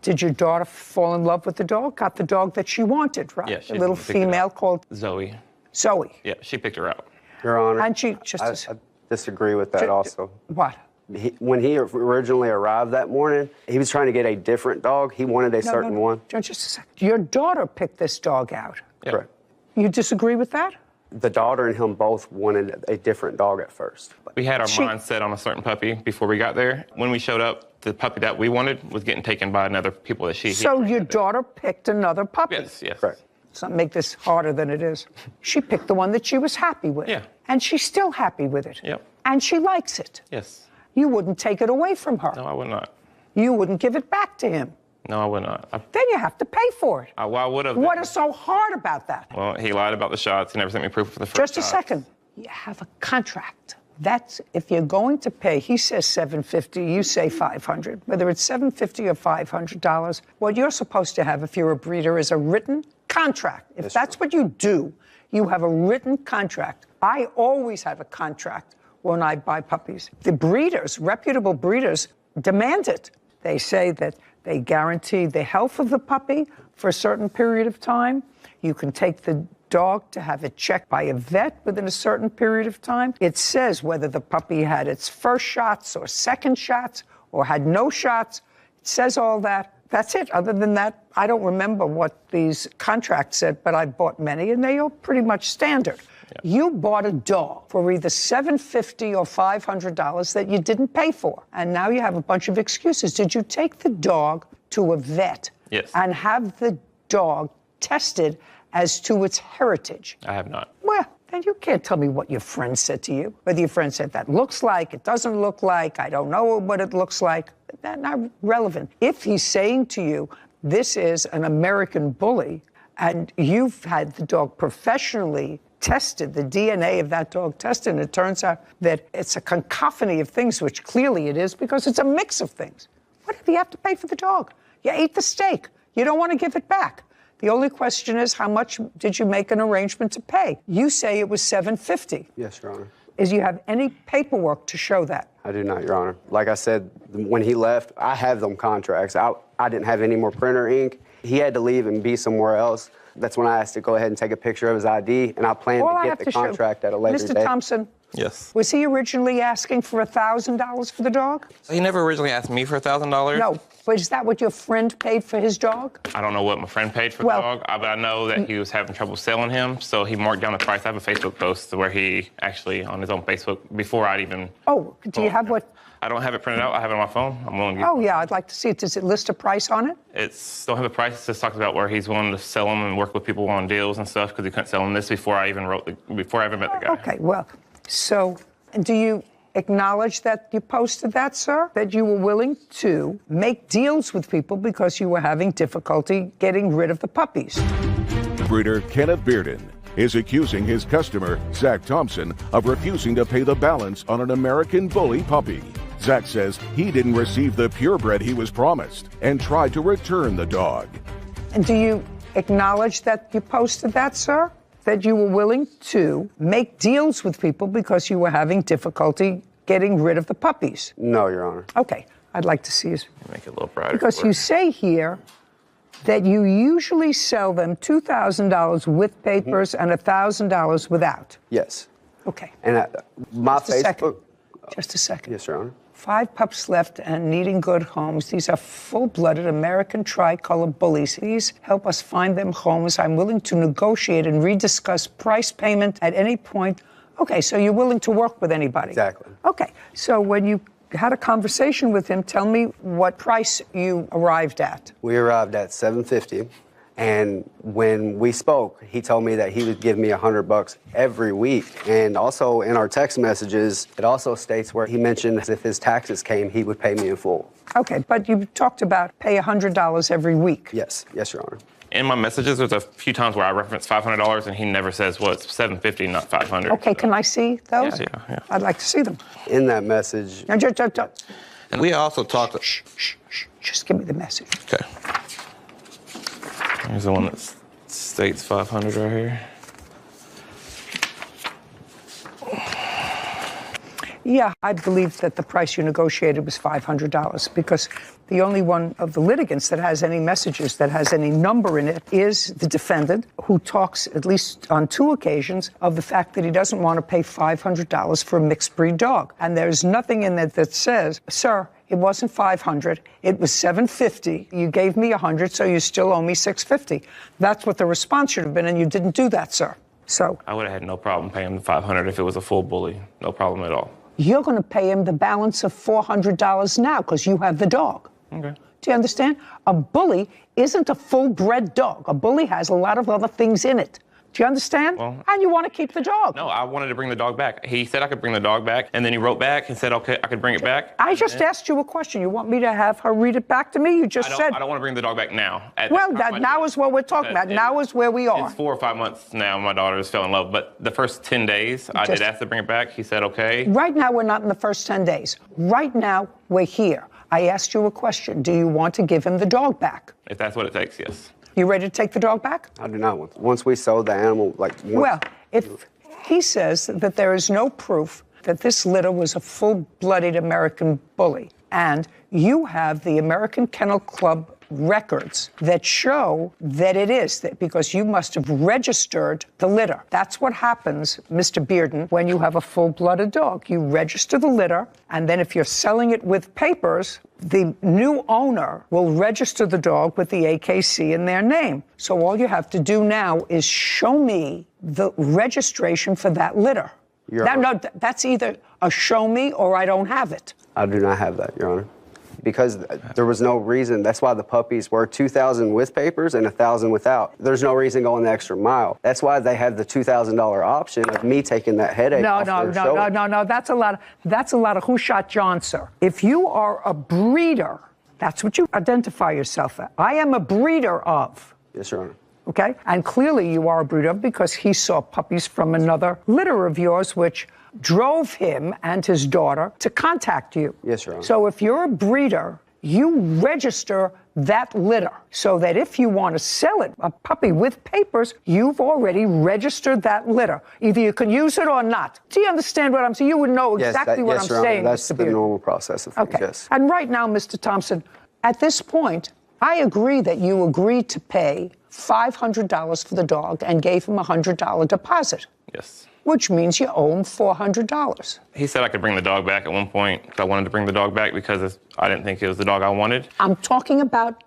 [SPEAKER 1] Did your daughter fall in love with the dog? Got the dog that she wanted, right?
[SPEAKER 9] Yeah, she
[SPEAKER 1] a little
[SPEAKER 9] picked it
[SPEAKER 1] female
[SPEAKER 9] out.
[SPEAKER 1] called
[SPEAKER 9] Zoe.
[SPEAKER 1] Zoe.
[SPEAKER 9] Yeah, she picked her out.
[SPEAKER 3] Your Honor.
[SPEAKER 1] And she
[SPEAKER 3] I disagree with that also.
[SPEAKER 1] What?
[SPEAKER 3] When he originally arrived that morning, he was trying to get a different dog. He wanted a certain one.
[SPEAKER 1] Just a second. Your daughter picked this dog out.
[SPEAKER 9] Yeah.
[SPEAKER 3] Correct.
[SPEAKER 1] You disagree with that?
[SPEAKER 3] The daughter and him both wanted a different dog at first.
[SPEAKER 9] We had our mind set on a certain puppy before we got there. When we showed up, the puppy that we wanted was getting taken by another people that she...
[SPEAKER 1] So your daughter picked another puppy?
[SPEAKER 9] Yes, yes.
[SPEAKER 3] Correct.
[SPEAKER 1] Let's not make this harder than it is. She picked the one that she was happy with.
[SPEAKER 9] Yeah.
[SPEAKER 1] And she's still happy with it.
[SPEAKER 9] Yep.
[SPEAKER 1] And she likes it.
[SPEAKER 9] Yes.
[SPEAKER 1] You wouldn't take it away from her.
[SPEAKER 9] No, I would not.
[SPEAKER 1] You wouldn't give it back to him.
[SPEAKER 9] No, I would not.
[SPEAKER 1] Then you have to pay for it.
[SPEAKER 9] Well, I would have.
[SPEAKER 1] What is so hard about that?
[SPEAKER 9] Well, he lied about the shots. He never sent me proof for the first
[SPEAKER 1] Just a
[SPEAKER 9] shots.
[SPEAKER 1] second. You have a contract. That's if you're going to pay. He says $750. You say $500. Whether it's $750 or $500, what you're supposed to have if you're a breeder is a written contract. If that's what you do, you have a written contract. I always have a contract when I buy puppies. The breeders, reputable breeders, demand it. They say that they guarantee the health of the puppy for a certain period of time. You can take the dog to have it checked by a vet within a certain period of time. It says whether the puppy had its first shots or second shots or had no shots. It says all that. That's it. Other than that, I don't remember what these contracts said, but I bought many, and they are pretty much standard. Yeah. You bought a dog for either $750 or $500 that you didn't pay for, and now you have a bunch of excuses. Did you take the dog to a vet and have the dog tested as to its heritage?
[SPEAKER 9] I have not.
[SPEAKER 1] Well, then you can't tell me what your friend said to you. Whether your friend said that looks like, it doesn't look like, I don't know what it looks like. That's not relevant. If he's saying to you, this is an American bully, and you've had the dog professionally tested, the DNA of that dog tested, and it turns out that it's a cacophony of things, which clearly it is because it's a mix of things. What do you have to pay for the dog? You ate the steak. You don't want to give it back. The only question is, how much did you make an arrangement to pay? You say it was $750.
[SPEAKER 3] Yes, Your Honor.
[SPEAKER 1] Is you have any paperwork to show that?
[SPEAKER 3] I do not, Your Honor. Like I said, when he left, I have them contracts. I didn't have any more printer ink. He had to leave and be somewhere else. That's when I asked to go ahead and take a picture of his ID, and I plan to get the contract at a later date.
[SPEAKER 1] Mr. Thompson,
[SPEAKER 9] Yes.
[SPEAKER 1] Was he originally asking for $1,000 for the dog?
[SPEAKER 9] He never originally asked me for $1,000.
[SPEAKER 1] No. But is that what your friend paid for his dog?
[SPEAKER 9] I don't know what my friend paid for the dog, but I know that he was having trouble selling him, so he marked down the price. I have a Facebook post where he actually, on his own Facebook, before I'd even...
[SPEAKER 1] Oh, do you have what?
[SPEAKER 9] I don't have it printed out. I have it on my phone. I'm willing to give
[SPEAKER 1] Oh, yeah, I'd like to see it. Does it list a price on it?
[SPEAKER 9] It's don't have a price. It just talks about where he's willing to sell them and work with people on deals and stuff because he couldn't sell them this before I even met the guy.
[SPEAKER 1] Okay, well, so do you acknowledge that you posted that, sir? That you were willing to make deals with people because you were having difficulty getting rid of the puppies?
[SPEAKER 4] Breeder Kenneth Bearden is accusing his customer, Zach Thompson, of refusing to pay the balance on an American Bully puppy. Zach says he didn't receive the purebred he was promised and tried to return the dog.
[SPEAKER 1] And do you acknowledge that you posted that, sir? That you were willing to make deals with people because you were having difficulty getting rid of the puppies?
[SPEAKER 3] No, Your Honor.
[SPEAKER 1] Okay, I'd like to see you.
[SPEAKER 9] Make it a little brighter.
[SPEAKER 1] Because you say here that you usually sell them $2,000 with papers and $1,000 without.
[SPEAKER 3] Yes.
[SPEAKER 1] Okay.
[SPEAKER 3] And my Facebook...
[SPEAKER 1] Just a second.
[SPEAKER 3] Yes, Your Honor.
[SPEAKER 1] 5 pups left and needing good homes. These are full-blooded American tricolor bullies. Please help us find them homes. I'm willing to negotiate and rediscuss price payment at any point. Okay, so you're willing to work with anybody?
[SPEAKER 3] Exactly.
[SPEAKER 1] Okay, so when you had a conversation with him, tell me what price you arrived at.
[SPEAKER 3] We arrived at $750. And when we spoke, he told me that he would give me $100 every week. And also in our text messages, it also states where he mentioned if his taxes came, he would pay me in full.
[SPEAKER 1] Okay, but you talked about pay $100 every week.
[SPEAKER 3] Yes, yes, Your Honor.
[SPEAKER 9] In my messages, there's a few times where I reference $500, and he never says, well, it's $750, not $500.
[SPEAKER 1] Okay, can I see those?
[SPEAKER 9] Yeah.
[SPEAKER 1] I'd like to see them.
[SPEAKER 3] In that message...
[SPEAKER 1] Now,
[SPEAKER 9] and we also talked...
[SPEAKER 1] Just give me the message.
[SPEAKER 9] Okay. Here's the one that states 500 right here.
[SPEAKER 1] Yeah, I believe that the price you negotiated was $500 because the only one of the litigants that has any messages, that has any number in it, is the defendant, who talks, at least on 2 occasions, of the fact that he doesn't want to pay $500 for a mixed breed dog. And there's nothing in it that says, sir, it wasn't $500, it was $750. You gave me $100, so you still owe me $650. That's what the response should have been, and you didn't do that, sir. So
[SPEAKER 9] I would have had no problem paying the $500 if it was a full bully. No problem at all.
[SPEAKER 1] You're going to pay him the balance of $400 now because you have the dog.
[SPEAKER 9] Okay.
[SPEAKER 1] Do you understand? A bully isn't a full-bred dog. A bully has a lot of other things in it. Do you understand?
[SPEAKER 9] Well,
[SPEAKER 1] and you want to keep the dog.
[SPEAKER 9] No, I wanted to bring the dog back. He said I could bring the dog back, and then he wrote back and said, okay, I could bring it back.
[SPEAKER 1] I just asked you a question. You want me to have her read it back to me? You just said...
[SPEAKER 9] I don't want to bring the dog back now.
[SPEAKER 1] Well, now is what we're talking about. Now is where we are.
[SPEAKER 9] It's 4 or 5 months now my daughter has fell in love, but the first 10 days, I did ask to bring it back. He said, okay.
[SPEAKER 1] Right now, we're not in the first 10 days. Right now, we're here. I asked you a question. Do you want to give him the dog back?
[SPEAKER 9] If that's what it takes, yes.
[SPEAKER 1] You ready to take the dog back?
[SPEAKER 3] I do not want to. Once we sold the animal,
[SPEAKER 1] Well, if he says that there is no proof that this litter was a full-blooded American bully, and you have the American Kennel Club records that show that it is, that because you must have registered the litter. That's what happens, Mr. Bearden, when you have a full-blooded dog. You register the litter, and then if you're selling it with papers, the new owner will register the dog with the AKC in their name. So all you have to do now is show me the registration for that litter. No, that's either a show me or I don't have it.
[SPEAKER 3] I do not have that, Your Honor. Because there was no reason. That's why the puppies were $2,000 with papers and $1,000 without. There's no reason going the extra mile. That's why they had the $2,000 option of me taking that headache off their shoulder.
[SPEAKER 1] No. That's a lot of who shot John, sir. If you are a breeder, that's what you identify yourself as. I am a breeder of.
[SPEAKER 3] Yes, Your Honor.
[SPEAKER 1] Okay? And clearly you are a breeder of because he saw puppies from another litter of yours, which drove him and his daughter to contact you.
[SPEAKER 3] Yes, Your Honor.
[SPEAKER 1] So if you're a breeder, you register that litter so that if you want to sell it, a puppy with papers, you've already registered that litter. Either you can use it or not. Do you understand what I'm saying? You would know exactly what I'm saying.
[SPEAKER 3] That's the normal process of things,
[SPEAKER 1] okay.
[SPEAKER 3] Yes.
[SPEAKER 1] And right now, Mr. Thompson, at this point, I agree that you agreed to pay $500 for the dog and gave him a $100 deposit.
[SPEAKER 9] Yes.
[SPEAKER 1] which means you owe him $400.
[SPEAKER 9] He said I could bring the dog back at one point. I wanted to bring the dog back because I didn't think it was the dog I wanted.
[SPEAKER 1] I'm talking about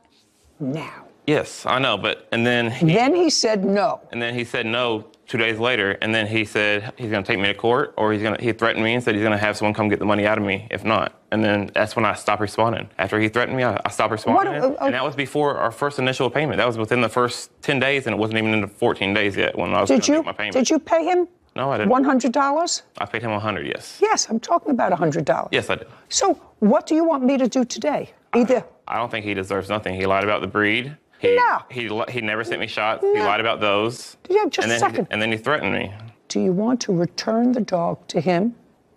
[SPEAKER 1] now.
[SPEAKER 9] Yes, I know, but then
[SPEAKER 1] he said no.
[SPEAKER 9] And then he said no 2 days later, and then he said he's going to take me to court, or he threatened me and said he's going to have someone come get the money out of me if not. And then that's when I stopped responding. After he threatened me, I stopped responding. And that was before our first initial payment. That was within the first 10 days, and it wasn't even in the 14 days yet when I was going to make my payment.
[SPEAKER 1] Did you pay him?
[SPEAKER 9] No, I didn't.
[SPEAKER 1] $100?
[SPEAKER 9] I paid him $100, yes.
[SPEAKER 1] Yes, I'm talking about $100.
[SPEAKER 9] Yes, I did.
[SPEAKER 1] So what do you want me to do today? Either.
[SPEAKER 9] I don't think he deserves nothing. He lied about the breed. He never sent me shots. He lied about those.
[SPEAKER 1] Yeah, just a second.
[SPEAKER 9] And then he threatened me.
[SPEAKER 1] Do you want to return the dog to him,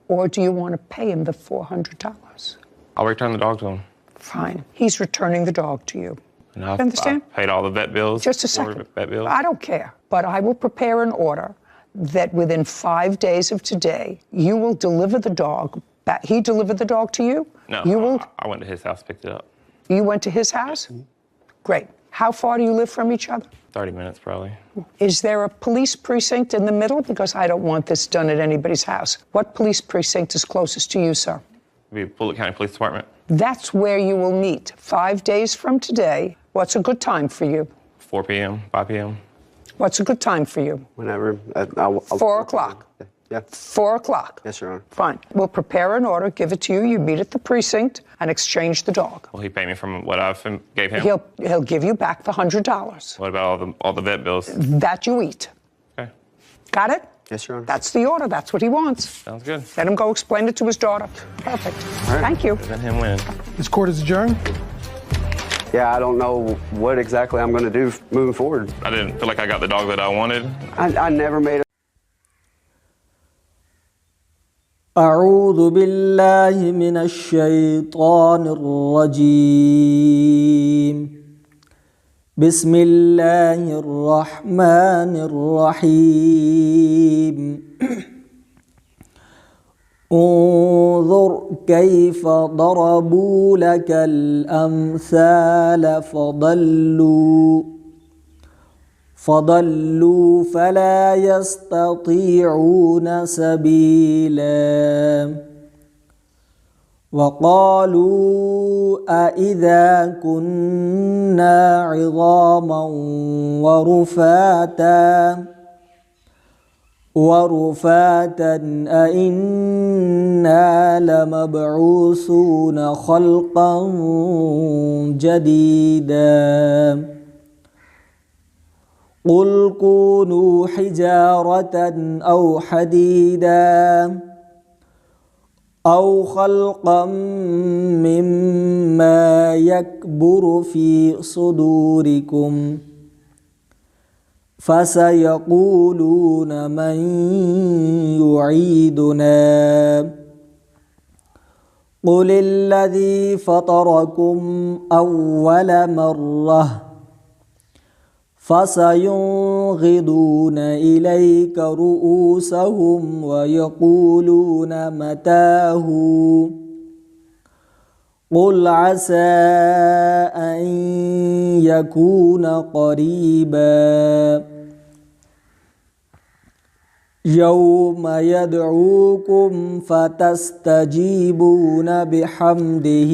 [SPEAKER 1] or do you want to pay him the $400?
[SPEAKER 9] I'll return the dog to him.
[SPEAKER 1] Fine. He's returning the dog to you.
[SPEAKER 9] And
[SPEAKER 1] Understand?
[SPEAKER 9] I paid all the vet bills.
[SPEAKER 1] Just a second.
[SPEAKER 9] Vet bills.
[SPEAKER 1] I don't care, but I will prepare an order that within 5 days of today, you will deliver the dog back. He delivered the dog to you?
[SPEAKER 9] No, I went to his house, picked it up.
[SPEAKER 1] You went to his house? Great. How far do you live from each other?
[SPEAKER 9] 30 minutes, probably.
[SPEAKER 1] Is there a police precinct in the middle? Because I don't want this done at anybody's house. What police precinct is closest to you, sir?
[SPEAKER 9] It'd be Bullitt County Police Department.
[SPEAKER 1] That's where you will meet 5 days from today. What's a good time for you?
[SPEAKER 9] 4 p.m., 5 p.m.
[SPEAKER 1] What's a good time for you?
[SPEAKER 3] Whenever.
[SPEAKER 1] 4 o'clock.
[SPEAKER 3] Yeah.
[SPEAKER 1] 4 o'clock.
[SPEAKER 3] Yes, Your Honor.
[SPEAKER 1] Fine. We'll prepare an order, give it to you. You meet at the precinct and exchange the dog.
[SPEAKER 9] Will he pay me from what I gave him?
[SPEAKER 1] He'll give you back the $100.
[SPEAKER 9] What about all the vet bills?
[SPEAKER 1] That you eat.
[SPEAKER 9] Okay.
[SPEAKER 1] Got it?
[SPEAKER 3] Yes, Your Honor.
[SPEAKER 1] That's the order. That's what he wants.
[SPEAKER 9] Sounds good.
[SPEAKER 1] Let him go explain it to his daughter. Perfect.
[SPEAKER 3] All right.
[SPEAKER 1] Thank you.
[SPEAKER 9] Let him win.
[SPEAKER 13] This court is adjourned.
[SPEAKER 3] Yeah, I don't know what exactly I'm going to do moving forward.
[SPEAKER 9] I didn't feel like I got the dog that I wanted.
[SPEAKER 3] I never made a
[SPEAKER 8] أعوذ بالله من الشيطان الرجيم بسم الله الرحمن الرحيم انظر كيف ضربوا لك الأمثال فضلوا فلا يستطيعون سبيلا وقالوا أإذا كنا عظاما ورفاتا أإنا لمبعوثون خلقا جديدا قل كونوا حجارة أو حديدا أو خلقا مما يكبر في صدوركم فسيقولون من يعيدنا قل الذي فطركم أول مرة فسينغضون إليك رؤوسهم ويقولون متاه قل عسى أن يكون قريبا يوم يدعوكم فتستجيبون بحمده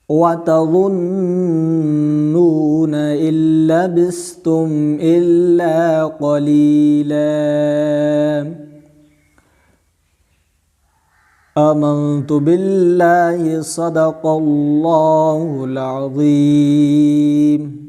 [SPEAKER 8] وتظنون إن لبثتم إلا قليلا آمنت بالله صدق الله العظيم